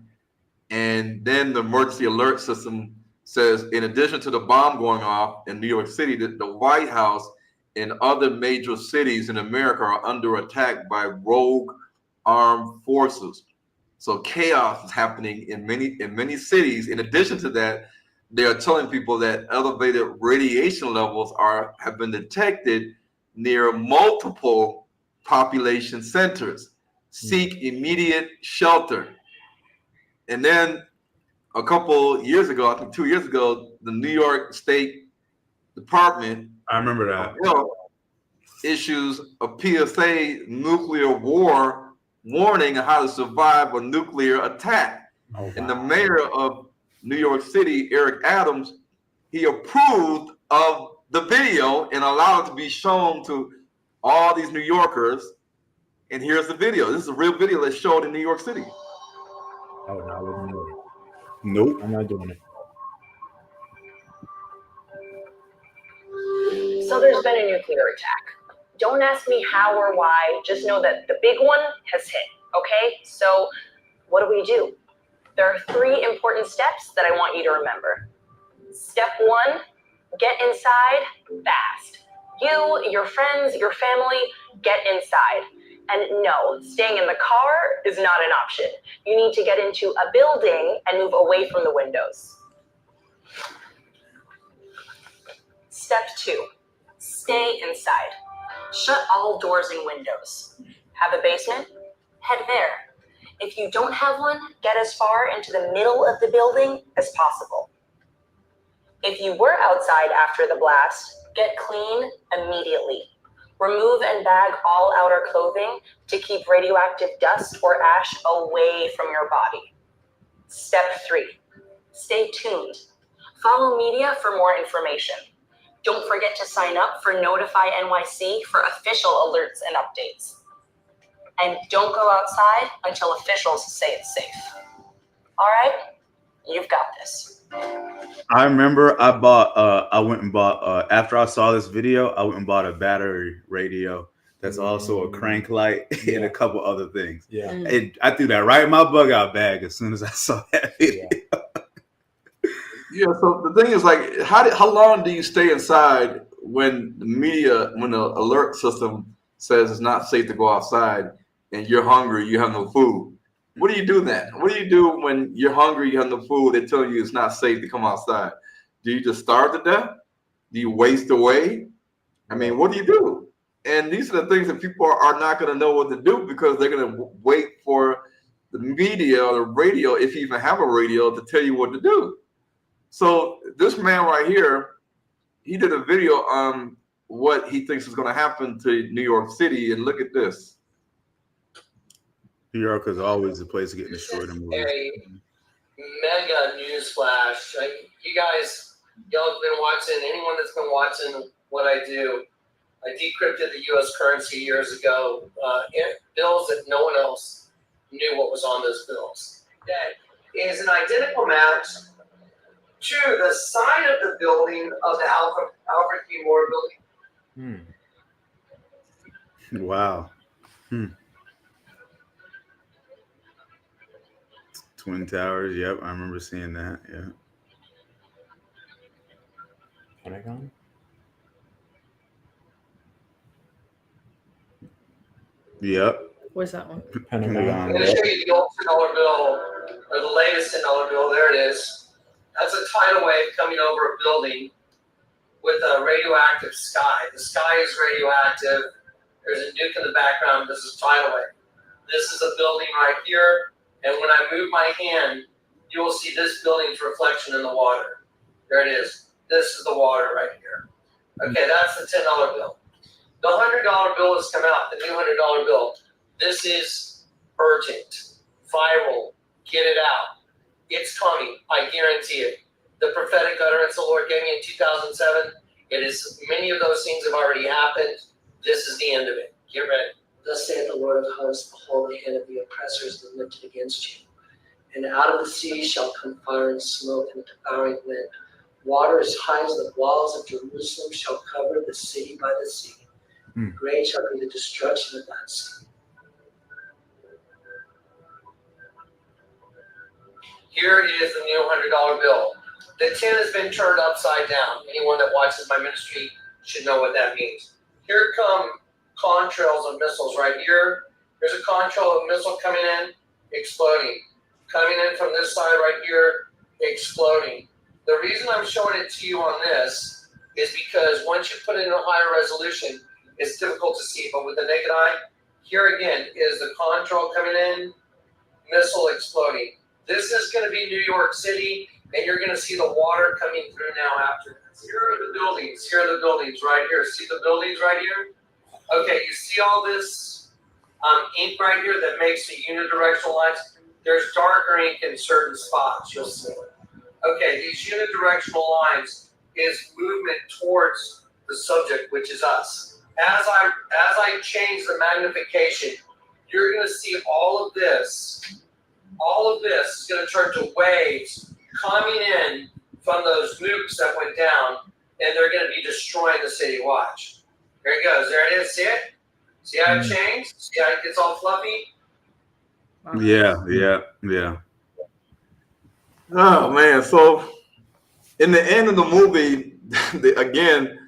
And then the emergency alert system says, in addition to the bomb going off in New York City, that the White House and other major cities in America are under attack by rogue armed forces. So chaos is happening in many cities. In addition to that, they are telling people that elevated radiation levels have been detected near multiple population centers. Seek immediate shelter. And then a couple years ago, I think 2 years ago, the New York State Department, I remember that, issues a PSA nuclear war warning on how to survive a nuclear attack. And the mayor of New York City, Eric Adams, he approved of the video and allowed it to be shown to all these New Yorkers. And here's the video. This is a real video that's showed in New York City. Oh, no, I wouldn't do it. Nope. I'm not doing it. So there's been a nuclear attack. Don't ask me how or why. Just know that the big one has hit, okay? So what do? There are 3 important steps that I want you to remember. Step 1, get inside fast. You, your friends, your family, get inside. And no, staying in the car is not an option. You need to get into a building and move away from the windows. Step 2, stay inside. Shut all doors and windows. Have a basement? Head there. If you don't have one, get as far into the middle of the building as possible. If you were outside after the blast, get clean immediately. Remove and bag all outer clothing to keep radioactive dust or ash away from your body. Step 3, stay tuned. Follow media for more information. Don't forget to sign up for Notify NYC for official alerts and updates. And don't go outside until officials say it's safe. All right, you've got this. I remember I went and bought, after I saw this video, I went and bought a battery radio that's also a crank light and a couple other things. Yeah. And I threw that right in my bug out bag as soon as I saw that video. Yeah, so the thing is, like, how long do you stay inside when the alert system says it's not safe to go outside and you're hungry, you have no food? What do you do then? What do you do when you're hungry, you have no food, they tell you it's not safe to come outside? Do you just starve to death? Do you waste away? I mean, what do you do? And these are the things that people are not going to know what to do because they're going to wait for the media or the radio, if you even have a radio, to tell you what to do. So this man right here, he did a video on what he thinks is going to happen to New York City. And look at this. New York is always the place to get destroyed in movies. A mega news flash. You guys, y'all have been watching, anyone that's been watching what I do, I decrypted the U.S. currency years ago, bills that no one else knew what was on those bills. That is an identical match to the side of the building of the Alfred P. Moore building. Wow. Twin Towers. Yep, I remember seeing that. Yeah. Pentagon. Yep. Where's that one? Pentagon. I'm going to show you the old $10 bill, or the latest $10 bill. There it is. That's a tidal wave coming over a building with a radioactive sky. The sky is radioactive. There's a nuke in the background. This is tidal wave. This is a building right here. And when I move my hand, you will see this building's reflection in the water. There it is. This is the water right here. Okay, that's the $10 bill. The $100 bill has come out, the new $100 bill. This is urgent, viral, get it out. It's coming, I guarantee it. The prophetic utterance the Lord gave me in 2007, it is, many of those things have already happened. This is the end of it. Get ready. Thus saith the Lord of hosts, behold, the hand of the oppressor is lifted against you. And out of the sea shall come fire and smoke and a devouring wind. Water as high as the walls of Jerusalem shall cover the city by the sea. Great shall be the destruction of that city. Here is the new $100 bill. The 10 has been turned upside down. Anyone that watches my ministry should know what that means. Here come contrails of missiles right here. There's a contrail of missile coming in, exploding. Coming in from this side right here, exploding. The reason I'm showing it to you on this is because once you put it in a higher resolution, it's difficult to see. But with the naked eye, here again is the contrail coming in, missile exploding. This is going to be New York City, and you're going to see the water coming through now after this. Here are the buildings. Here are the buildings right here. See the buildings right here? Okay, you see all this ink right here that makes the unidirectional lines? There's darker ink in certain spots. You'll see. Okay, these unidirectional lines is movement towards the subject, which is us. As I change the magnification, you're going to see all of this. All of this is going to turn to waves coming in from those nukes that went down, and they're going to be destroying the city. Watch. There it goes. There it is. See it? See how it changed? See how it gets all fluffy? Yeah. Oh, man. So in the end of the movie, again,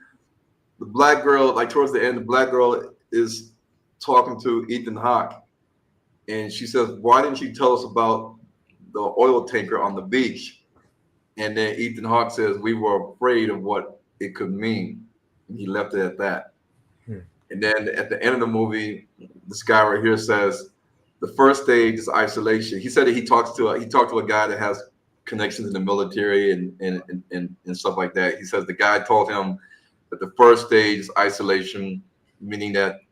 the black girl, like towards the end, the black girl is talking to Ethan Hawke. And she says, why didn't you tell us about the oil tanker on the beach? And then Ethan Hawke says, we were afraid of what it could mean. And he left it at that. And then at the end of the movie, this guy right here says, the first stage is isolation. He said that he talked to a guy that has connections in the military and stuff like that. He says the guy told him that the first stage is isolation, meaning that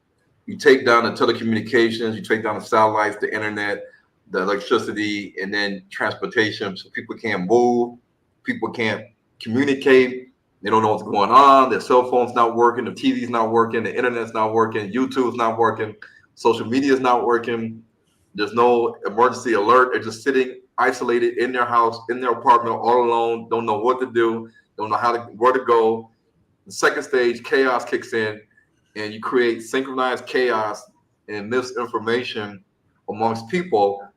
you take down the telecommunications, you take down the satellites, the internet, the electricity, and then transportation. So people can't move, people can't communicate. They don't know what's going on. Their cell phone's not working, the TV's not working, the internet's not working, YouTube's not working, social media's not working. There's no emergency alert. They're just sitting isolated in their house, in their apartment, all alone, don't know what to do, don't know where to go. The second stage, chaos kicks in, and you create synchronized chaos and misinformation amongst people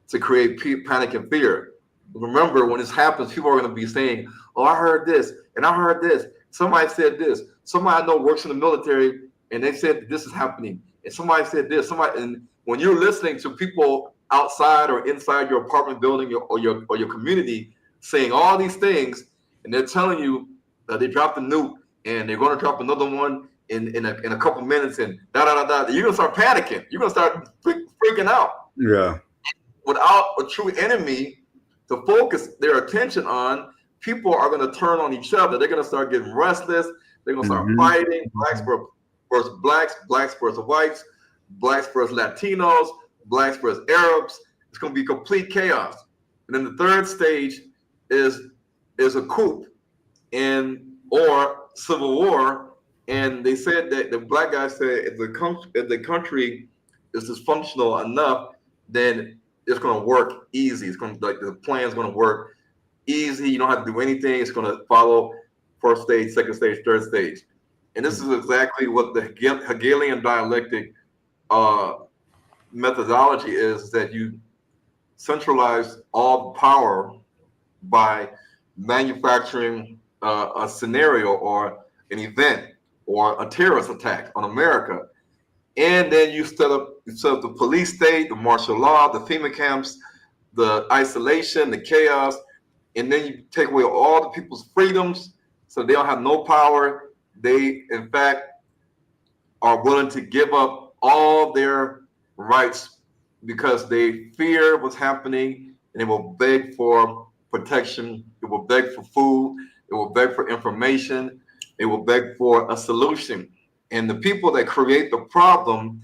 to create panic and fear. Remember, when this happens, people are going to be saying, oh, I heard this, and I heard this. Somebody said this. Somebody I know works in the military, and they said this is happening. And somebody said this. And when you're listening to people outside or inside your apartment building or your community saying all these things, and they're telling you that they dropped a nuke, and they're going to drop another one, in a couple minutes and da da da da. You're gonna start panicking. You're gonna start freaking out. Yeah. Without a true enemy to focus their attention on, people are going to turn on each other. They're going to start getting restless. They're going to start fighting. Blacks versus blacks, blacks versus whites, blacks versus Latinos, blacks versus Arabs. It's going to be complete chaos. And then the third stage is a coup or civil war. And they said that the black guy said if the country is dysfunctional enough, then it's going to work easy. It's going to, like, the plan is going to work easy. You don't have to do anything. It's going to follow first stage, second stage, third stage. And this is exactly what the Hegelian dialectic methodology is, that you centralize all power by manufacturing a scenario or an event or a terrorist attack on America. And then you set up the police state, the martial law, the FEMA camps, the isolation, the chaos, and then you take away all the people's freedoms, so they don't have no power. They, in fact, are willing to give up all their rights because they fear what's happening, and they will beg for protection. They will beg for food. They will beg for information. They will beg for a solution. And the people that create the problem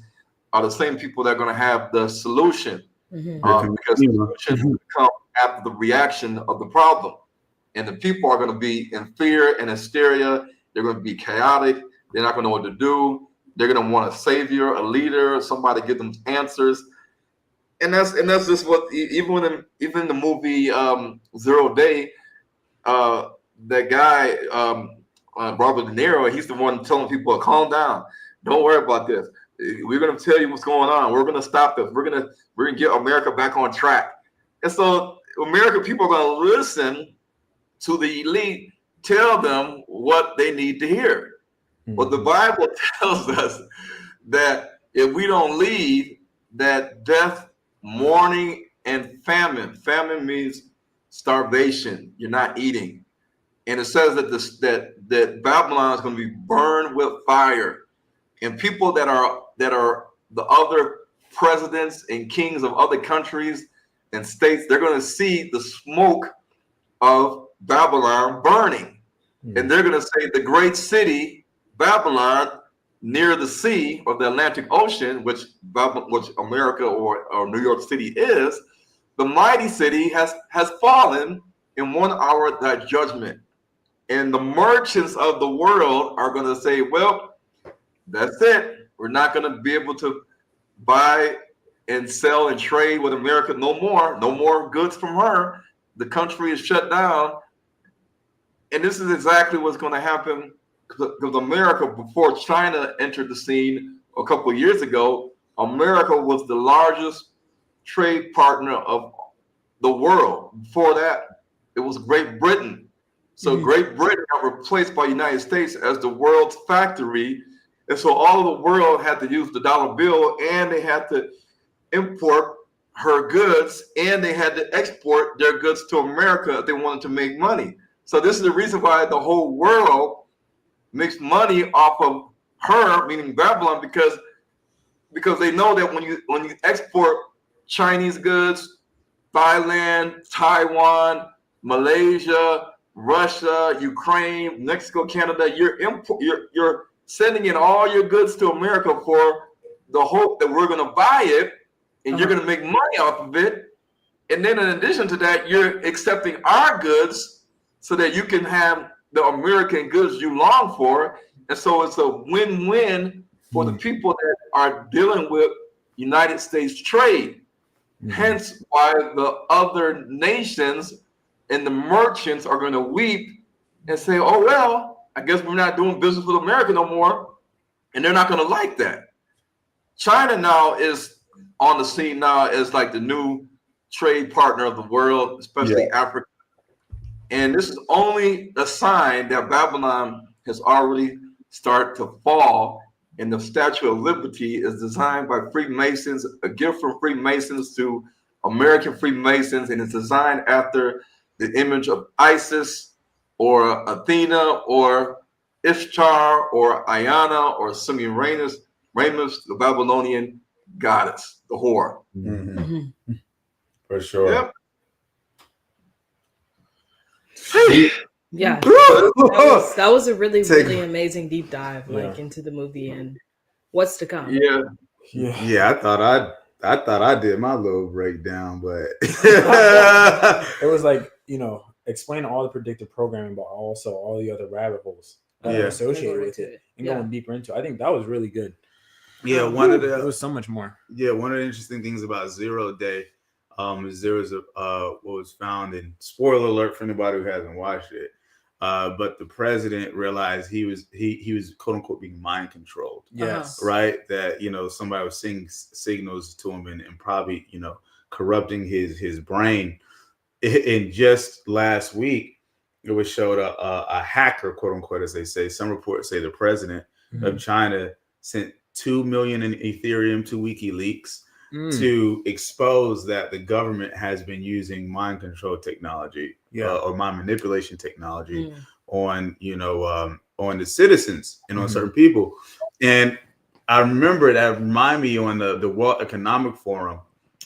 are the same people that are going to have the solution, because the solution will come after the reaction of the problem. And the people are going to be in fear and hysteria. They're going to be chaotic. They're not going to know what to do. They're going to want a savior, a leader, somebody to give them answers. And that's just what, even in the movie 0 Day, that guy, Robert De Niro, he's the one telling people, calm down, don't worry about this. We're going to tell you what's going on. We're going to stop this. We're going to get America back on track. And so American people are going to listen to the elite tell them what they need to hear. But the Bible tells us that if we don't lead, that death, mourning, and famine means starvation. You're not eating. And it says that that Babylon is going to be burned with fire, and people that are the other presidents and kings of other countries and states, they're going to see the smoke of Babylon burning, and they're going to say the great city Babylon near the sea or the Atlantic Ocean, which America or New York City is, the mighty city has fallen in 1 hour that judgment. And the merchants of the world are going to say, well, that's it. We're not going to be able to buy and sell and trade with America no more. No more goods from her. The country is shut down. And this is exactly what's going to happen, because America, before China entered the scene a couple of years ago, America was the largest trade partner of the world. Before that, it was Great Britain. So Great Britain got replaced by the United States as the world's factory. And so all of the world had to use the dollar bill, and they had to import her goods, and they had to export their goods to America if they wanted to make money. So this is the reason why the whole world makes money off of her, meaning Babylon, because they know that when you export Chinese goods, Thailand, Taiwan, Malaysia, Russia, Ukraine, Mexico, Canada, you're sending in all your goods to America for the hope that we're going to buy it, and you're going to make money off of it. And then in addition to that, you're accepting our goods so that you can have the American goods you long for. And so it's a win-win for the people that are dealing with United States trade. Hence why the other nations and the merchants are going to weep and say, oh, well, I guess we're not doing business with America no more. And they're not going to like that. China now is on the scene now as like the new trade partner of the world, especially Africa. And this is only a sign that Babylon has already started to fall. And the Statue of Liberty is designed by Freemasons, a gift from Freemasons to American Freemasons, and it's designed after the image of Isis or Athena or Ishtar or Ayana or Semiramis, the Babylonian goddess, the whore. Mm-hmm. For sure. Yep. Yeah, that was a really amazing deep dive, like into the movie and what's to come. Yeah. I thought I did my little breakdown, but it was like, explain all the predictive programming, but also all the other rabbit holes that are associated with it and going deeper into it. I think that was really good. Yeah, it was so much more. Yeah, one of the interesting things about 0 Day is there was what was found in, spoiler alert for anybody who hasn't watched it, but the president realized he was quote unquote being mind controlled. Yes. Right? That, somebody was sending signals to him and probably, corrupting his brain. And just last week, it was showed a hacker, quote unquote, as they say. Some reports say the president of China sent 2 million in Ethereum to WikiLeaks to expose that the government has been using mind control technology or mind manipulation technology on, on the citizens and on certain people. And I remember that reminded me on the World Economic Forum,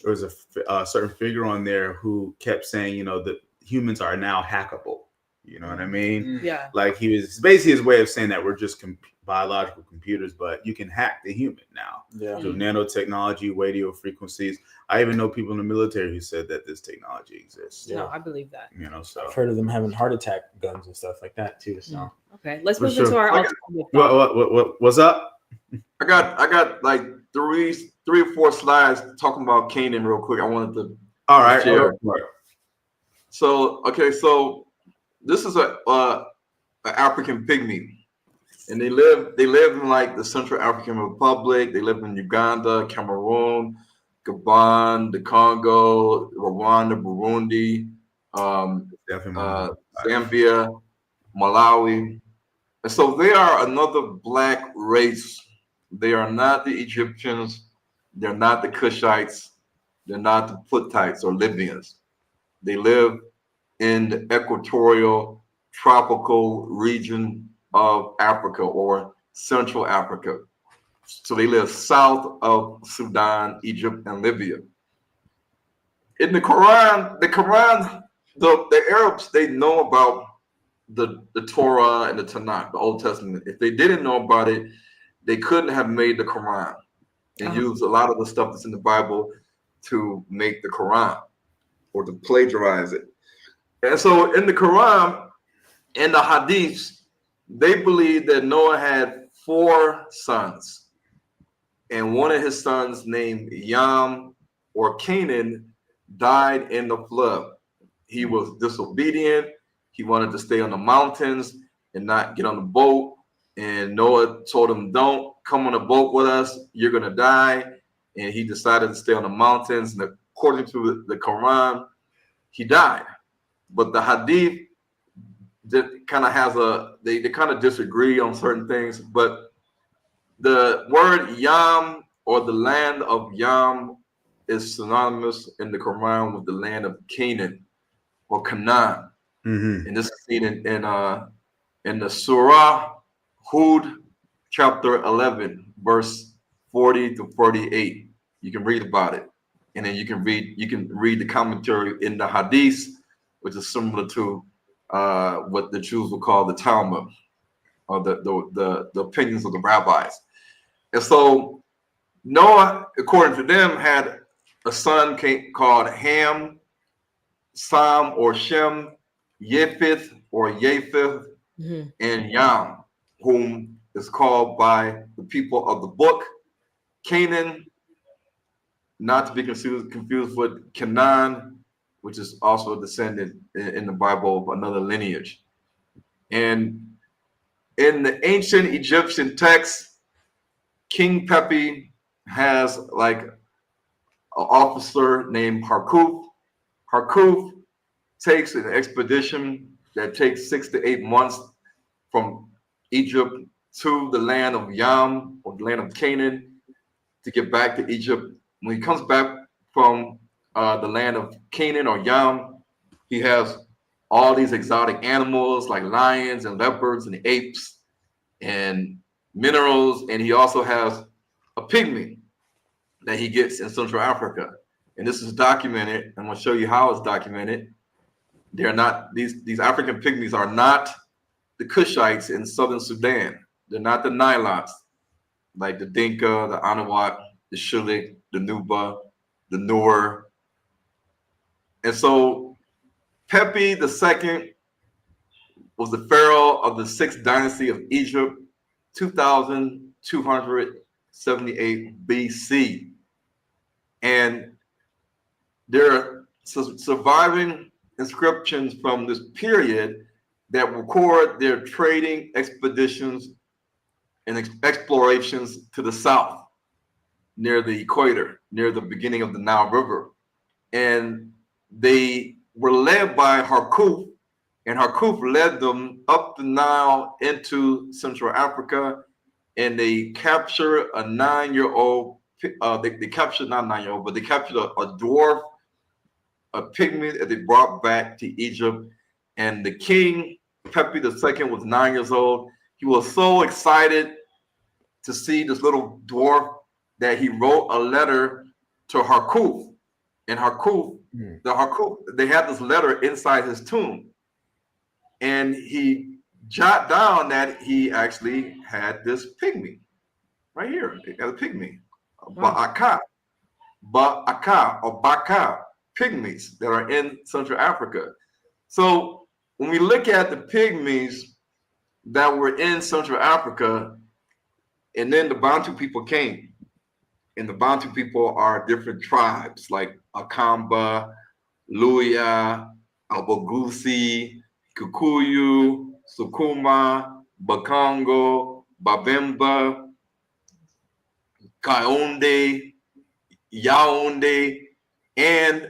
there was a certain figure on there who kept saying, that humans are now hackable. You know what I mean? Yeah. Like he was basically his way of saying that we're just biological computers, but you can hack the human now. Yeah. So nanotechnology, radio frequencies. I even know people in the military who said that this technology exists. No, I believe that. So I've heard of them having heart attack guns and stuff like that too. So okay, let's move into our what's up? I got like three or four slides talking about Canaan real quick. I wanted to share. So this is an African pygmy, and they live in like the Central African Republic. They live in Uganda, Cameroon, Gabon, the Congo, Rwanda, Burundi, Zambia, Malawi, and so they are another black race. They are not the Egyptians. They're not the Cushites. They're not the Puttites or Libyans. They live in the equatorial tropical region of Africa or Central Africa. So they live south of Sudan, Egypt, and Libya. In the Quran, the Arabs, they know about the Torah and the Tanakh, the Old Testament. If they didn't know about it, they couldn't have made the Quran and used a lot of the stuff that's in the Bible to make the Quran or to plagiarize it. And so in the Quran and the Hadiths, they believe that Noah had 4 sons. And one of his sons, named Yam or Canaan, died in the flood. He was disobedient. He wanted to stay on the mountains and not get on the boat. And Noah told him, don't come on a boat with us. You're going to die. And he decided to stay on the mountains. And according to the Quran, he died. But the Hadith kind of has they kind of disagree on certain things. But the word Yam or the land of Yam is synonymous in the Quran with the land of Canaan or Canaan. And this is seen in the Surah Hud, chapter 11, verse 40 to 48. You can read about it, and then you can read the commentary in the Hadith, which is similar to what the Jews would call the Talmud, or the opinions of the rabbis. And so Noah, according to them, had a son called Ham, Sam or Shem, Japheth or Japheth, and Yam, whom is called by the people of the book Canaan, not to be confused with Canaan, which is also a descendant in the Bible of another lineage. And in the ancient Egyptian text, King Pepi has like an officer named Harkuf. Harkuf takes an expedition that takes 6 to 8 months from Egypt to the land of Yam or the land of Canaan to get back to Egypt. When he comes back from the land of Canaan or Yam, he has all these exotic animals like lions and leopards and apes. and minerals, and he also has a pygmy that he gets in Central Africa. And this is documented. I'm going to show you how it's documented. They're not, these African pygmies are not the Cushites in southern Sudan. They're not the Nilots, like the Dinka, the Anahuac, the Shulik, the Nuba, the Nur. And so Pepi II was the pharaoh of the 6th dynasty of Egypt, 2278 BC. And there are surviving inscriptions from this period that record their trading expeditions and explorations to the south, near the equator, near the beginning of the Nile River. And they were led by Harkuf, and Harkuf led them up the Nile into Central Africa, and they captured a 9-year-old, they captured, not 9-year-old, but they captured a dwarf, a pygmy that they brought back to Egypt. And the king, Pepi II, was 9 years old. He was so excited to see this little dwarf that he wrote a letter to Harkuf. And Harkuf, they had this letter inside his tomb. And he jotted down that he actually had this pygmy right here. He had a pygmy, Ba'aka, or Baka, pygmies that are in Central Africa. So when we look at the pygmies that were in Central Africa, and then the Bantu people came, and the Bantu people are different tribes like Akamba, Luya, Albogusi, Kikuyu, Sukuma, Bakongo, Babemba, Kaonde, Yaounde, and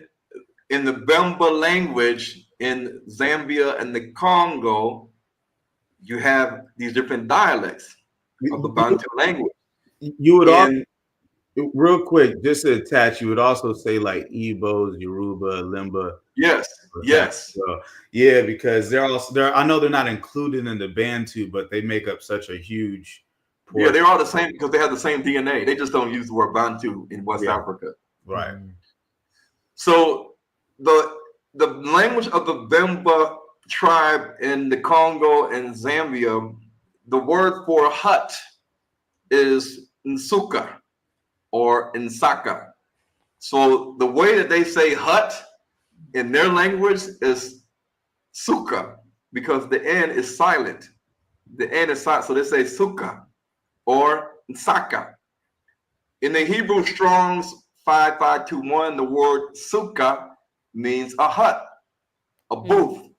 in the Bemba language in Zambia and the Congo, you have these different dialects of the Bantu language. You would also, real quick, just to attach, you would also say like Igbos, Yoruba, Limba. Yes, yes. So, yeah, because they're also, I know they're not included in the Bantu, but they make up such a huge portion. Yeah, they're all the same because they have the same DNA. They just don't use the word Bantu in West Africa. Right. So the language of the Bemba tribe in the Congo and Zambia, the word for hut is Nsuka or Nsaka. So the way that they say hut in their language is Suka, because the N is silent. The N is silent, so they say Suka or Nsaka. In the Hebrew Strong's 5521, the word Suka means a hut, a booth.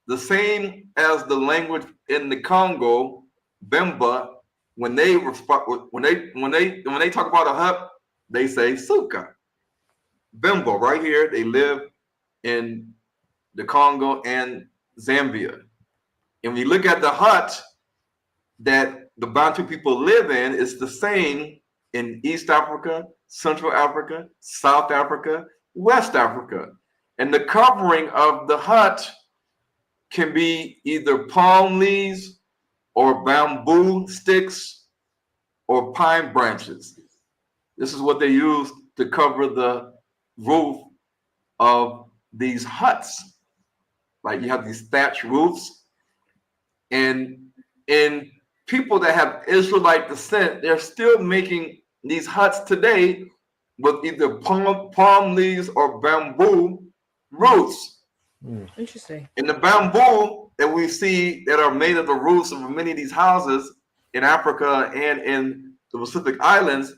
The same as the language in the Congo, Bemba, when they talk about a hut, they say Suka. Bemba, right here, they live in the Congo and Zambia. And when you look at the hut that the Bantu people live in, it's the same in East Africa, Central Africa, South Africa, West Africa. And the covering of the hut can be either palm leaves or bamboo sticks or pine branches. This is what they use to cover the roof of these huts. Like you have these thatched roofs. And in people that have Israelite descent, they're still making these huts today with either palm leaves or bamboo roots. Interesting. And the bamboo that we see that are made of the roofs of many of these houses in Africa and in the Pacific Islands,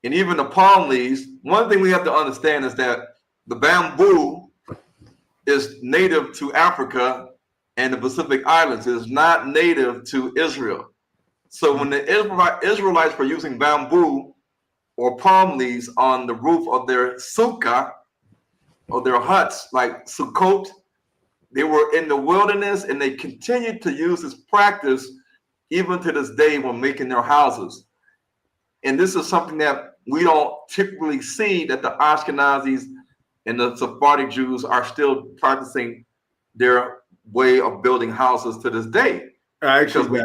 and even the palm leaves, one thing we have to understand is that the bamboo is native to Africa and the Pacific Islands. It is not native to Israel. So when the Israelites were using bamboo or palm leaves on the roof of their sukkah or their huts, like Sukkot, they were in the wilderness, and they continued to use this practice even to this day when making their houses. And this is something that we don't typically see, that the Ashkenazis and the Sephardic Jews are still practicing their way of building houses to this day. Actually,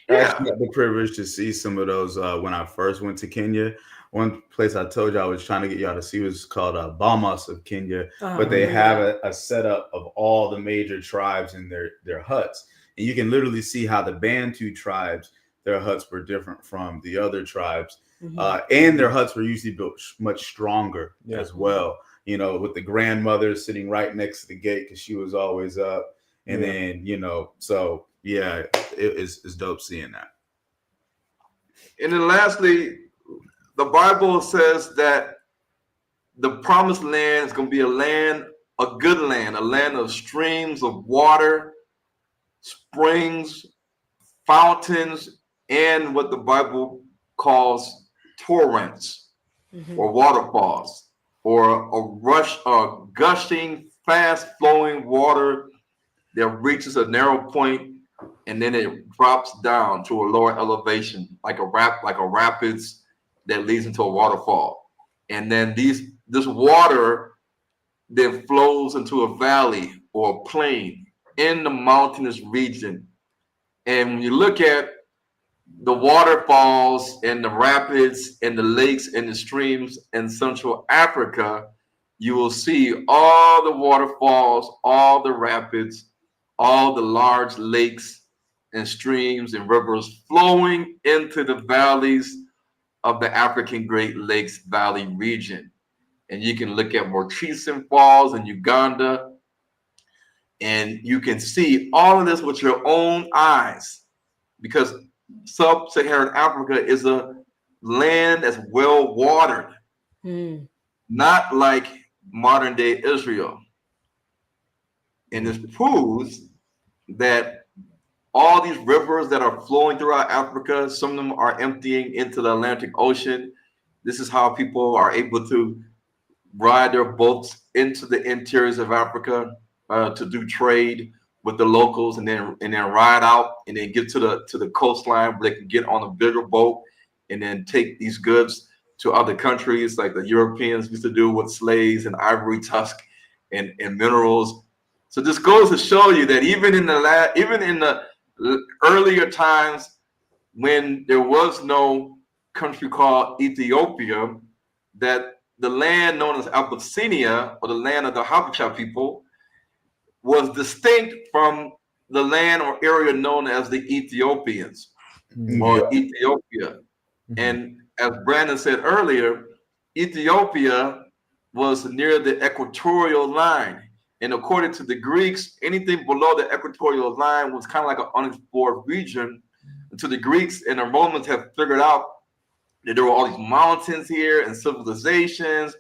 I actually got the privilege to see some of those when I first went to Kenya. One place I told you I was trying to get y'all to see was called Bomas of Kenya, but they have a setup of all the major tribes in their huts, and you can literally see how the Bantu tribes, their huts were different from the other tribes, and their huts were usually built much stronger as well. You know, with the grandmother sitting right next to the gate because she was always up, and then so yeah, it's dope seeing that. And then lastly, the Bible says that the promised land is going to be a good land, a land of streams of water, springs, fountains, and what the Bible calls torrents or waterfalls, or a gushing, fast-flowing water that reaches a narrow point and then it drops down to a lower elevation, like a rapids that leads into a waterfall. And then this water then flows into a valley or a plain in the mountainous region. And when you look at the waterfalls and the rapids and the lakes and the streams in Central Africa, you will see all the waterfalls, all the rapids, all the large lakes and streams and rivers flowing into the valleys of the African Great Lakes Valley region. And you can look at Murchison Falls in Uganda, and you can see all of this with your own eyes, because sub-Saharan Africa is a land that's well watered, not like modern day Israel. And this proves that all these rivers that are flowing throughout Africa, some of them are emptying into the Atlantic Ocean. This is how people are able to ride their boats into the interiors of Africa to do trade with the locals, and then ride out and then get to the coastline where they can get on a bigger boat and then take these goods to other countries, like the Europeans used to do with slaves and ivory tusk and minerals. So this goes to show you that even in the earlier times, when there was no country called Ethiopia, that the land known as Abyssinia, or the land of the Habesha people, was distinct from the land or area known as the Ethiopians or Ethiopia. And as Brandon said earlier, Ethiopia was near the equatorial line. And according to the Greeks, anything below the equatorial line was kind of like an unexplored region until the Greeks and the Romans have figured out that there were all these mountains here and civilizations.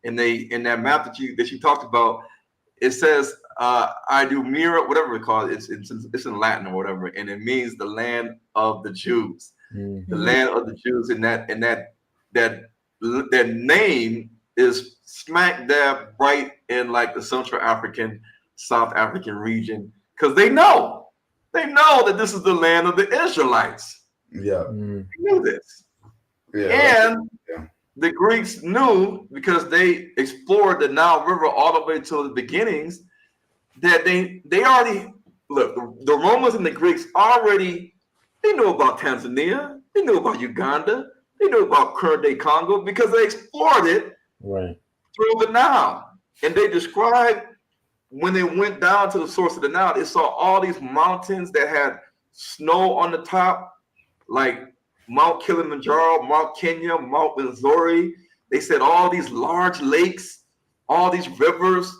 And in that map that you talked about, it says Idumea, whatever it calls, it's in Latin or whatever, and it means the land of the Jews. The land of the Jews, and that name is smack dab right in like the Central African, South African region, because they know that this is the land of the Israelites. Yeah, they knew this. Yeah, and the Greeks knew, because they explored the Nile River all the way to the beginnings, that they already look. The Romans and the Greeks they knew about Tanzania, they knew about Uganda, they knew about current day Congo, because they explored it through the Nile. And they described when they went down to the source of the Nile, they saw all these mountains that had snow on the top, like Mount Kilimanjaro, Mount Kenya, Mount Nzori. They said all these large lakes, all these rivers,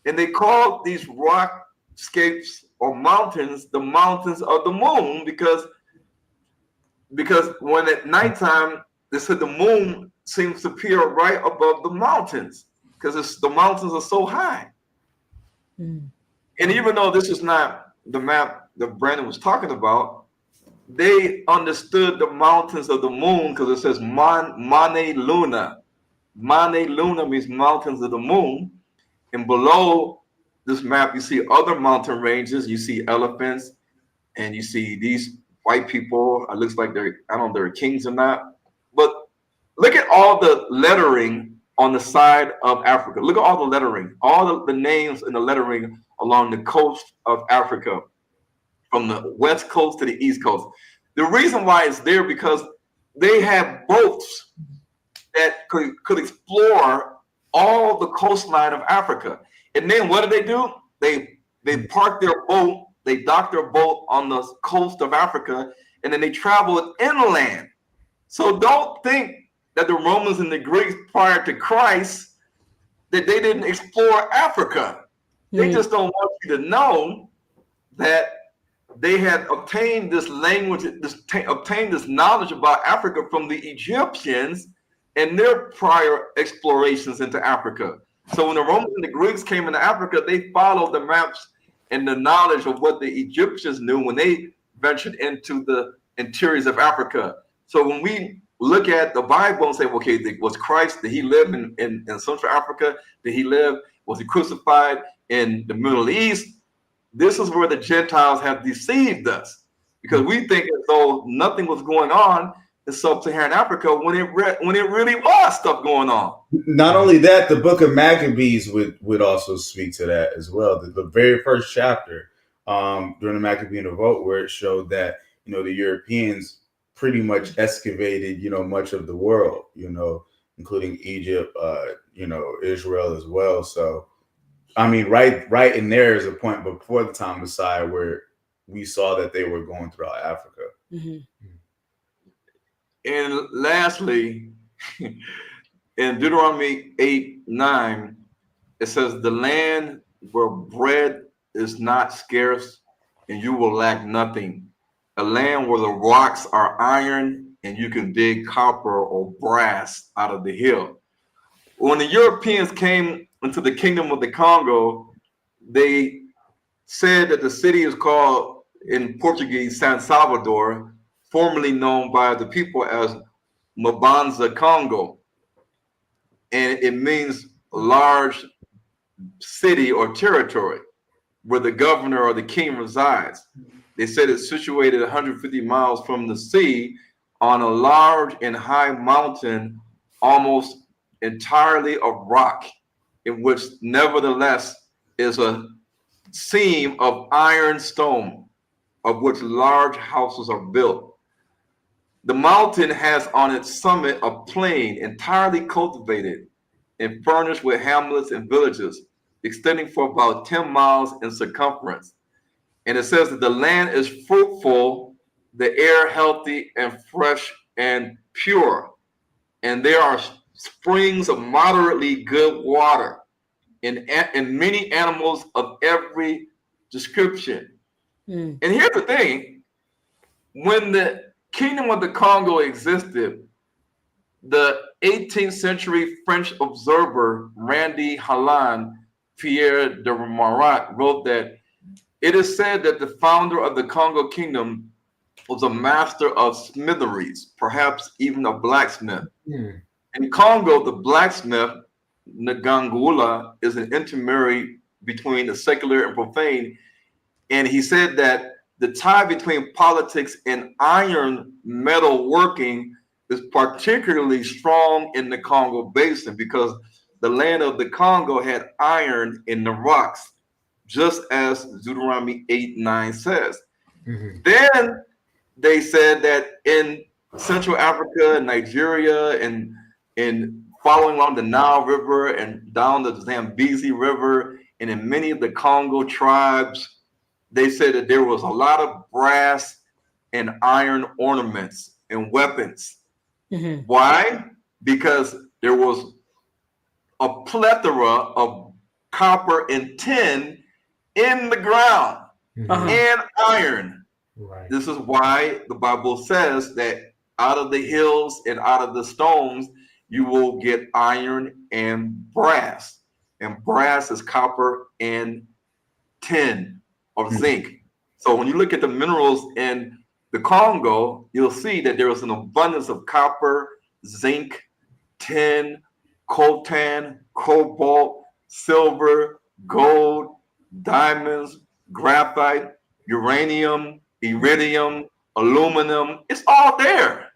and they called these rockscapes or mountains the mountains of the moon, because when at nighttime, they said the moon seems to appear right above the mountains, because the mountains are so high. And even though this is not the map that Brandon was talking about, they understood the mountains of the moon, because it says Mane Luna. Mane Luna means mountains of the moon. And below this map, you see other mountain ranges. You see elephants, and you see these white people. It looks like I don't know if they're kings or not. But look at all the lettering on the side of Africa. Look at all the lettering, all the names and the lettering along the coast of Africa, from the west coast to the east coast. The reason why it's there because they have boats that could explore all the coastline of Africa. And then what do? They park their boat, they dock their boat on the coast of Africa, and then they travel inland. So don't think that the Romans and the Greeks prior to Christ, that they didn't explore Africa. They just don't want you to know that they had obtained this language, obtained this knowledge about Africa from the Egyptians and their prior explorations into Africa. So when the Romans and the Greeks came into Africa, they followed the maps and the knowledge of what the Egyptians knew when they ventured into the interiors of Africa. So when we look at the Bible and say, okay, was Christ, did he live in Central Africa? Did he live, was he crucified in the Middle East? This is where the Gentiles have deceived us, because we think as though nothing was going on in sub-Saharan Africa when it really was stuff going on. Not only that, the book of Maccabees would also speak to that as well. The very first chapter during the Maccabean revolt, where it showed that, you know, the Europeans pretty much excavated, you know, much of the world, you know, including Egypt, you know, Israel as well. So, I mean, right in there is a point before the time of Messiah where we saw that they were going throughout Africa. Mm-hmm. And lastly, in Deuteronomy 8:9, it says, the land where bread is not scarce and you will lack nothing. A land where the rocks are iron and you can dig copper or brass out of the hill. When the Europeans came into the kingdom of the Congo, they said that the city is called, in Portuguese, San Salvador, formerly known by the people as Mbanza Congo. And it means large city or territory where the governor or the king resides. They said it's situated 150 miles from the sea on a large and high mountain, almost entirely of rock, in which nevertheless is a seam of iron stone, of which large houses are built. The mountain has on its summit a plain entirely cultivated and furnished with hamlets and villages, extending for about 10 miles in circumference. And it says that the land is fruitful, the air healthy and fresh and pure. And there are springs of moderately good water and many animals of every description. And here's the thing, when the Kingdom of the Congo existed, the 18th century French observer Randy Hallan Pierre de Marat wrote that it is said that the founder of the Congo Kingdom was a master of smitheries, perhaps even a blacksmith. In Congo, the blacksmith, Ngangula, is an intermediary between the secular and profane. And he said that the tie between politics and iron metal working is particularly strong in the Congo basin because the land of the Congo had iron in the rocks, just as Deuteronomy 8:9 says. Then they said that in Central Africa, Nigeria, and following along the Nile River and down the Zambezi River, and in many of the Congo tribes, they said that there was a lot of brass and iron ornaments and weapons. Why? Because there was a plethora of copper and tin in the ground and iron. This is why the Bible says that out of the hills and out of the stones, you will get iron and brass. And brass is copper and tin or zinc. So when you look at the minerals in the Congo, you'll see that there is an abundance of copper, zinc, tin, coltan, cobalt, silver, gold, diamonds, graphite, uranium, iridium, aluminum. It's all there.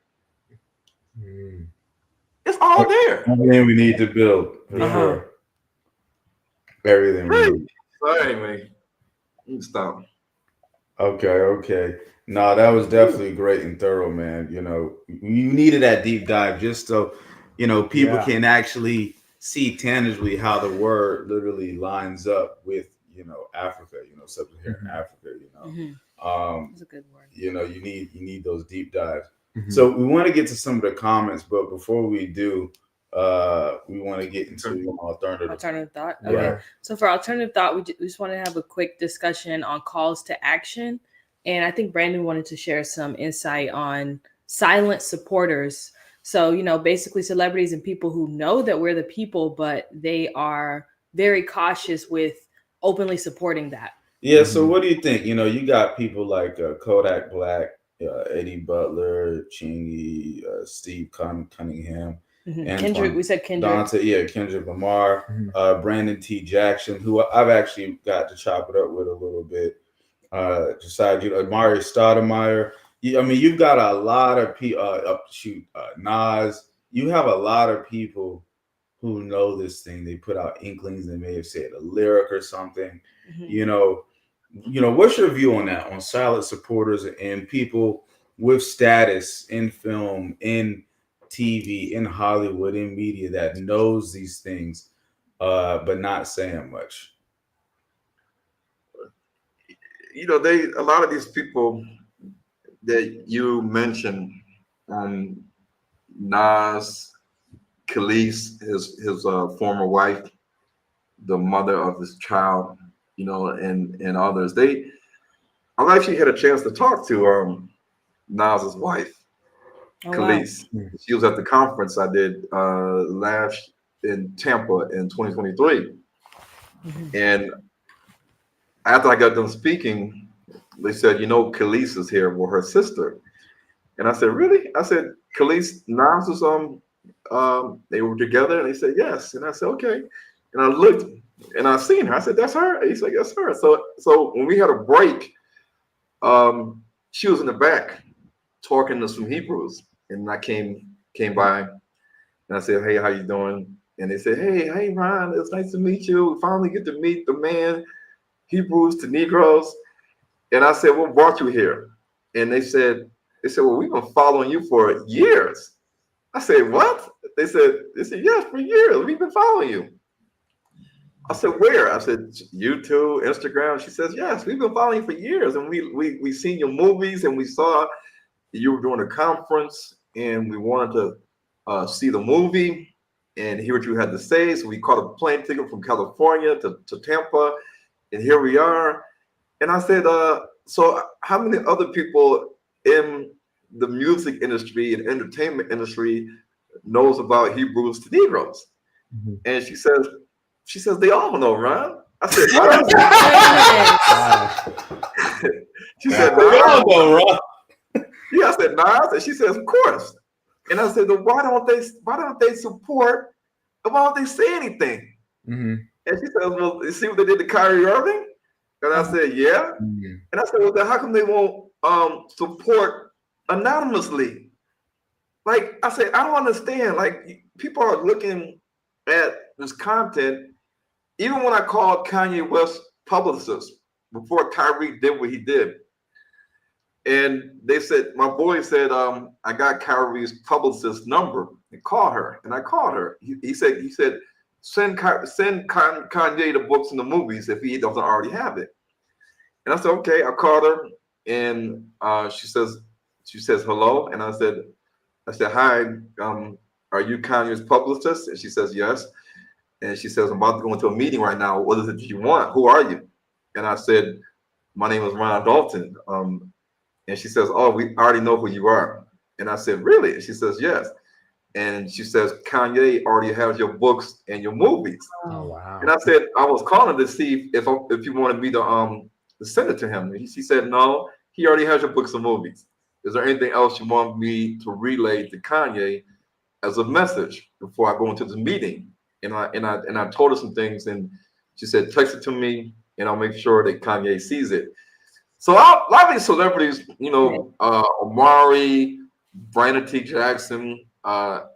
It's all there. Everything we need to build, for sure. Everything we need. So anyway, stop. Okay. No, that was definitely great and thorough, man. You know, you needed that deep dive just so, people can actually see tangibly how the word literally lines up with, Africa, sub-Saharan Africa, That's a good word. you need those deep dives. Mhm. So we want to get to some of the comments, but before we do, we want to get into Alternative thought. Yeah. Okay. So for alternative thought, we just want to have a quick discussion on calls to action. And I think Brandon wanted to share some insight on silent supporters. So, basically celebrities and people who know that we're the people, but they are very cautious with openly supporting that. Yeah, so what do you think? You got people like Kodak Black, Eddie Butler, Chingy, Steve Cunningham, Kendrick, we said Kendrick. Dante, Kendrick Lamar, Brandon T. Jackson, who I've actually got to chop it up with a little bit. Josiah, Amari Stoudemire. You've got a lot of people. Nas. You have a lot of people who know this thing. They put out inklings. They may have said a lyric or something. What's your view on that? On silent supporters and people with status in film, in TV, in Hollywood, in media that knows these things, but not saying much. A lot of these people that you mentioned, Nas, Khalees, his former wife, the mother of his child, and others. I actually had a chance to talk to Nas's wife, Khalees. Wow. She was at the conference I did last in Tampa in 2023, and after I got done speaking, they said, Khalees is here with her sister. And I said, really? I said, Khalees, Nas was they were together, and they said yes. And I said, okay. And I looked and I seen her. I said, that's her. And he said, that's her. So when we had a break, she was in the back talking to some Hebrews. And I came by and I said, hey, how you doing? And they said, hey, Ron, it's nice to meet you. We finally get to meet the man, Hebrews to Negroes. And I said, what brought you here? And they said, well, we've been following you for years. I said, what? They said, yes, for years. We've been following you. I said, where? I said, YouTube, Instagram. She says, yes, we've been following you for years. And we seen your movies, and we saw you were doing a conference, and we wanted to see the movie and hear what you had to say. So we caught a plane ticket from California to Tampa, and here we are. And I said, so how many other people in the music industry and entertainment industry knows about Hebrews to Negroes? And she says they all know, Ron. I said, she said, they all know, Ron. Yeah, I said, Nas, and she says, of course. And I said, well, why don't they support? Why don't they say anything? And she says, well, you see what they did to Kyrie Irving? And I said, yeah. And I said, well, then how come they won't support anonymously? Like I said, I don't understand. Like people are looking at this content. Even when I called Kanye West's publicist before Kyrie did what he did, and they said, my boy said, I got Kyrie's publicist number and call her. And I called her. He said, send Kanye the books and the movies if he doesn't already have it. And I said, okay. I called her, and she says hello. And I said, hi, are you Kanye's publicist? And she says, yes. And she says, I'm about to go into a meeting right now. What is it you want? Who are you? And I said, my name is Ron Dalton. And she says, oh, we already know who you are. And I said, really? And she says, yes. And she says, Kanye already has your books and your movies. Oh, wow. And I said, I was calling to see if you wanted me to send it to him. And she said, no, he already has your books and movies. Is there anything else you want me to relay to Kanye as a message before I go into this meeting? And I told her some things, and she said, text it to me, and I'll make sure that Kanye sees it. So a lot of these celebrities, Amari, Brandon T. Jackson, what's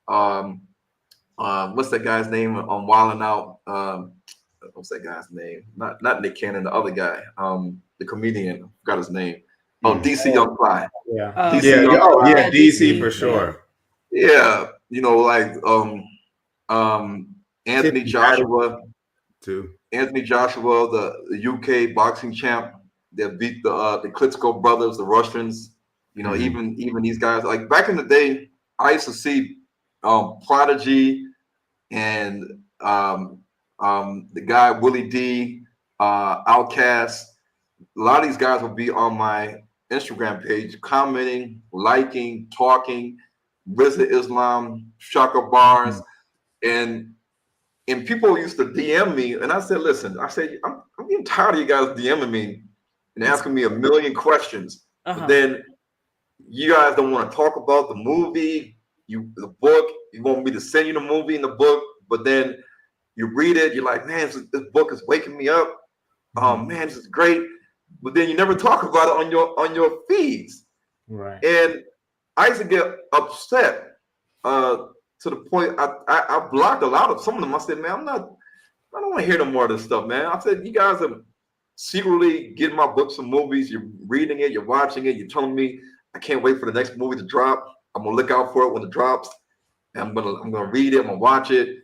that guy's name on Wildin' Out? What's that guy's name? Not Nick Cannon, the other guy, the comedian. Forgot his name. Oh, DC Young Fly. Yeah. DC Young Oh Fly. yeah, DC for sure. Yeah, you know, like Anthony Joshua too. Anthony Joshua, the UK boxing champ that beat the Klitschko brothers, the Russians. You know, even these guys. Like back in the day, I used to see Prodigy and the guy Willie D, Outkasts. A lot of these guys would be on my Instagram page, commenting, liking, talking, Rizza Islam, Shaka Bars, and people used to DM me, and I said, "Listen, I'm getting tired of you guys DMing me and asking me a million questions. But then you guys don't want to talk about the movie, the book. You want me to send you the movie and the book, but then you read it, you're like, man, this book is waking me up. Oh man, this is great. But then you never talk about it on your feeds, right? And I used to get upset to the point I blocked a lot of some of them. I said, man, I don't want to hear no more of this stuff, man. I said, you guys are secretly getting my books and movies. You're reading it, you're watching it. You're telling me I can't wait for the next movie to drop. I'm gonna look out for it when it drops. And I'm gonna read it. I'm gonna watch it.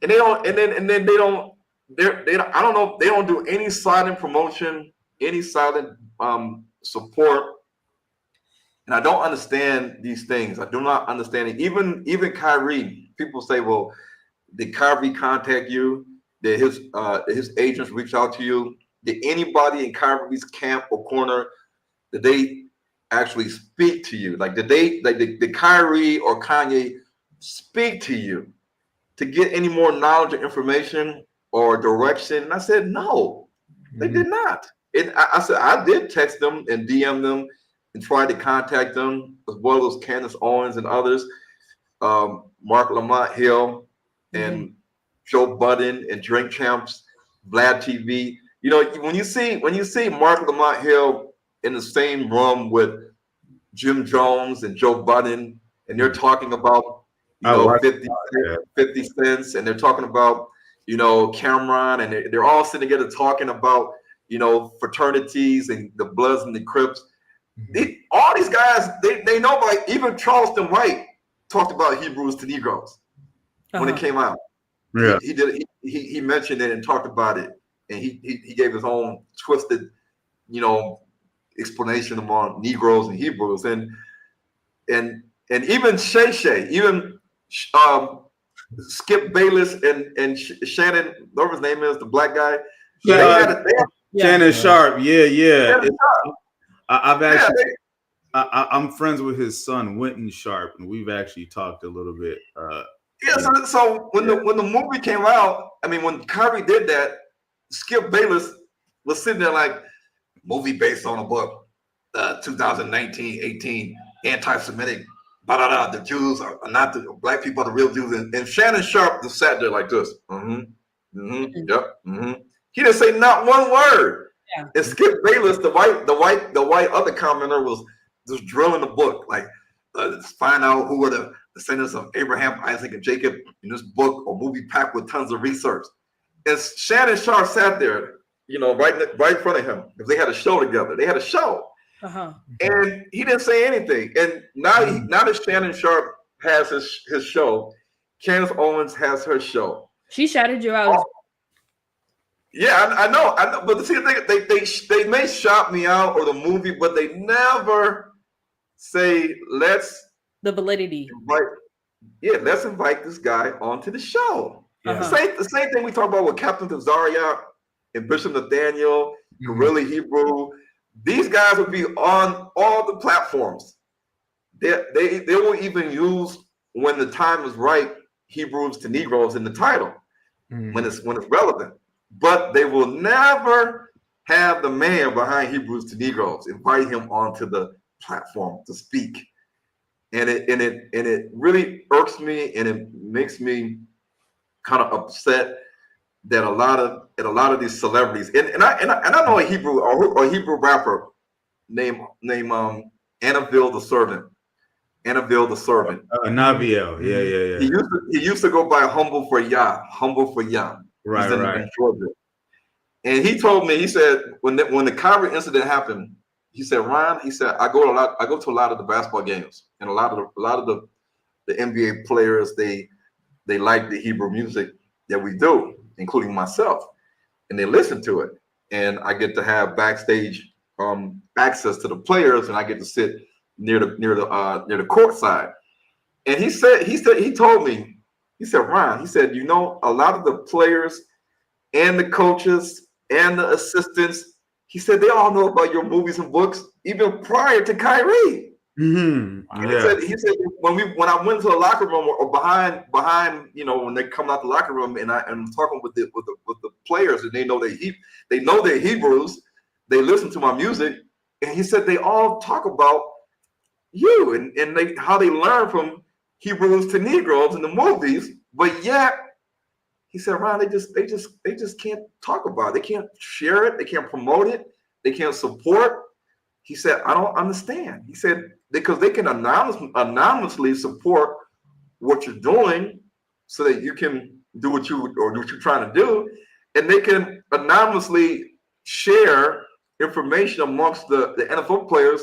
And they don't. And then they don't. I don't know. They don't do any silent promotion, any silent support. And I don't understand these things. I do not understand it. Even Kyrie, people say, well, did Kyrie contact you? Did his agents reach out to you? Did anybody in Kyrie's camp or corner, did they actually speak to you? Like, did Kyrie or Kanye speak to you to get any more knowledge or information or direction? And I said, no, they did not. I said, I did text them and DM them and tried to contact them, as well as Candace Owens and others, Mark Lamont Hill and Joe Budden and Drink Champs, Vlad TV. You know, when you see Mark Lamont Hill in the same room with Jim Jones and Joe Budden, and they're talking about 50 cents, and they're talking about Cameron, and they're all sitting together talking about fraternities and the Bloods and the Crips. All these guys, they know. Like even Charleston White talked about Hebrews to Negroes when it came out. Yeah, he mentioned it and talked about it, and he gave his own twisted, explanation among Negroes and Hebrews, and even Shay, even Skip Bayless and Shannon, whatever his name is, the black guy. Shannon Sharp. Yeah. Shannon Sharp. I've actually, I'm friends with his son, Winton Sharp, and we've actually talked a little bit. So when the movie came out, I mean, when Kyrie did that, Skip Bayless was sitting there like, movie based on a book, 2019-18, anti-Semitic, the Jews are not the black people are the real Jews, and Shannon Sharp just sat there like this. He didn't say not one word. Yeah. And Skip Bayless, the white other commenter was just drilling the book, like let's find out who were the descendants of Abraham, Isaac, and Jacob in this book or movie packed with tons of research. And Shannon Sharp sat there, right in front of him, because they had a show together. They had a show, and he didn't say anything. And now that Shannon Sharp has his show, Candace Owens has her show. She shouted you out. Yeah, I know. But see, they may shout me out or the movie, but they never say the validity. Let's invite this guy onto the show. The same thing we talk about with Captain Tazariak and Bishop Nathaniel, Gorilla Hebrew. These guys will be on all the platforms. They will even use, when the time is right, Hebrews to Negroes in the title when it's relevant. But they will never have the man behind Hebrews to Negroes invite him onto the platform to speak, and it really irks me, and it makes me kind of upset that a lot of these celebrities, and I know a Hebrew or Hebrew rapper named Annaville the Servant. Naviel, yeah. He used to go by Humble for Yah. Right. In Georgia. And he told me, he said, when the Kyrie incident happened, he said, Ryan, he said, I go to a lot of the basketball games, and a lot of the NBA players, they like the Hebrew music that we do, including myself, and they listen to it. And I get to have backstage access to the players, and I get to sit near the court side. And he told me, he said, Ryan, he said, you know, a lot of the players and the coaches and the assistants, he said, they all know about your movies and books even prior to Kyrie. Yeah. He said when I went to the locker room or behind, you know, when they come out the locker room, and I'm talking with the players, and they know they're Hebrews, they listen to my music, and he said they all talk about you and how they learn from Hebrews to Negroes in the movies, but yet he said, Ron, they just can't talk about it. They can't share it. They can't promote it. They can't support. He said, I don't understand. He said, because they can anonymously support what you're doing so that you can do what you're trying to do. And they can anonymously share information amongst the NFL players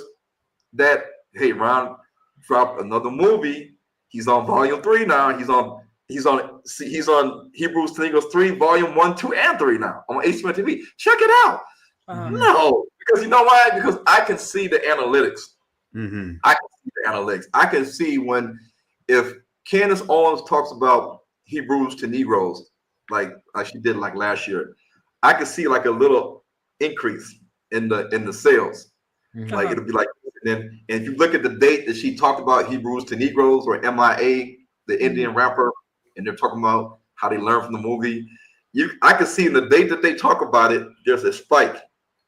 that, hey, Ron dropped another movie. He's on volume 3 now. He's on Hebrews to Negroes 3, volume 1, 2, and 3 now on HBO TV. Check it out. No, because you know why? Because I can see the analytics. I can see the analytics. I can see if Candace Owens talks about Hebrews to Negroes, like she did like last year, I can see like a little increase in the sales. Like it'll be like, and if you look at the date that she talked about Hebrews to Negroes or MIA, the Indian rapper, and they're talking about how they learned from the movie, I can see in the date that they talk about it, there's a spike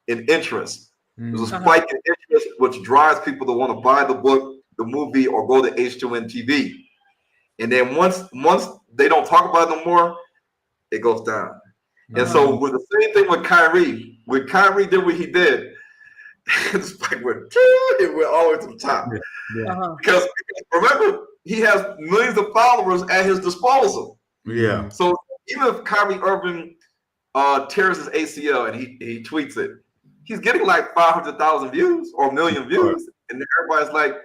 in interest. There's a spike in interest, which drives people to want to buy the book, the movie, or go to H2N TV. And then once they don't talk about it no more, it goes down. And so with the same thing with Kyrie, when Kyrie did what he did, the spike went all the way to the top. Because remember, he has millions of followers at his disposal. Yeah. So even if Kyrie Irving tears his ACL and he tweets it, he's getting like 500,000 views or 1 million views, and everybody's like,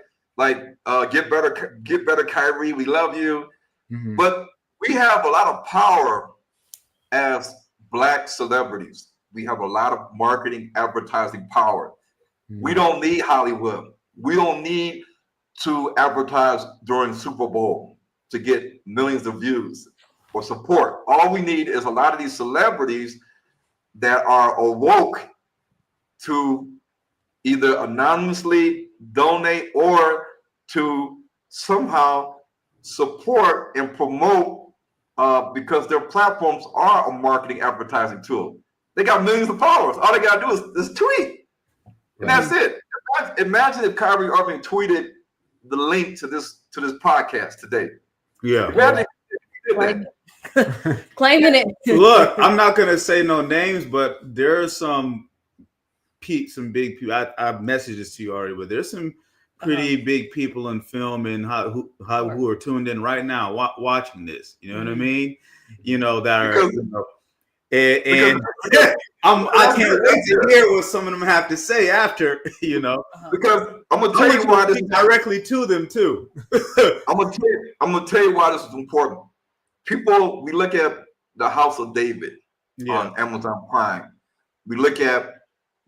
get better, Kyrie. We love you. But we have a lot of power as Black celebrities. We have a lot of marketing, advertising power. We don't need Hollywood. We don't need to advertise during Super Bowl to get millions of views or support. All we need is a lot of these celebrities that are awoke to either anonymously donate or to somehow support and promote because their platforms are a marketing advertising tool. They got millions of followers. All they got to do is tweet. And that's it. Imagine if Kyrie Irving tweeted the link to this podcast today. Yeah. Imagine claiming it. Look, I'm not gonna say no names, but there are some big people. I've messaged this to you already, but there's some pretty big people in film and who are tuned in right now watching this. You know what I mean? You know that are. And I can't wait to hear what some of them have to say after, you know, because I'm gonna tell you why this directly to them too. I'm gonna tell you why this is important. People, we look at the House of David on Amazon Prime. We look at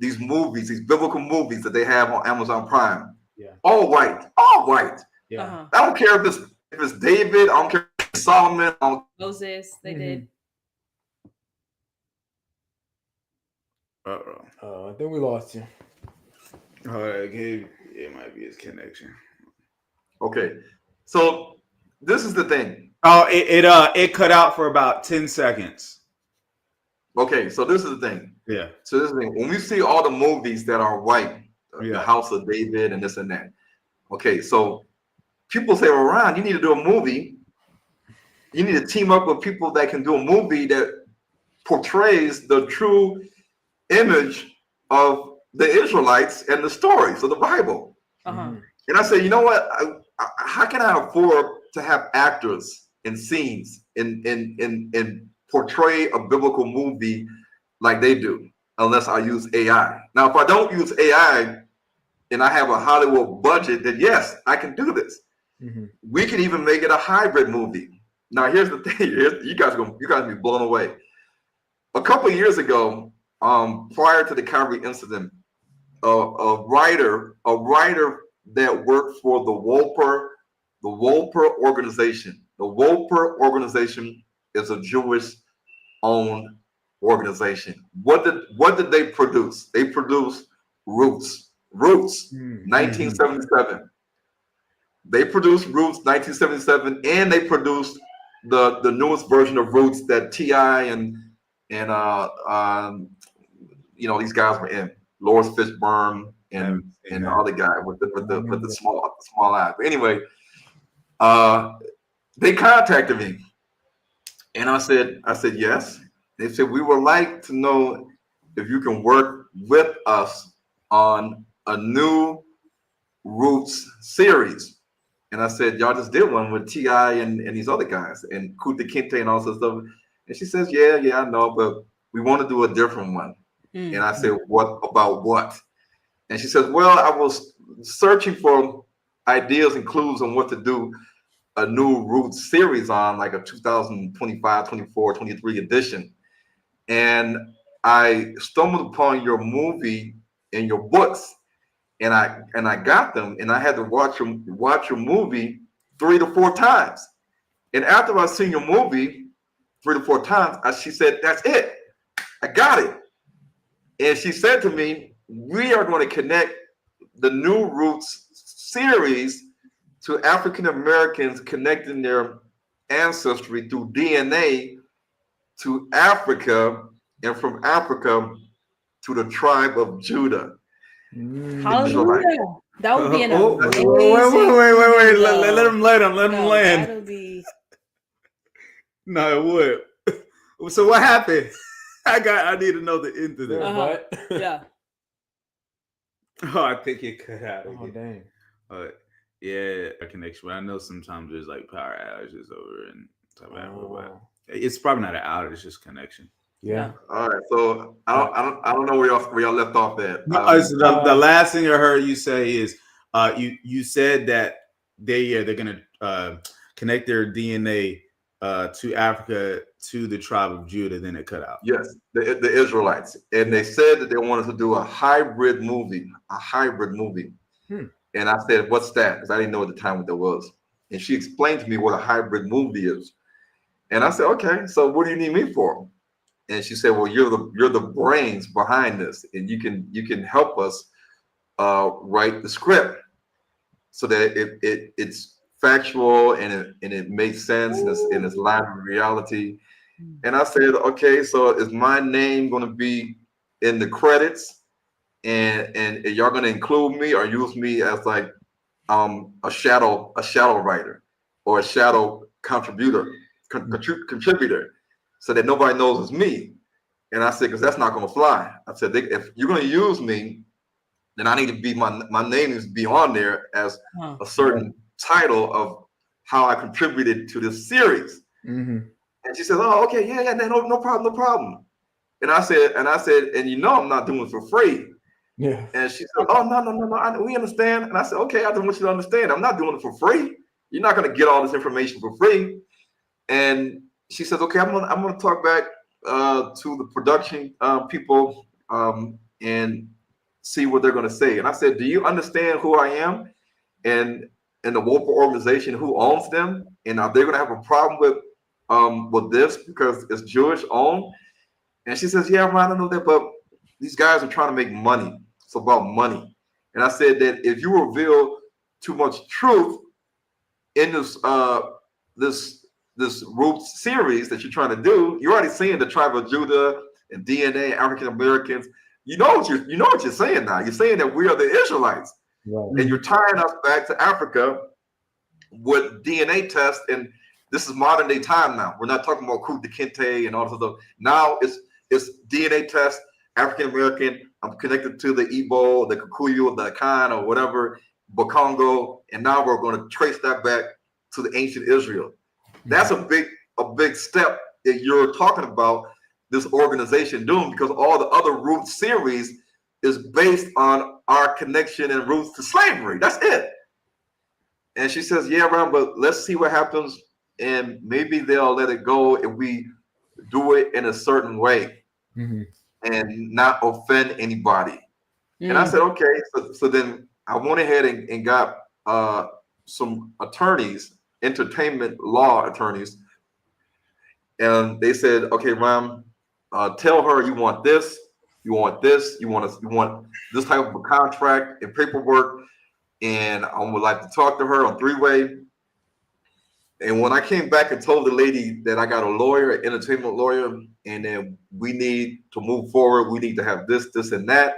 these movies, these biblical movies that they have on Amazon Prime. All white. I don't care if it's David. I don't care if it's Solomon. Moses. They did. I think we lost you. It might be his connection. Okay, so this is the thing. Oh, it cut out for about 10 seconds. Okay, so this is the thing. Yeah. So this is the thing. When we see all the movies that are white, the House of David and this and that. Okay, so people say, well, Ron, you need to do a movie. You need to team up with people that can do a movie that portrays the true image of the Israelites and the stories of the Bible. And I say, you know what? How can I afford to have actors and scenes and portray a biblical movie like they do, unless I use AI? Now, if I don't use AI, and I have a Hollywood budget, then yes, I can do this. We can even make it a hybrid movie. Now, here's the thing: you guys be blown away. A couple of years ago, prior to the Sicarii incident, a writer that worked for the Wolper organization. The Wolper organization is a Jewish-owned organization. What did they produce? They produced Roots, 1977. They produced Roots, 1977, and they produced the newest version of Roots that T.I. and these guys were in. Lawrence Fishburne and the other guy with the small eye. But anyway, they contacted me, and I said yes. They said we would like to know if you can work with us on a new Roots series. And I said, y'all just did one with T.I. and these other guys and Kuta Kinte and all this stuff. And she says, yeah, I know, but we want to do a different one. And I said, what about what? And she says, well, I was searching for ideas and clues on what to do a new Roots series on, like a 2025, 24, 23 edition. And I stumbled upon your movie and your books, and I got them, and I had to watch your movie 3 to 4 times. And after I seen your movie 3 to 4 times, she said, that's it. I got it. And she said to me, we are going to connect the new Roots series to African Americans connecting their ancestry through DNA to Africa, and from Africa to the tribe of Judah. Hallelujah. That would be an amazing. Wait. Let him land. That'll be. No, it would. So what happened? I need to know the end to this. Yeah. Oh, I think it cut out again. Dang. Yeah, a connection. But I know sometimes there's like power outages over in South Africa, but it's probably not an outage; it's just connection. Yeah. All right. So I don't know where y'all left off at. The last thing I heard you say is you said that they're gonna connect their DNA to Africa to the tribe of Judah. Then it cut out. Yes, the Israelites, and they said that they wanted to do a hybrid movie. And I said, "What's that?" Because I didn't know at the time what that was. And she explained to me what a hybrid movie is. And I said, "Okay, so what do you need me for?" And she said, "Well, you're the brains behind this, and you can help us write the script so that it's factual and it makes sense and it's live in reality." And I said, "Okay, so is my name going to be in the credits, and y'all going to include me or use me as like a shadow writer or a shadow contributor, so that nobody knows it's me?" And I said, because that's not going to fly. I said, if you're going to use me, then I need to be, my name needs to be on there as a certain title of how I contributed to this series. And she said, "Oh, okay, yeah, no problem. And I said, and I'm not doing it for free. Yeah. And she said, "Oh, no, we understand." And I said, "Okay, I don't want you to understand. I'm not doing it for free. You're not going to get all this information for free." And she says, "Okay, I'm gonna talk back to the production people and see what they're gonna say." And I said, "Do you understand who I am and the Wolper organization, who owns them? And are they gonna have a problem with this because it's Jewish owned?" And she says, "Yeah, I don't know that, but these guys are trying to make money. It's about money." And I said that if you reveal too much truth in this Roots series that you're trying to do, you're already seeing the tribe of Judah and DNA, African Americans. You know what you're saying now. You're saying that we are the Israelites, and you're tying us back to Africa with DNA tests. And this is modern day time now. We're not talking about Kuta Kinte and all this stuff. Now it's DNA test, African American. I'm connected to the Igbo, the Kikuyu, the Akan, or whatever, Bakongo, and now we're going to trace that back to the ancient Israel. That's a big step that you're talking about this organization doing, because all the other Root series is based on our connection and roots to slavery. That's it. And she says, yeah, Ron, but let's see what happens. And maybe they'll let it go if we do it in a certain way and not offend anybody. And I said, okay. So then I went ahead and got some attorneys, entertainment law attorneys. And they said, okay, Ram, tell her you want this, you want this, you want this type of a contract and paperwork. And I would like to talk to her on three-way. And when I came back and told the lady that I got a lawyer, an entertainment lawyer, and then we need to move forward, we need to have this, this, and that,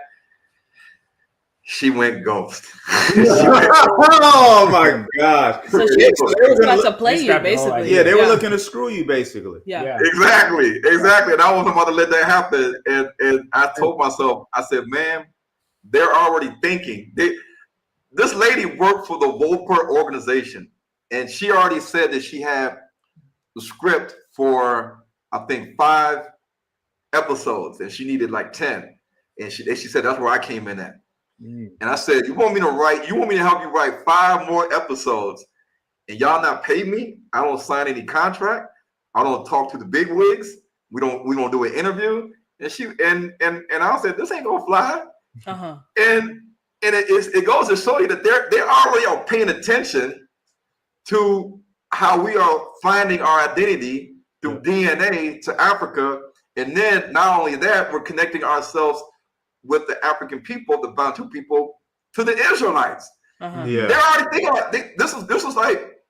she went ghost. Oh my gosh! So she was about to play you, basically. Yeah, they were looking to screw you, basically. Yeah. Exactly. And I wasn't about to let that happen. And I told myself, I said, man, they're already thinking. This lady worked for the Wolper organization, and she already said that she had the script for, I think, 5 episodes, and she needed like 10. And she said, that's where I came in at. And I said, you want me to help you write 5 more episodes, and y'all not pay me? I don't sign any contract. I don't talk to the big wigs. We don't do an interview. And I said, this ain't gonna fly. And it goes to show you that they already are paying attention to how we are finding our identity through DNA to Africa. And then not only that, we're connecting ourselves with the African people, the Bantu people, to the Israelites. They're already thinking like this was like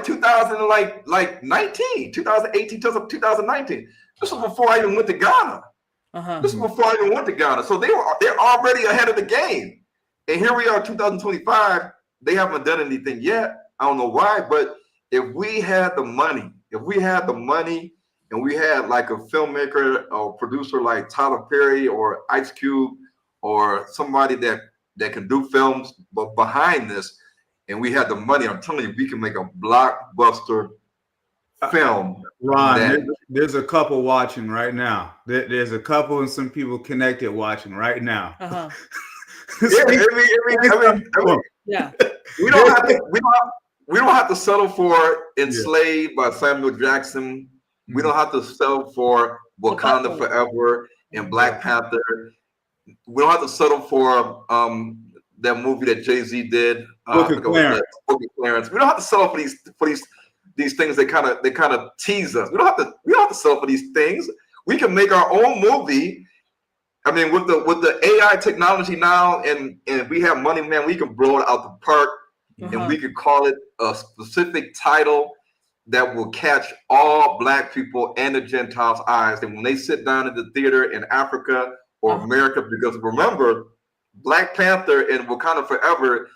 2019, 2018 to 2019. This was before I even went to Ghana. This was before I even went to Ghana. So they're already ahead of the game. And here we are, 2025. They haven't done anything yet. I don't know why, but if we had the money, and we had like a filmmaker or producer like Tyler Perry or Ice Cube or somebody that can do films but behind this, and we had the money, I'm telling you, we can make a blockbuster film. Ron, there's a couple watching right now. There's a couple and some people connected watching right now. Yeah. We don't have to settle for Enslaved by Samuel Jackson. We don't have to settle for Wakanda Forever and Black Panther. We don't have to settle for that movie that Jay-Z did. Book of Clarence. We don't have to settle for these things that kind of tease us. We don't have to settle for these things. We can make our own movie. I mean, with the AI technology now, and we have money, man, we can blow it out the park, and we can call it a specific title that will catch all Black people and the Gentiles' eyes. And when they sit down in the theater in Africa or America, because remember, Black Panther and Wakanda Forever,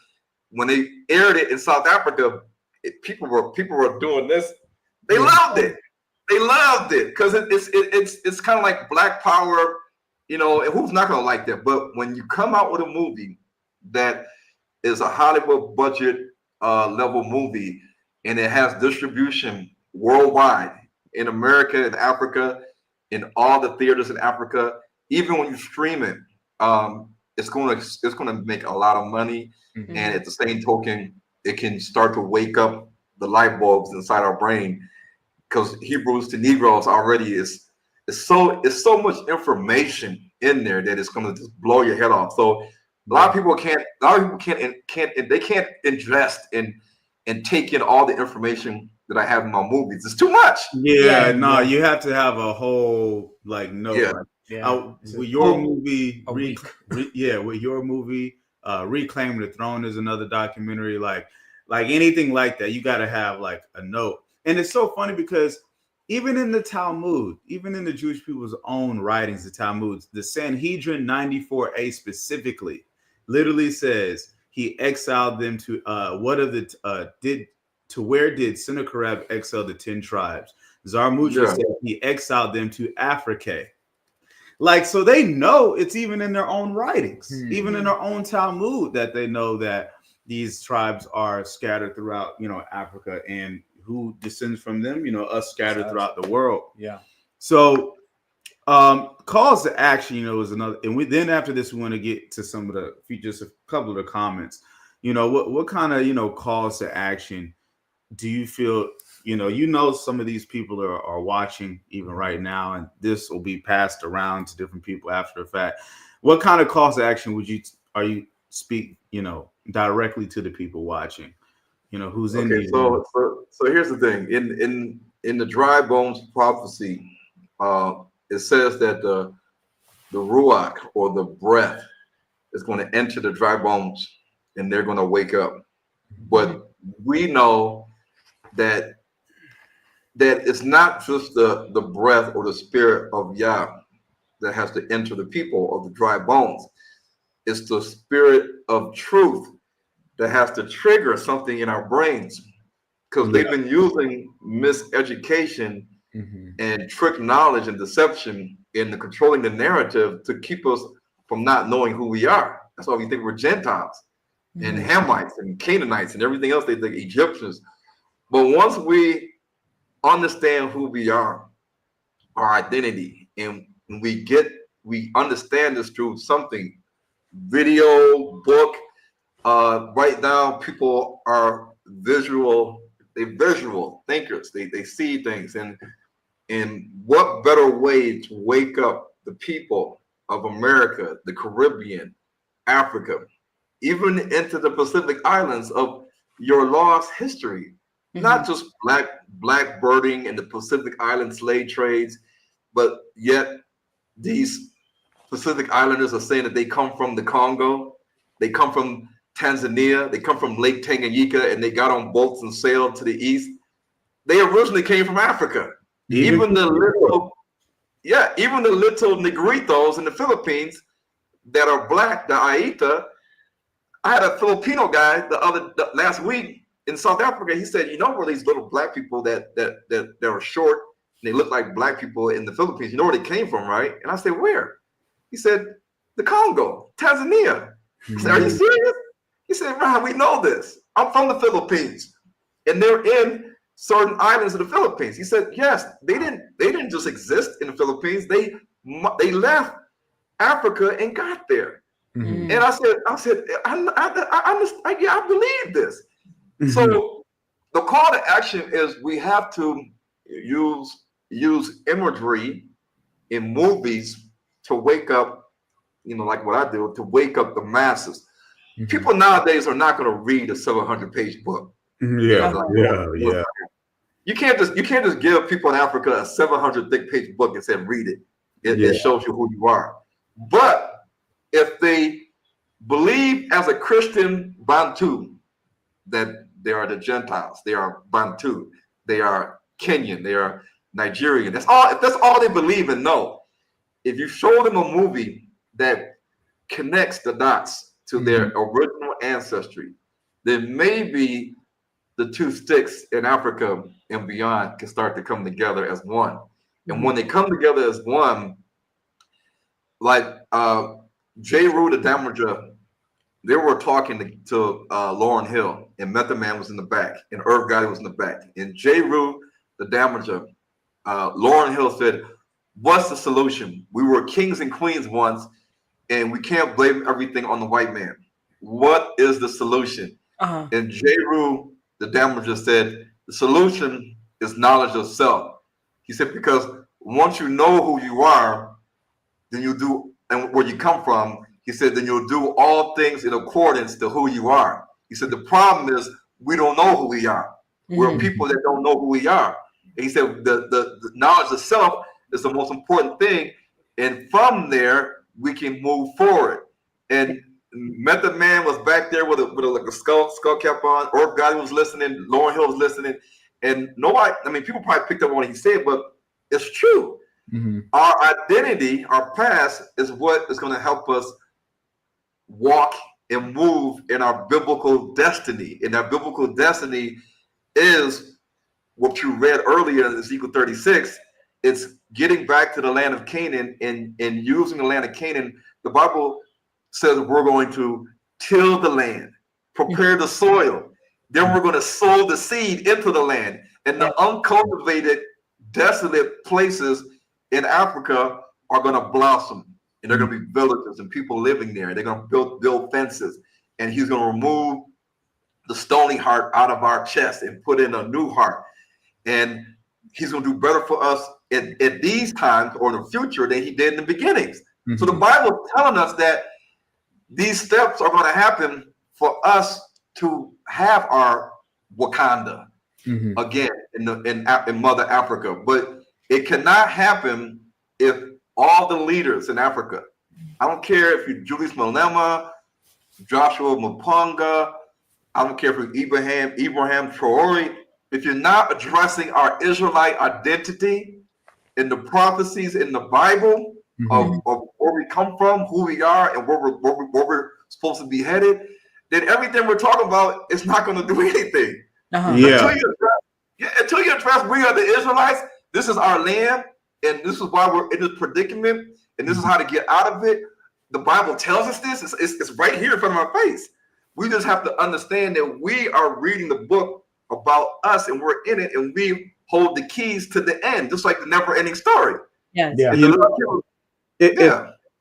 when they aired it in South Africa, people were doing this. They loved it. They loved it because it's kind of like Black Power, you know. And who's not gonna like that? But when you come out with a movie that is a Hollywood budget level movie, and it has distribution worldwide in America and Africa, in all the theaters in Africa, even when you stream it, it's going to make a lot of money. And at the same token, it can start to wake up the light bulbs inside our brain, because Hebrews to Negroes already is so much information in there that it's going to just blow your head off. So a lot of people can't ingest and take in all the information that I have in my movies. It's too much. You have to have a whole note. With your movie, Reclaiming the Throne is another documentary. Like anything like that, you got to have like a note. And it's so funny because even in the Talmud, even in the Jewish people's own writings, the Talmud, the Sanhedrin 94a specifically, literally says he exiled them to where did Sennacherib exile the 10 tribes? Zarmutra said he exiled them to Africa. Like, so they know it's even in their own writings, even in their own Talmud, that they know that these tribes are scattered throughout, Africa, and who descends from them, us scattered throughout the world. Yeah. So Calls to action, is another, and then after this, we want to get to some of the just a couple of the comments. What kind of calls to action do you feel? Some of these people are watching even right now, and this will be passed around to different people after the fact. What kind of calls to action are you speak directly to the people watching? Who's in these? So here's the thing. In the dry bones prophecy, it says that the ruach, or the breath, is going to enter the dry bones, and they're going to wake up. But we know that it's not just the breath or the spirit of Yah that has to enter the people of the dry bones. It's the spirit of truth that has to trigger something in our brains, because they've been using miseducation and trick knowledge and deception in controlling the narrative to keep us from not knowing who we are. That's why we think we're Gentiles and Hamites and Canaanites and everything else. They think Egyptians. But once we understand who we are, our identity, and we understand this through something, video, book. Right now, people are visual thinkers. They see things, and what better way to wake up the people of America, the Caribbean, Africa, even into the Pacific Islands of your lost history. Not just blackbirding and the Pacific Island slave trades, but yet these Pacific Islanders are saying that they come from the Congo, they come from Tanzania, they come from Lake Tanganyika, and they got on boats and sailed to the east. They originally came from Africa. Even the little Negritos in the Philippines that are black, the Aita. I had a Filipino guy last week in South Africa. He said, where these little black people that are short and they look like black people in the Philippines, you know where they came from, right? And I said, where? He said, the Congo, Tanzania. I said, are you serious? He said, Ron, we know this. I'm from the Philippines, and they're in certain islands of the Philippines. He said, yes, they didn't just exist in the Philippines. They left Africa and got there. And I said, I believe this. So the call to action is we have to use imagery in movies to wake up, like what I do, to wake up the masses. People nowadays are not going to read a 700-page book. Yeah. You can't just give people in Africa a 700-page book and say read it. It shows you who you are. But if they believe as a Christian Bantu that they are the Gentiles, they are Bantu, they are Kenyan, they are Nigerian. That's all they believe and know. If you show them a movie that connects the dots to their original ancestry, then maybe the two sticks in Africa and beyond can start to come together as one. And when they come together as one, like J. Rue the Damager, they were talking to Lauryn Hill, and Method Man was in the back, and Irv Gotti was in the back. And J. Rue the Damager, Lauryn Hill said, what's the solution? We were kings and queens once, and we can't blame everything on the white man. What is the solution? And J. Rue the Damager said, the solution is knowledge of self. He said, because once you know who you are, then you do, and where you come from, he said, then you'll do all things in accordance to who you are. He said, the problem is we don't know who we are. We're people that don't know who we are. And he said, the knowledge of self is the most important thing. And from there, we can move forward. And Method Man was back there with a skull cap on. Irv Gotti was listening. Lauryn Hill was listening. And people probably picked up on what he said, but it's true. Our identity, our past, is what is going to help us walk and move in our biblical destiny. And our biblical destiny is what you read earlier in Ezekiel 36. It's getting back to the land of Canaan and using the land of Canaan. The Bible says we're going to till the land, prepare the soil. Then we're going to sow the seed into the land. And the uncultivated, desolate places in Africa, are going to blossom, and they're going to be villages and people living there. They're going to build fences, and he's going to remove the stony heart out of our chest and put in a new heart. And he's going to do better for us at these times or in the future than he did in the beginnings. Mm-hmm. So the Bible is telling us that these steps are going to happen for us to have our Wakanda again in Mother Africa. But it cannot happen if all the leaders in Africa, I don't care if you're Julius Malema, Joshua Mapanga, I don't care if you're Ibrahim Traore, if you're not addressing our Israelite identity in the prophecies in the Bible of where we come from, who we are, and where we're supposed to be headed, then everything we're talking about is not going to do anything. Until you address we are the Israelites, this is our land, and this is why we're in this predicament, and this is how to get out of it. The Bible tells us this. It's right here in front of our face. We just have to understand that we are reading the book about us, and we're in it, and we hold the keys to the end, just like the never-ending story. Yes. Yeah.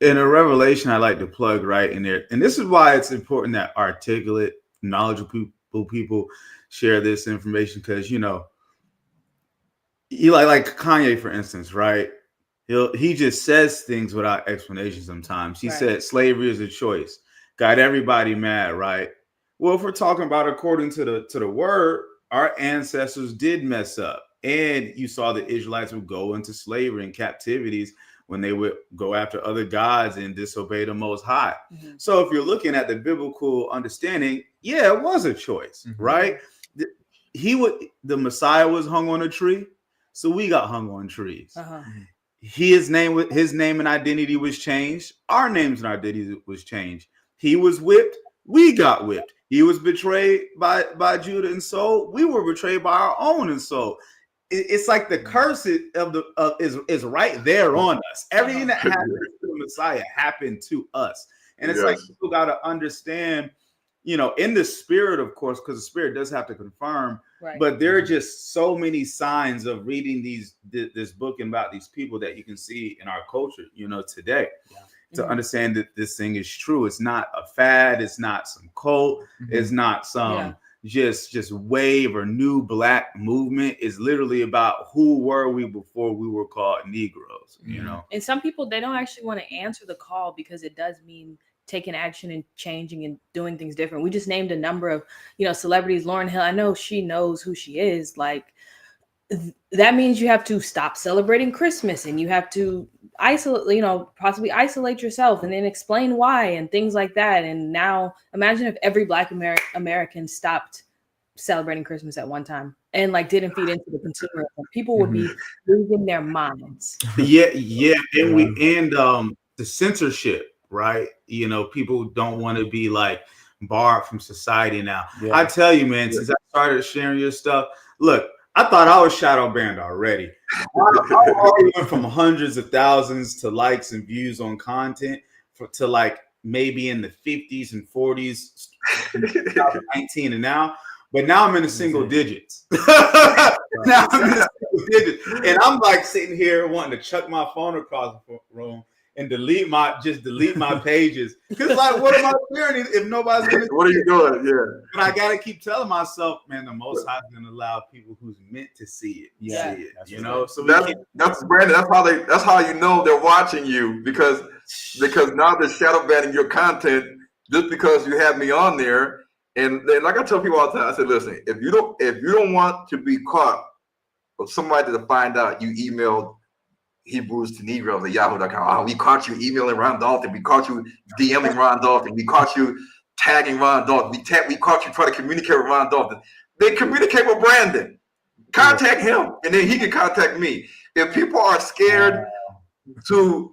In a revelation, I like to plug right in there, and this is why it's important that articulate, knowledgeable people share this information, because like Kanye, for instance, right? He just says things without explanation sometimes. He said slavery is a choice. Got everybody mad, right? Well, if we're talking about according to the word, our ancestors did mess up. And you saw the Israelites would go into slavery and captivities when they would go after other gods and disobey the Most High. So if you're looking at the biblical understanding, it was a choice, right? The Messiah was hung on a tree, so we got hung on trees. His name and identity was changed. Our names and identity was changed. He was whipped. We got whipped. He was betrayed by Judah and sold. We were betrayed by our own and sold. It's like the curse is right there on us. Everything that happened to the Messiah happened to us. And it's like people got to understand, in the spirit, of course, because the spirit does have to confirm. Right. But there are just so many signs of reading this book and about these people that you can see in our culture, today. To understand that this thing is true. It's not a fad. It's not some cult. It's not some just wave or new black movement. It's literally about who were we before we were called Negroes, And some people, they don't actually want to answer the call because it does mean taking action and changing and doing things different. We just named a number of, celebrities. Lauryn Hill, I know she knows who she is. Like, that means you have to stop celebrating Christmas and you have to possibly isolate yourself and then explain why and things like that. And now imagine if every Black American stopped celebrating Christmas at one time and didn't feed into the consumer. People would be losing their minds. And the censorship, right? People don't want to be barred from society now. I tell you, man, since I started sharing your stuff, look, I thought I was shadow banned already. I already went from hundreds of thousands to likes and views on content to maybe in the 50s and 40s, 2019 and now. But now I'm in the single digits. Now I'm in the single digits. And I'm sitting here wanting to chuck my phone across the room and delete my pages. Because what am I doing if nobody's gonna what are you doing? But I gotta keep telling myself, man, the Most High is gonna allow people who's meant to see it. See it. So that's Brandon, that's how you know they're watching you, because now they're shadow banning your content just because you have me on there. And then, like I tell people all the time, I said, listen, if you don't want to be caught or somebody to find out you emailed Hebrews to Negroes at yahoo.com. Oh, we caught you emailing Ron Dalton. We caught you DMing Ron Dalton. We caught you tagging Ron Dalton. We caught you trying to communicate with Ron Dalton. They communicate with Brandon. Contact him, and then he can contact me. If people are scared to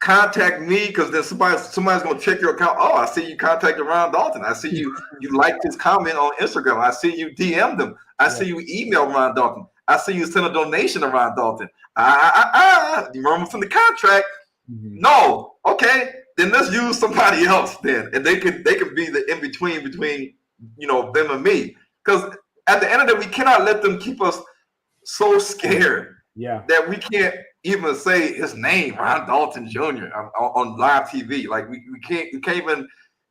contact me because then somebody's going to check your account. Oh, I see you contacted Ron Dalton. I see you liked his comment on Instagram. I see you DM'd him. I see you emailed Ron Dalton. I see you send a donation to Ron Dalton. You remember from the contract? No. Okay. Then let's use somebody else then. And they can be the in-between between them and me. Because at the end of the day, we cannot let them keep us so scared that we can't even say his name, Ron Dalton Jr. on live TV. Like we can't even.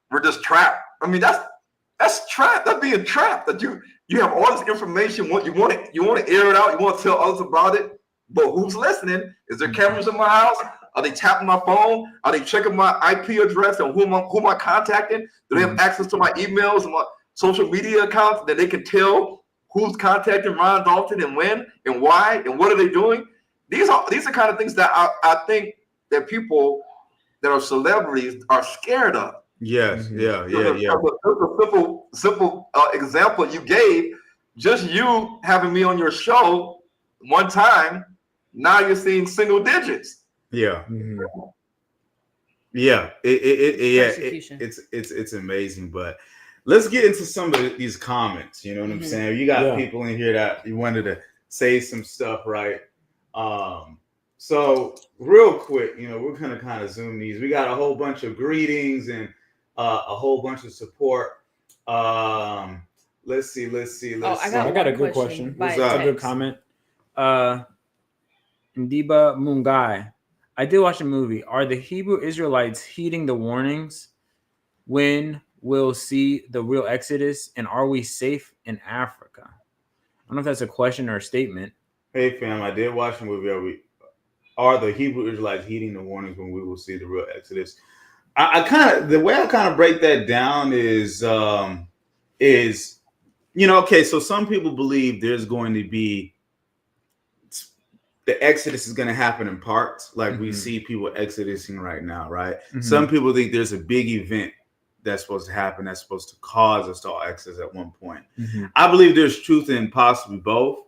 We're just trapped. I mean, that's trapped. That's being trapped. That you have all this information. You want to air it out. You want to tell others about it. But who's listening? Is there cameras in my house? Are they tapping my phone? Are they checking my IP address and who am I contacting? Do they have access to my emails and my social media accounts that they can tell who's contacting Ron Dalton and when and why and what are they doing? These are kind of things that I think that people that are celebrities are scared of. Yes, yeah. A simple example you gave, just you having me on your show one time, now you're seeing single digits. Yeah. Mm-hmm. Yeah. It's amazing. But let's get into some of these comments. You know what I'm saying? You got people in here that you wanted to say some stuff, right? So real quick, we're gonna kind of zoom these. We got a whole bunch of greetings and a whole bunch of support. Let's see. I got a good question. What's up? A good comment. Ndiba Mungai. I did watch a movie. Are the Hebrew Israelites heeding the warnings? When we'll see the real Exodus? And are we safe in Africa? I don't know if that's a question or a statement. Hey fam, I did watch a movie. Are the Hebrew Israelites heeding the warnings when we will see the real Exodus? The way I kind of break that down is okay, so some people believe there's going to be the Exodus is going to happen in parts, like we see people exodusing right now, right? Some people think there's a big event that's supposed to happen that's supposed to cause us to all exodus at one point. I believe there's truth in possibly both.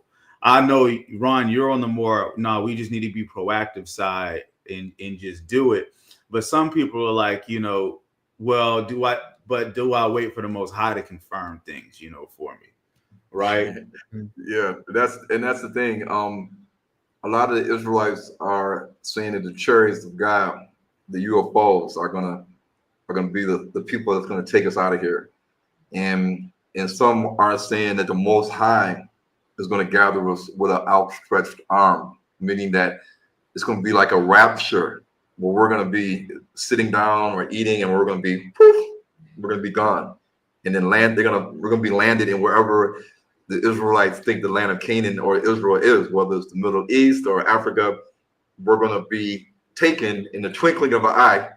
I know, Ron, you're on the more, we just need to be proactive side and just do it. But some people are like, well, do I wait for the Most High to confirm things, for me, right? Yeah, that's the thing. A lot of the Israelites are saying that the chariots of God, the UFOs, are gonna be the people that's gonna take us out of here, and some are saying that the Most High is going to gather us with an outstretched arm, meaning that it's going to be like a rapture where we're going to be sitting down or eating, and we're going to be gone, and then we're going to be landed in wherever the Israelites think the land of Canaan or Israel is, whether it's the Middle East or Africa. We're going to be taken in the twinkling of an eye,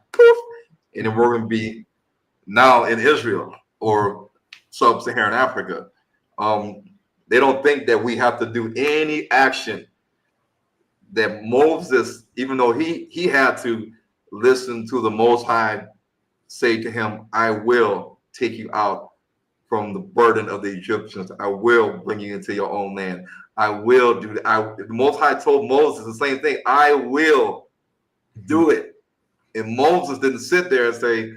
and then we're going to be now in Israel or sub-Saharan Africa. They don't think that we have to do any action. That Moses, even though he had to listen to the Most High say to him, I will take you out from the burden of the Egyptians. I will bring you into your own land. I will do that. The Most High told Moses the same thing. I will do it. And Moses didn't sit there and say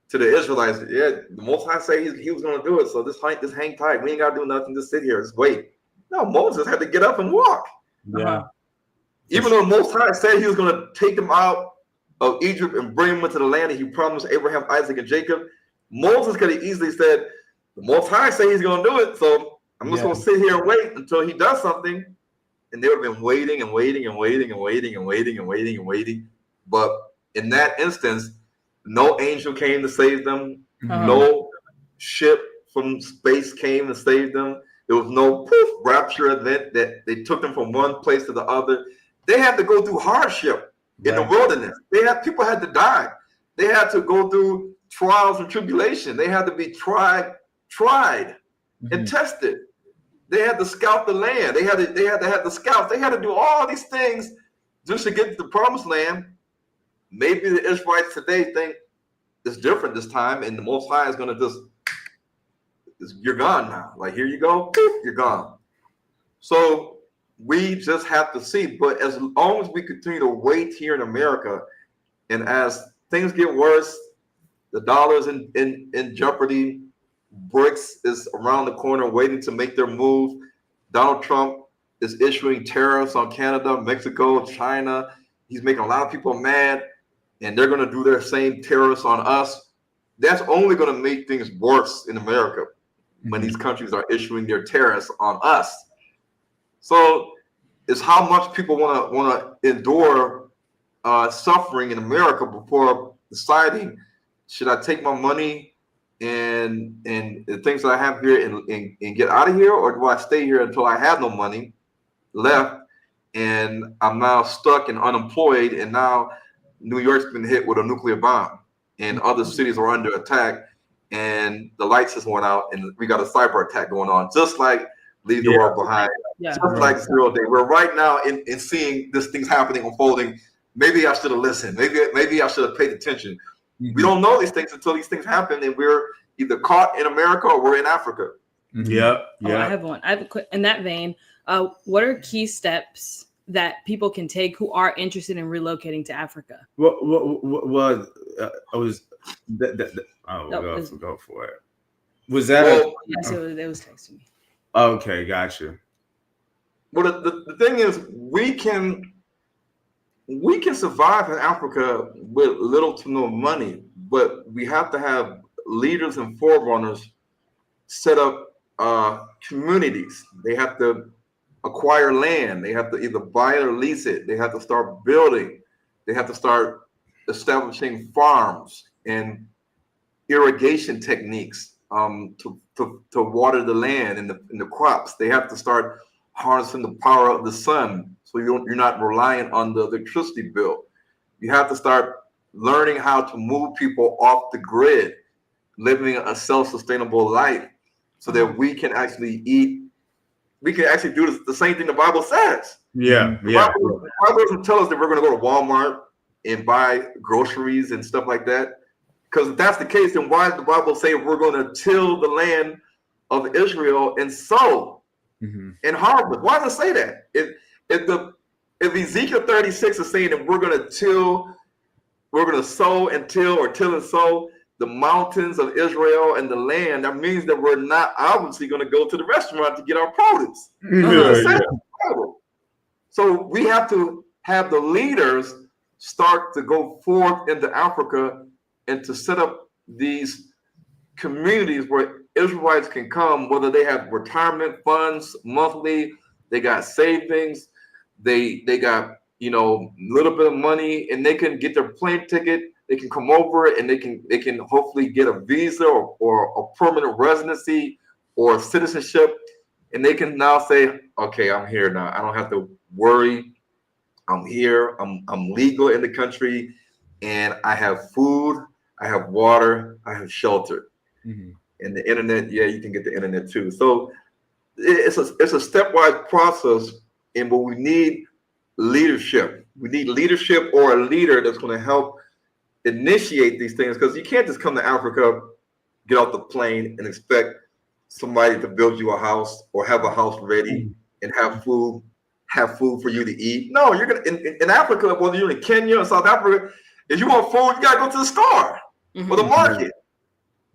to the Israelites, yeah, the Most High say he was going to do it. So just hang tight. We ain't got to do nothing. Just sit here. Just wait. No, Moses had to get up and walk. Yeah. Even though the Most High said he was going to take them out of Egypt and bring them into the land that he promised Abraham, Isaac, and Jacob, Moses could have easily said, the Most High say he's going to do it. So I'm just going to sit here and wait until he does something. And they would have been waiting and waiting and waiting and waiting and waiting and waiting and waiting. But in that instance, no angel came to save them. No ship from space came and saved them. There was no rapture event that they took them from one place to the other. They had to go through hardship in the wilderness. People had to die. They had to go through trials and tribulation. They had to be tried and tested. They had to scout the land. They had to have the scouts. They had to do all these things just to get to the promised land. Maybe the Israelites today think it's different this time, and the Most High is going to you're gone now. Like, here you go, you're gone. So we just have to see. But as long as we continue to wait here in America, and as things get worse, the dollar's in jeopardy, BRICS is around the corner waiting to make their move. Donald Trump is issuing tariffs on Canada, Mexico, China. He's making a lot of people mad, and they're going to do their same tariffs on us. That's only going to make things worse in America when these countries are issuing their tariffs on us. So is how much people want to endure suffering in America before deciding, should I take my money and the things that I have here and get out of here, or do I stay here until I have no money left and I'm now stuck and unemployed, and now New York's been hit with a nuclear bomb and other cities are under attack and the lights just went out and we got a cyber attack going on, just like Leave the World Behind, just like 0 Day. We're right now in seeing this thing's happening, unfolding. Maybe I should have listened. Maybe I should have paid attention. We don't know these things until these things happen, and we're either caught in America or we're in Africa. Yeah. I have one. I have a quick, in that vein. What are key steps that people can take who are interested in relocating to Africa? Well, I was. Go for it. Was that? Yes, it was texting me. Okay, gotcha. Well, the thing is, we can survive in Africa with little to no money, but we have to have leaders and forerunners set up communities. They have to acquire land. They have to either buy it or lease it. They have to start building. They have to start establishing farms and irrigation techniques to water the land and the crops. They have to start harnessing the power of the sun, so you're not reliant on the electricity bill. You have to start learning how to move people off the grid, living a self-sustainable life, so that we can actually eat. We can actually do the same thing the Bible says. The Bible doesn't tell us that we're going to go to Walmart and buy groceries and stuff like that. Because if that's the case, then why does the Bible say we're going to till the land of Israel and sow and harvest? Why does it say that? If Ezekiel 36 is saying that we're going to sow and till, or till and sow the mountains of Israel and the land, that means that we're not obviously going to go to the restaurant to get our produce. So we have to have the leaders start to go forth into Africa and to set up these communities where Israelites can come, whether they have retirement funds monthly, they got savings, they got a little bit of money, and they can get their plane ticket. They can come over and they can hopefully get a visa or a permanent residency or citizenship, and they can now say, okay, I'm here now. I don't have to worry. I'm here. I'm legal in the country, and I have food, I have water, I have shelter, and the internet. Yeah, you can get the internet too. So it's a stepwise process, and what we need leadership. We need leadership or a leader that's going to help initiate these things, because you can't just come to Africa, get off the plane, and expect somebody to build you a house or have a house ready and have food for you to eat. No, you're gonna in Africa, whether you're in Kenya or South Africa, if you want food, you gotta go to the store or the market.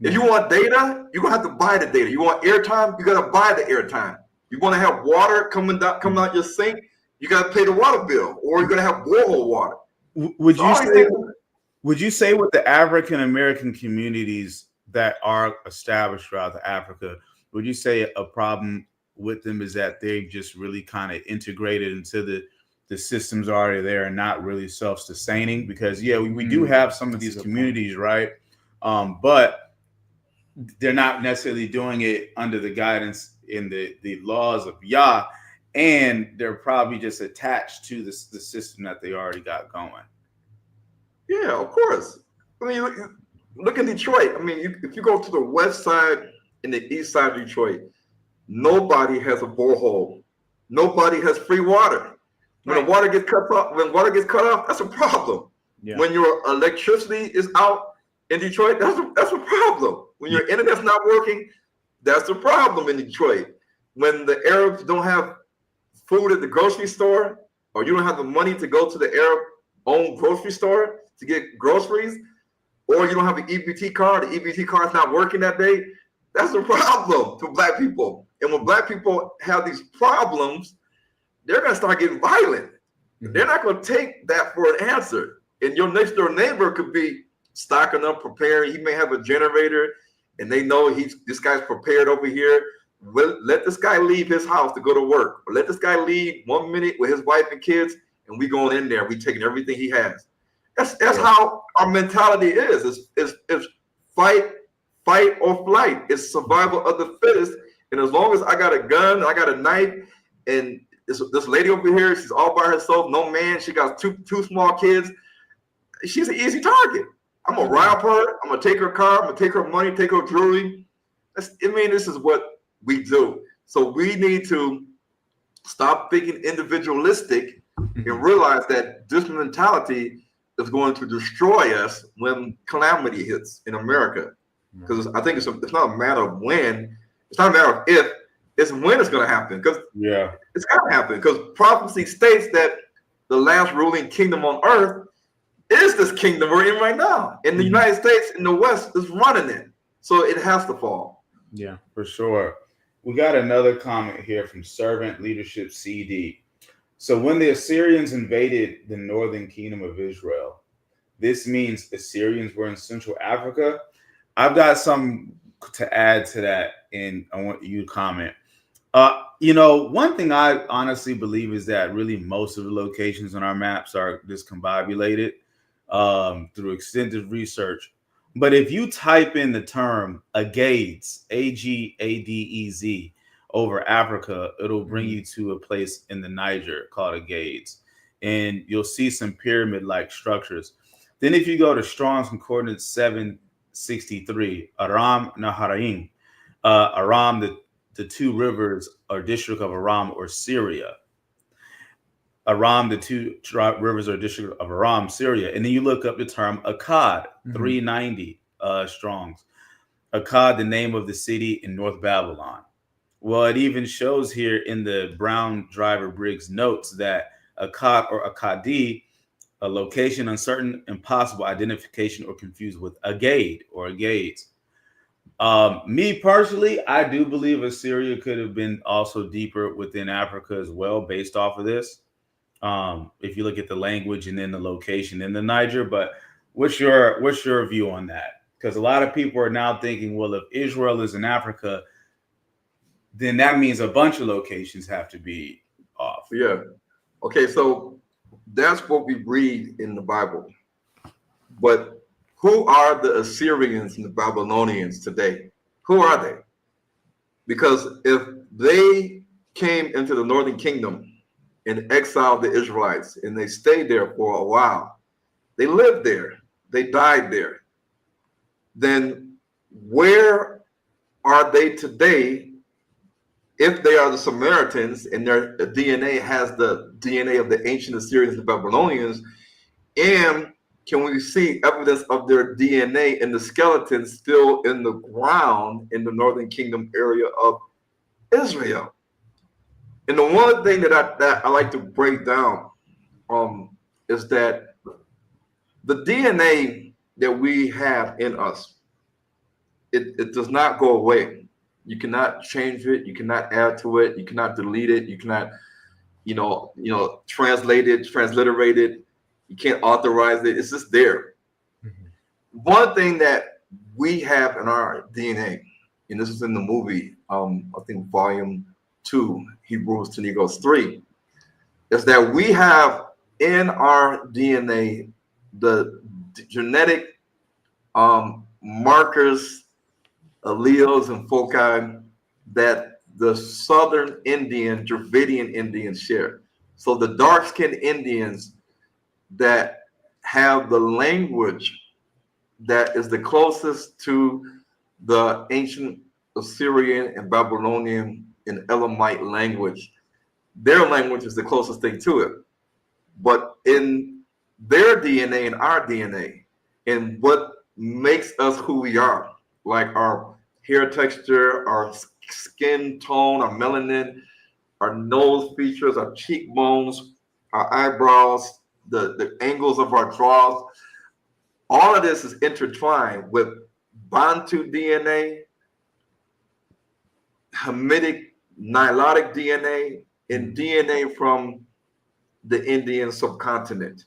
If you want data, you're gonna have to buy the data. You want airtime, you gotta buy the airtime. You want to have water coming out your sink, you gotta pay the water bill, or you're gonna have borehole water. Would you say with the African American communities that are established throughout Africa, would you say a problem with them is that they've just really kind of integrated into the systems already there and not really self-sustaining? Because we do have some of these communities, right? But they're not necessarily doing it under the guidance in the laws of Yah, and they're probably just attached to the system that they already got going. Yeah, of course. I mean, look at Detroit. I mean, if you go to the west side and the east side of Detroit, nobody has a borehole. Nobody has free water. When the water gets cut off, that's a problem. Yeah. When your electricity is out in Detroit, that's a problem. When your internet's not working, that's a problem in Detroit. When the Arabs don't have food at the grocery store, or you don't have the money to go to the Arab-owned grocery store to get groceries, or you don't have an EBT card, the EBT card is not working that day, that's a problem to Black people. And when Black people have these problems, they're going to start getting violent. They're not going to take that for an answer. And your next door neighbor could be stocking up, preparing. He may have a generator, and they know this guy's prepared over here let this guy leave his house to go to work, or let this guy leave 1 minute with his wife and kids, and we going in there, we taking everything he has. That's how our mentality is. It's fight or flight. It's survival of the fittest. And as long as I got a gun, I got a knife, and this lady over here, she's all by herself, no man, she got two small kids, she's an easy target. I'm gonna rob her, I'm gonna take her car, I'm gonna take her money, take her jewelry. This is what we do. So we need to stop thinking individualistic and realize that this mentality is going to destroy us when calamity hits in America. Because I think it's not a matter of when, it's not a matter of if, it's when it's going to happen. Because it's going to happen. Because prophecy states that the last ruling kingdom on earth is this kingdom we're in right now. And the United States in the West is running it. So it has to fall. Yeah, for sure. We got another comment here from Servant Leadership CD. So when the Assyrians invaded the northern kingdom of Israel, this means Assyrians were in Central Africa. I've got something to add to that, and I want you to comment. One thing I honestly believe is that really most of the locations on our maps are discombobulated through extensive research. But if you type in the term Agades, Agadez, over Africa, it'll bring you to a place in the Niger called Agades, and you'll see some pyramid-like structures. Then if you go to Strong's Concordance 763, Aram Naharaim, Aram, the two rivers or district of Aram or Syria. Aram, the two rivers or district of Aram, Syria. And then you look up the term Akkad, 390 Strong's. Akkad, the name of the city in North Babylon. Well, it even shows here in the Brown Driver Briggs notes that Akkad or Akkadi, a location uncertain, impossible identification, or confused with Agade or Agades. Me personally, I do believe Assyria could have been also deeper within Africa as well, based off of this. If you look at the language and then the location in the Niger, but what's your view on that? Because a lot of people are now thinking, well, if Israel is in Africa, then that means a bunch of locations have to be off. Yeah. Okay, so that's what we read in the Bible. But who are the Assyrians and the Babylonians today? Who are they? Because if they came into the northern kingdom and exiled the Israelites, and they stayed there for a while, they lived there, they died there, then where are they today if they are the Samaritans and their DNA has the DNA of the ancient Assyrians and Babylonians? And can we see evidence of their DNA in the skeletons still in the ground in the northern kingdom area of Israel? And the one thing that I like to break down is that the DNA that we have in us, it does not go away. You cannot change it. You cannot add to it. You cannot delete it. You cannot, translate it, transliterate it. You can't authorize it. It's just there. One thing that we have in our DNA, and this is in the movie, I think volume 2, Hebrews to Negroes 3, is that we have in our DNA the genetic markers, alleles, and foci that the Southern Indian, Dravidian Indians share. So the dark-skinned Indians that have the language that is the closest to the ancient Assyrian and Babylonian and Elamite language, their language is the closest thing to it. But in their DNA and our DNA, and what makes us who we are, like our hair texture, our skin tone, our melanin, our nose features, our cheekbones, our eyebrows, the angles of our jaws, all of this is intertwined with Bantu DNA, Hamitic Nilotic DNA, and DNA from the Indian subcontinent.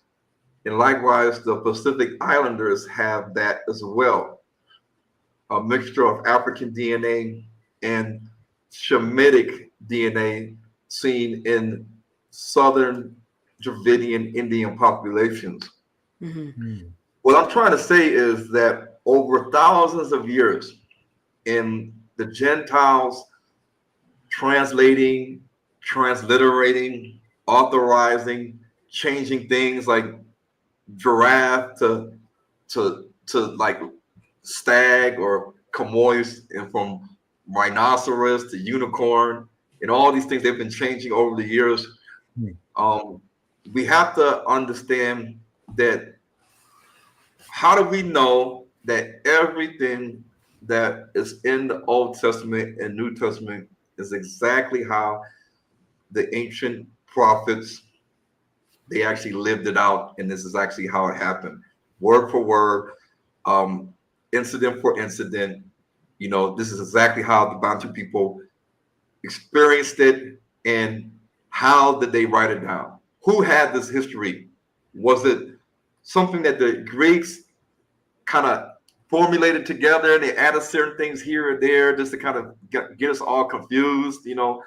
And likewise, the Pacific Islanders have that as well. A mixture of African DNA and Shemitic DNA seen in southern Dravidian Indian populations. What I'm trying to say is that over thousands of years, in the Gentiles translating, transliterating, authorizing, changing things like giraffe to like stag or chamois, and from rhinoceros to unicorn, and all these things they've been changing over the years. We have to understand that. How do we know that everything that is in the Old Testament and New Testament is exactly how the ancient prophets, they actually lived it out, and this is actually how it happened, word for word, incident for incident? You know, this is exactly how the Bantu people experienced it, and how did they write it down? Who had this history? Was it something that the Greeks kind of formulated together and they added certain things here and there just to kind of get us all confused, you know?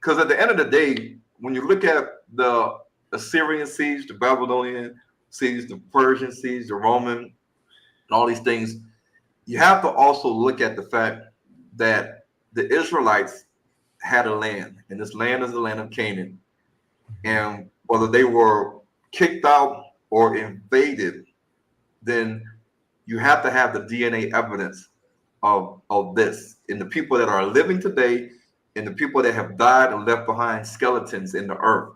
Because at the end of the day, when you look at the Assyrian siege, the Babylonian siege, the Persian siege, the Roman, and all these things, you have to also look at the fact that the Israelites had a land, and this land is the land of Canaan. And whether they were kicked out or invaded, then you have to have the DNA evidence of this. And the people that are living today and the people that have died and left behind skeletons in the earth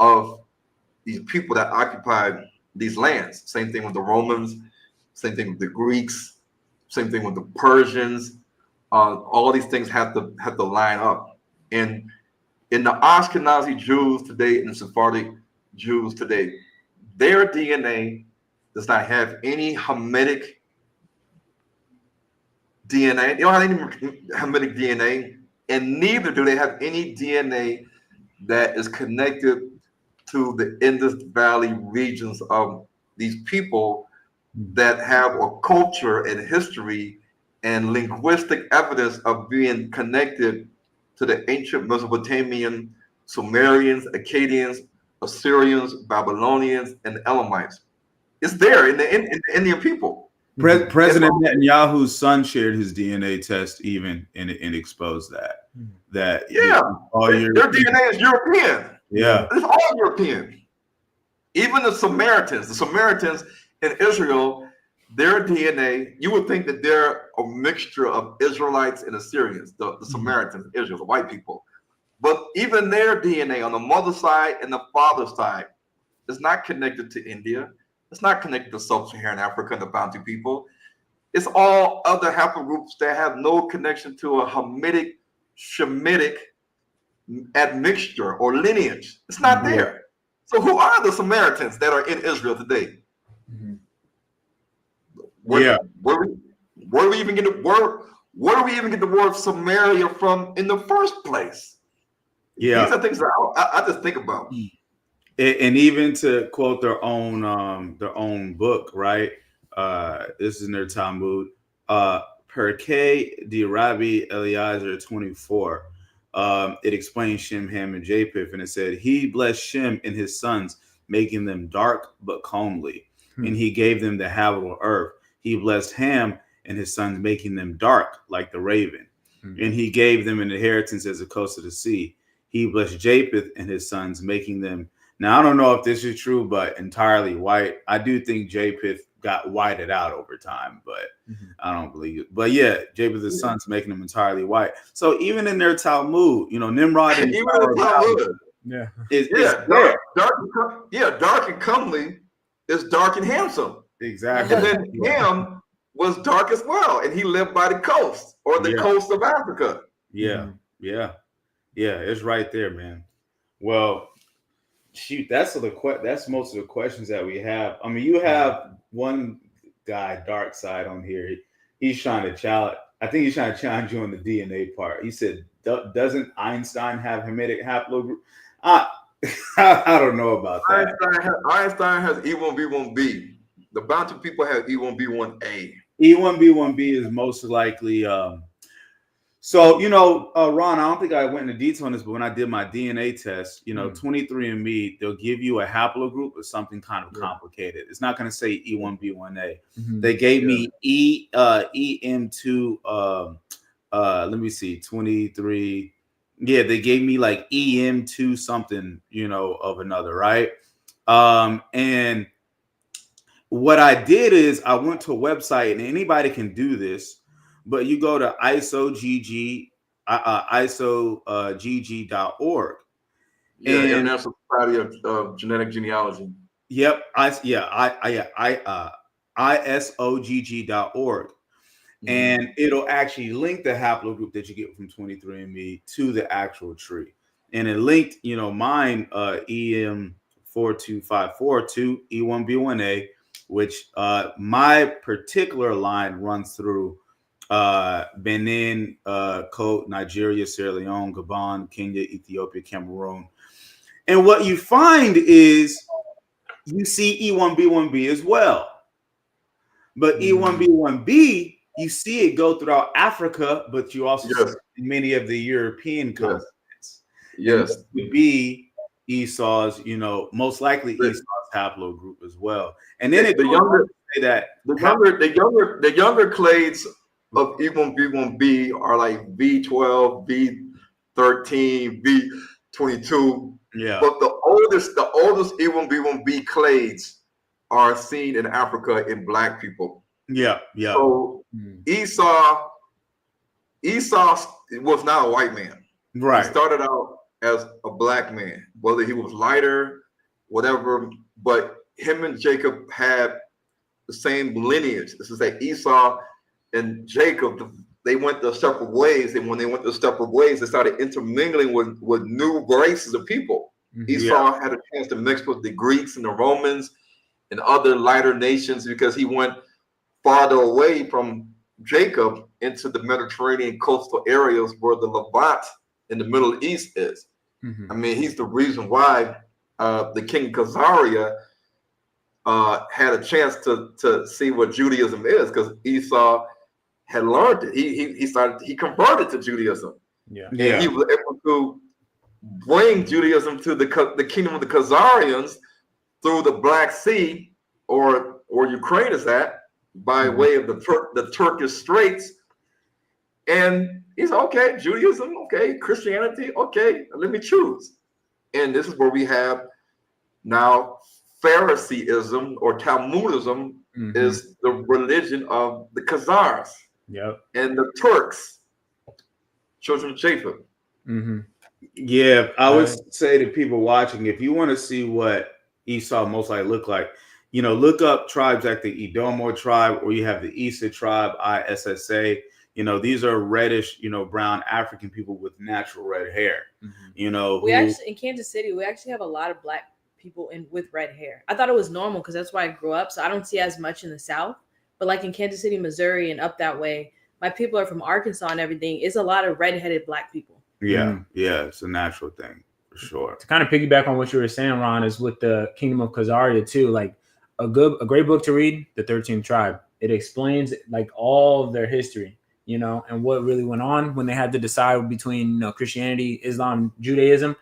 of these people that occupied these lands. Same thing with the Romans, same thing with the Greeks, same thing with the Persians. All these things have to line up. And in the Ashkenazi Jews today and the Sephardic Jews today, their DNA does not have any Hamitic DNA. They don't have any Hamitic DNA, and neither do they have any DNA that is connected to the Indus Valley regions of these people that have a culture and history and linguistic evidence of being connected to the ancient Mesopotamian, Sumerians, Akkadians, Assyrians, Babylonians, and Elamites. It's there in the Indian people. President Netanyahu's son shared his DNA test even and exposed that. Their DNA is European. Yeah. It's all European. Even the Samaritans in Israel, their DNA, you would think that they're a mixture of Israelites and Assyrians, the Samaritans in Israel, the white people. But even their DNA on the mother's side and the father's side is not connected to India. It's not connected to sub-Saharan Africa and the Bantu people. It's all other haplogroups that have no connection to a Hamitic, Shemitic admixture or lineage. It's not there. So who are the Samaritans that are in Israel today? Where do we even get the word Samaria from in the first place? Yeah, these are things that I just think about. And even to quote their own book, right? This is in their Talmud, Perkei de Rabbi Eliezer 24. It explains Shem, Ham, and Japheth, and it said, he blessed Shem and his sons, making them dark but comely, and he gave them the habitable earth. He blessed Ham and his sons, making them dark like the raven, and he gave them an inheritance as the coast of the sea. He blessed Japheth and his sons, making them, now I don't know if this is true, but entirely white. I do think Japheth got whited out over time, but I don't believe it. But yeah, Japheth's sons making them entirely white. So even in their Talmud, you know, Nimrod and dark and comely is dark and handsome. Exactly. And then Ham was dark as well, and he lived by the coast or the coast of Africa. Yeah, it's right there, man. Well, shoot, that's most of the questions that we have. I mean, you have one guy, Dark Side, on here. He's trying to challenge. I think he's trying to challenge you on the DNA part. He said, "Doesn't Einstein have Hamitic haplogroup?" I don't know about that. Einstein has E1B1B. The Bantu people have E1B1A. E1B1B is most likely So, Ron, I don't think I went into detail on this, but when I did my DNA test, 23andMe, they'll give you a haplogroup or something kind of complicated. It's not going to say E1B1A. They gave me EM2. Let me see, 23. Yeah, they gave me like EM2 something, of another, right? And what I did is I went to a website, and anybody can do this, but you go to isogg.org. Yeah, International Society of Genetic Genealogy. Yep, isogg.org. And it'll actually link the haplogroup that you get from 23andMe to the actual tree. And it linked, mine EM42542 E1B1A, which my particular line runs through Benin, Cote, Nigeria, Sierra Leone, Gabon, Kenya, Ethiopia, Cameroon. And what you find is you see E1B1B as well. But E1B1B, you see it go throughout Africa, but you also see many of the European continents. Yes. Would be Esau's, most likely Esau's haplogroup as well. And then the younger clades of E1B1B are like B12, B13, B22. Yeah. But the oldest E1B1B clades are seen in Africa in Black people. Yeah, yeah. So Esau was not a white man. Right. He started out as a Black man, whether he was lighter, whatever, but him and Jacob had the same lineage. This is that Esau and Jacob, they went their separate ways, and when they went their separate ways, they started intermingling with new races of people. Esau had a chance to mix with the Greeks and the Romans and other lighter nations because he went farther away from Jacob into the Mediterranean coastal areas where the Levant in the Middle East is. I mean, he's the reason why the king Khazariah had a chance to see what Judaism is, because Esau had learned it. He converted to Judaism. And he was able to bring Judaism to the kingdom of the Khazarians through the Black Sea, or Ukraine is at, by way of the Turkish Straits. And he's okay, Judaism, okay, Christianity, okay, let me choose. And this is where we have now Phariseeism or Talmudism is the religion of the Khazars and the Turks, children of Japheth. Yeah, I would say to people watching, if you want to see what Esau most likely looked like, look up tribes like the Edomo tribe, or you have the Issa tribe, ISSA. These are reddish, brown African people with natural red hair. We actually in Kansas City, we actually have a lot of Black people with red hair. I thought it was normal because that's where I grew up, so I don't see as much in the South. But like in Kansas City, Missouri, and up that way, my people are from Arkansas and everything. It's a lot of red-headed Black people. Yeah, it's a natural thing for sure. To kind of piggyback on what you were saying, Ron, is with the Kingdom of Khazariah too. Like a great book to read, The 13th Tribe. It explains like all of their history, and what really went on when they had to decide between Christianity, Islam, Judaism,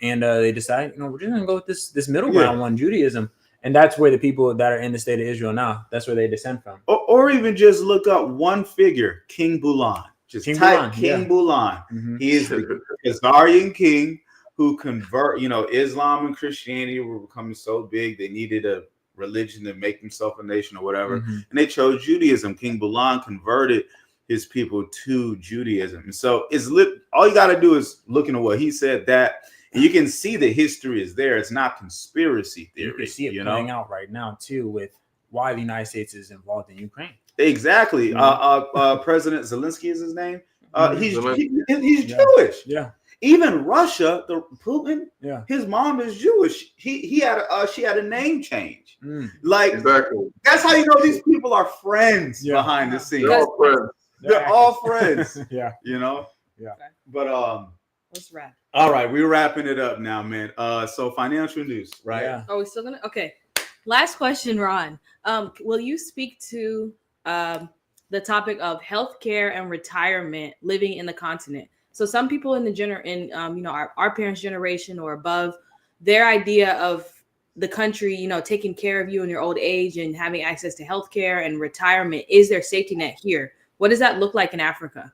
and they decided, we're just gonna go with this middle ground one, Judaism. And that's where the people that are in the state of Israel now, that's where they descend from. Or even just look up one figure, King Bulan. Just type King Bulan. He is the Khazarian king who Islam and Christianity were becoming so big they needed a religion to make themselves a nation or whatever. And they chose Judaism. King Bulan converted his people to Judaism. And so all you got to do is look into what he said, that and you can see the history is there. It's not conspiracy theory. You can see it playing out right now too with why the United States is involved in Ukraine. Exactly. President Zelensky is his name. He's Jewish. Yeah. Even Russia, the Putin, his mom is Jewish. She had a name change. Like exactly. That's how you know these people are friends behind the scenes. They're all friends. They're all friends. Yeah. But let's wrap. All right, we're wrapping it up now, man. So financial news, right? Yeah. Are we still gonna? Okay. Last question, Ron. Will you speak to the the topic of healthcare and retirement living in the continent. So some people in the our parents' generation or above, their idea of the country, taking care of you in your old age and having access to healthcare and retirement is their safety net here. What does that look like in Africa?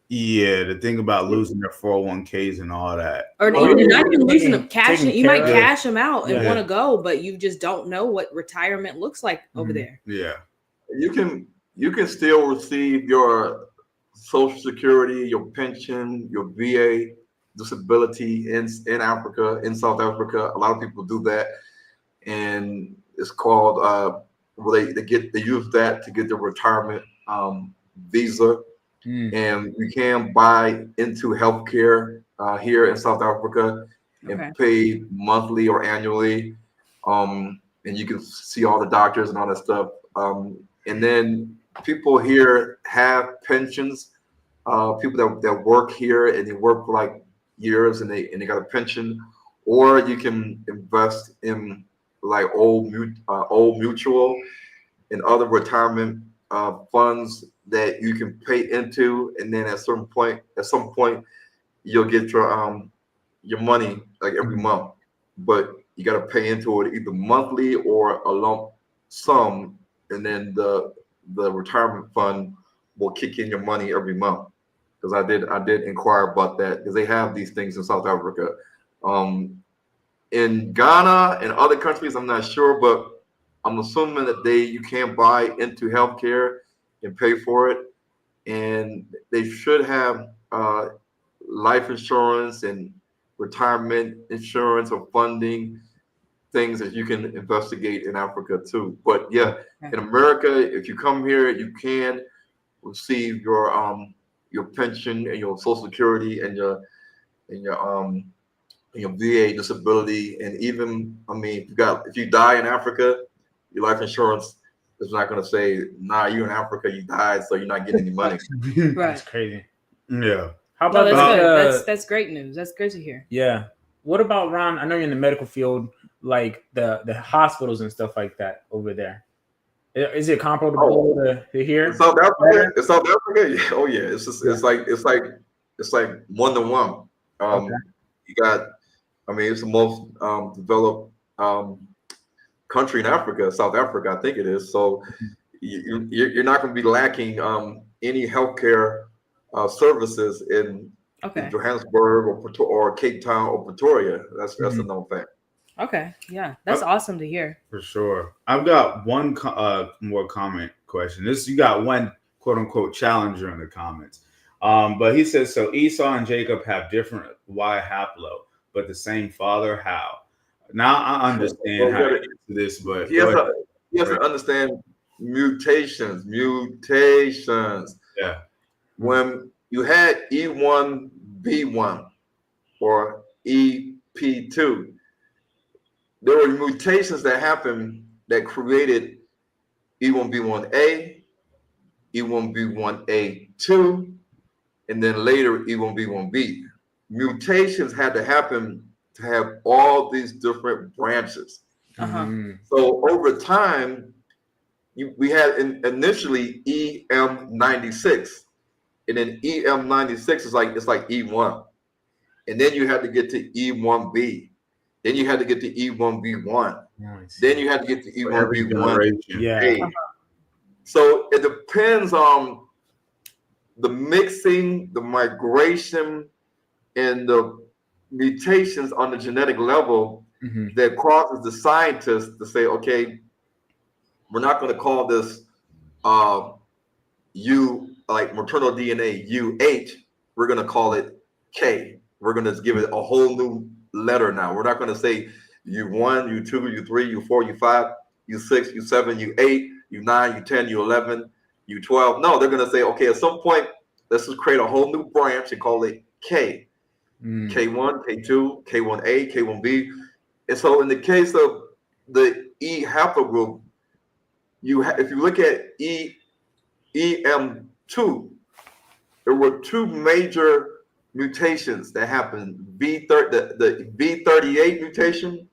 Yeah, the thing about losing their 401ks and all that. Or even not even losing them, cashing. You might cash them out and Yeah. want to go, but you just don't know what retirement looks like over there. Yeah. You can still receive your Social Security, your pension, your VA, disability in Africa, in South Africa. A lot of people do that, and it's called they use that to get their retirement visa. And you can buy into healthcare here in South Africa and pay monthly or annually, and you can see all the doctors and all that stuff. And then people here have pensions. People that work here and they work for like years and they got a pension, or you can invest in like old mutual and other retirement funds that you can pay into, and then at some point you'll get your money like every month, but you got to pay into it either monthly or a lump sum, and then the retirement fund will kick in your money every month. Because I did inquire about that, because they have these things in South Africa. In Ghana and other countries, I'm not sure, but I'm assuming that you can buy into healthcare and pay for it, and they should have life insurance and retirement insurance or funding things that you can investigate in Africa too. But yeah, in America, if you come here, you can receive your pension and your Social Security and your VA disability, and even if you die in Africa, your life insurance is not going to say, nah, you in Africa, you died, so you're not getting any money. Right. That's crazy. Yeah. How about that's great news. That's good to hear. Yeah. What about, Ron? I know you're in the medical field, like the hospitals and stuff like that over there. Is it comparable to here? In South Africa? In South Africa? Yeah. Oh yeah. It's just it's like 1-to-1. You got, it's the most developed country in Africa, South Africa, I think it is. So you're not going to be lacking any healthcare services in Johannesburg or Cape Town or Pretoria. That's a known fact. Okay, yeah, that's awesome to hear. For sure. I've got one more comment question. You got one quote unquote challenger in the comments. But he says, so Esau and Jacob have different Y haplo, but the same father. How? Now I understand how to answer this, but he has to understand mutations. Yeah. When you had E1B1 or EP2, there were mutations that happened that created E1B1A, E1B1A2, and then later E1B1B. Mutations had to happen to have all these different branches. So over time, we had initially EM96, and then EM96 is like E1, and then you had to get to E1B. Then you had to get to E1B1. Then you had to get to E1B1. Yeah. So it depends on the mixing, the migration, and the mutations on the genetic level that causes the scientists to say, okay, we're not going to call this like maternal DNA UH. We're going to call it K. We're going to give it a whole new letter now. We're not going to say U1, U2, U3, U4, U5, U6, U7, U8, U9, U10, U11, U12. No, they're going to say, okay, at some point, let's just create a whole new branch and call it K. K1, K2, K1A, K1B. And so in the case of the E haplogroup, if you look at EM2, there were two major mutations that happened: the V38 mutation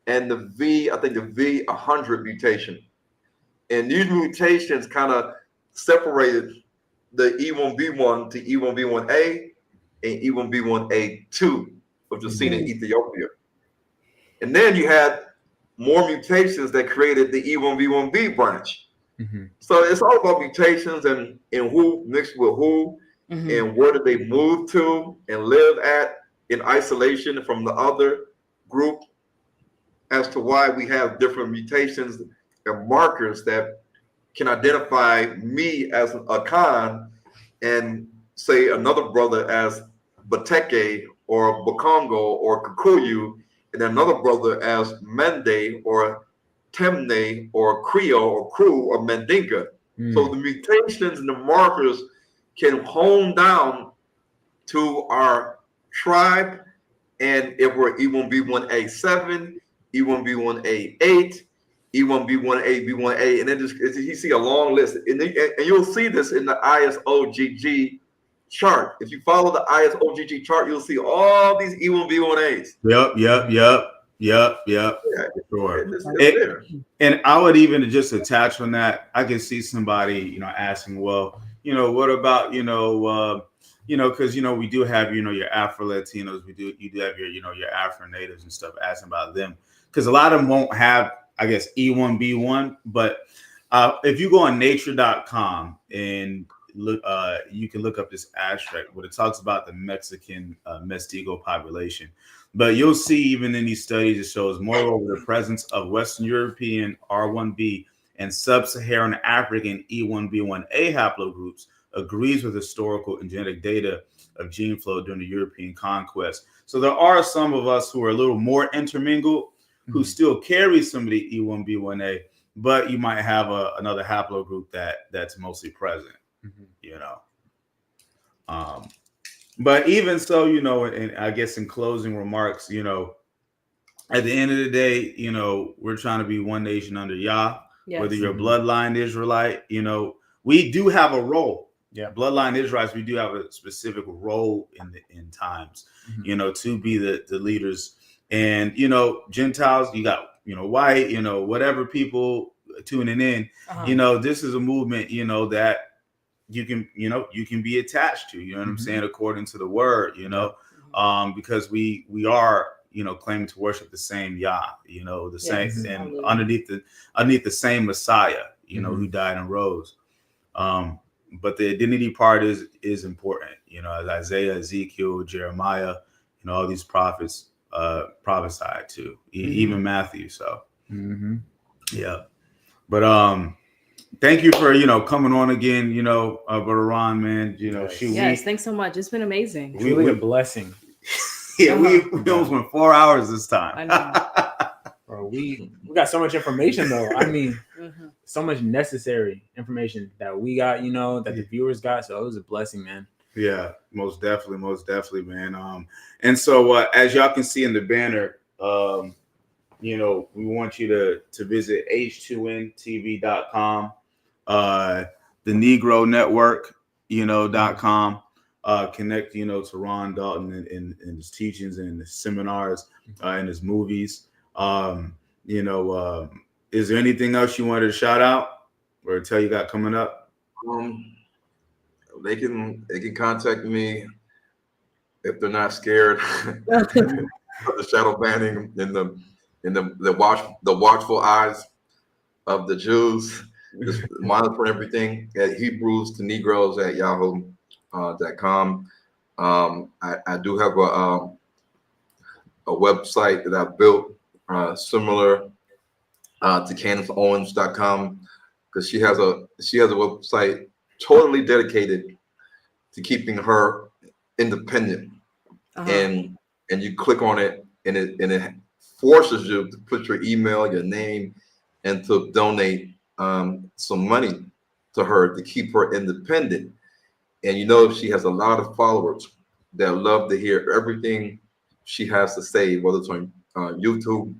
and the V100 mutation. And these mutations kind of separated the E1B1 to E1B1A and E1B1A2, which was seen in Ethiopia. And then you had more mutations that created the E1B1B branch. So it's all about mutations and who mixed with who and where did they move to and live at in isolation from the other group, as to why we have different mutations and markers that can identify me as a Khan and say another brother as Bateke or Bakongo or Kikuyu, and another brother as Mende or Temne or Creole or Kru or Mandinka. So the mutations and the markers can hone down to our tribe, and if we're E1B1A7, E1B1A8, E1B1A, and then you see a long list, and you'll see this in the ISOGG chart. If you follow the ISOGG chart, you'll see all these E1B1As. Yep. Yeah, sure. And I would even just attach on that. I can see somebody, asking, well, what about, because we do have, your Afro Latinos, you do have your Afro natives and stuff, asking about them, because a lot of them won't have, I guess, E1B1. But if you go on nature.com and look, you can look up this abstract where it talks about the Mexican Mestizo population. But you'll see even in these studies, it shows moreover the presence of Western European R1b and Sub-Saharan African E1B1A haplogroups agrees with historical and genetic data of gene flow during the European conquest. So there are some of us who are a little more intermingled, who still carry some of the E1B1A, but you might have another haplogroup that's mostly present, But even so, and I guess in closing remarks, at the end of the day, we're trying to be one nation under Yah. Yes. Whether you're a bloodline Israelite, we do have a role. Yeah, bloodline Israelites, we do have a specific role in times, to be the leaders. And Gentiles, you got white, whatever people tuning in, this is a movement, that you can be attached to, what I'm saying, according to the word, because we are, claiming to worship the same Yah, the same, and underneath the same Messiah, who died and rose. But the identity part is important, as Isaiah, Ezekiel, Jeremiah, all these prophets prophesied to, even Matthew. So yeah. But thank you for coming on again, Brother Ron, man. Thanks so much. It's been amazing. Really a blessing. Yeah, we almost went 4 hours this time. I know. Bro, we got so much information though. I mean, so much necessary information that we got, that the viewers got. So it was a blessing, man. Yeah, most definitely, man. And so as y'all can see in the banner, we want you to visit h2ntv.com, the Negro Network, .com, connect, to Ron Dalton and his teachings and his seminars and his movies. Is there anything else you wanted to shout out or tell you got coming up? They can contact me if they're not scared of the shadow banning and the watchful eyes of the Jews. Just monitor everything at Hebrews to Negroes at yahoo.com. I do have a website that I built similar to CandaceOwens.com, because she has a website totally dedicated to keeping her independent. And you click on it and it forces you to put your email, your name, and to donate some money to her to keep her independent. And she has a lot of followers that love to hear everything she has to say, whether it's on YouTube,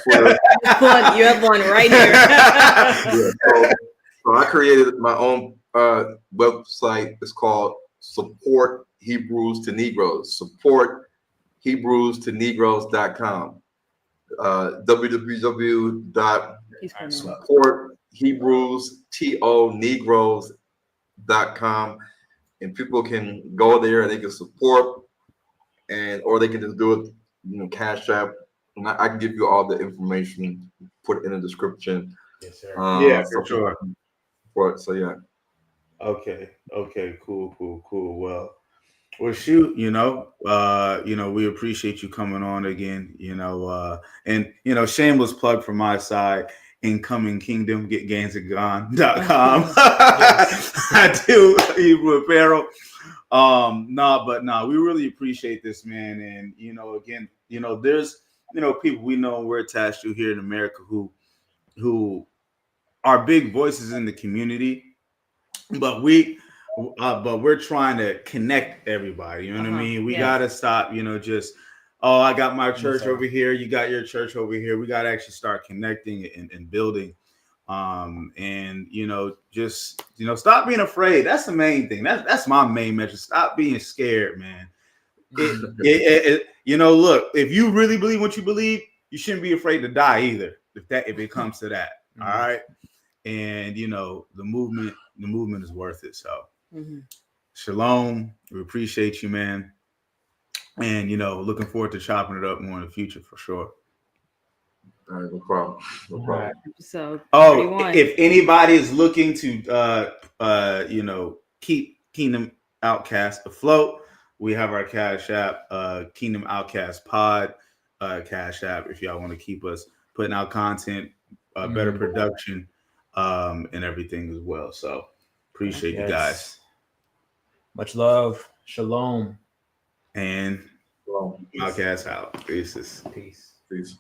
Twitter. You have one right here. So I created my own website. It's called Support Hebrews to Negroes. Support Hebrews to Negroes.com. www.supporthebrewstonegroes.com. preparedness.com, and people can go there and they can support, or they can just do it, Cash App. And I can give you all the information, put it in the description. Yes, sir. Yeah, for sure. So yeah. Okay, cool. Well, shoot, we appreciate you coming on again, and shameless plug from my side, Incoming Kingdom, getgainsandgone.com. I do Hebrew apparel. We really appreciate this, man. And again, there's people we know we're attached to here in America who are big voices in the community, but we're trying to connect everybody. You know what I mean? We gotta stop, just I got my church over here, you got your church over here. We gotta actually start connecting and building. And just stop being afraid. That's the main thing. That's my main message. Stop being scared, man. Look, if you really believe what you believe, you shouldn't be afraid to die either. If it comes to that, all right. And the movement is worth it. So Shalom. We appreciate you, man. And looking forward to chopping it up more in the future for sure. All right, no problem. So if anybody is looking to keep Kingdom Outkasts afloat, we have our Cash App, Kingdom Outkasts Pod Cash App, if y'all want to keep us putting out content, better production, and everything as well. So appreciate you guys. Much love. Shalom. And Outkasts out. Peace. Peace.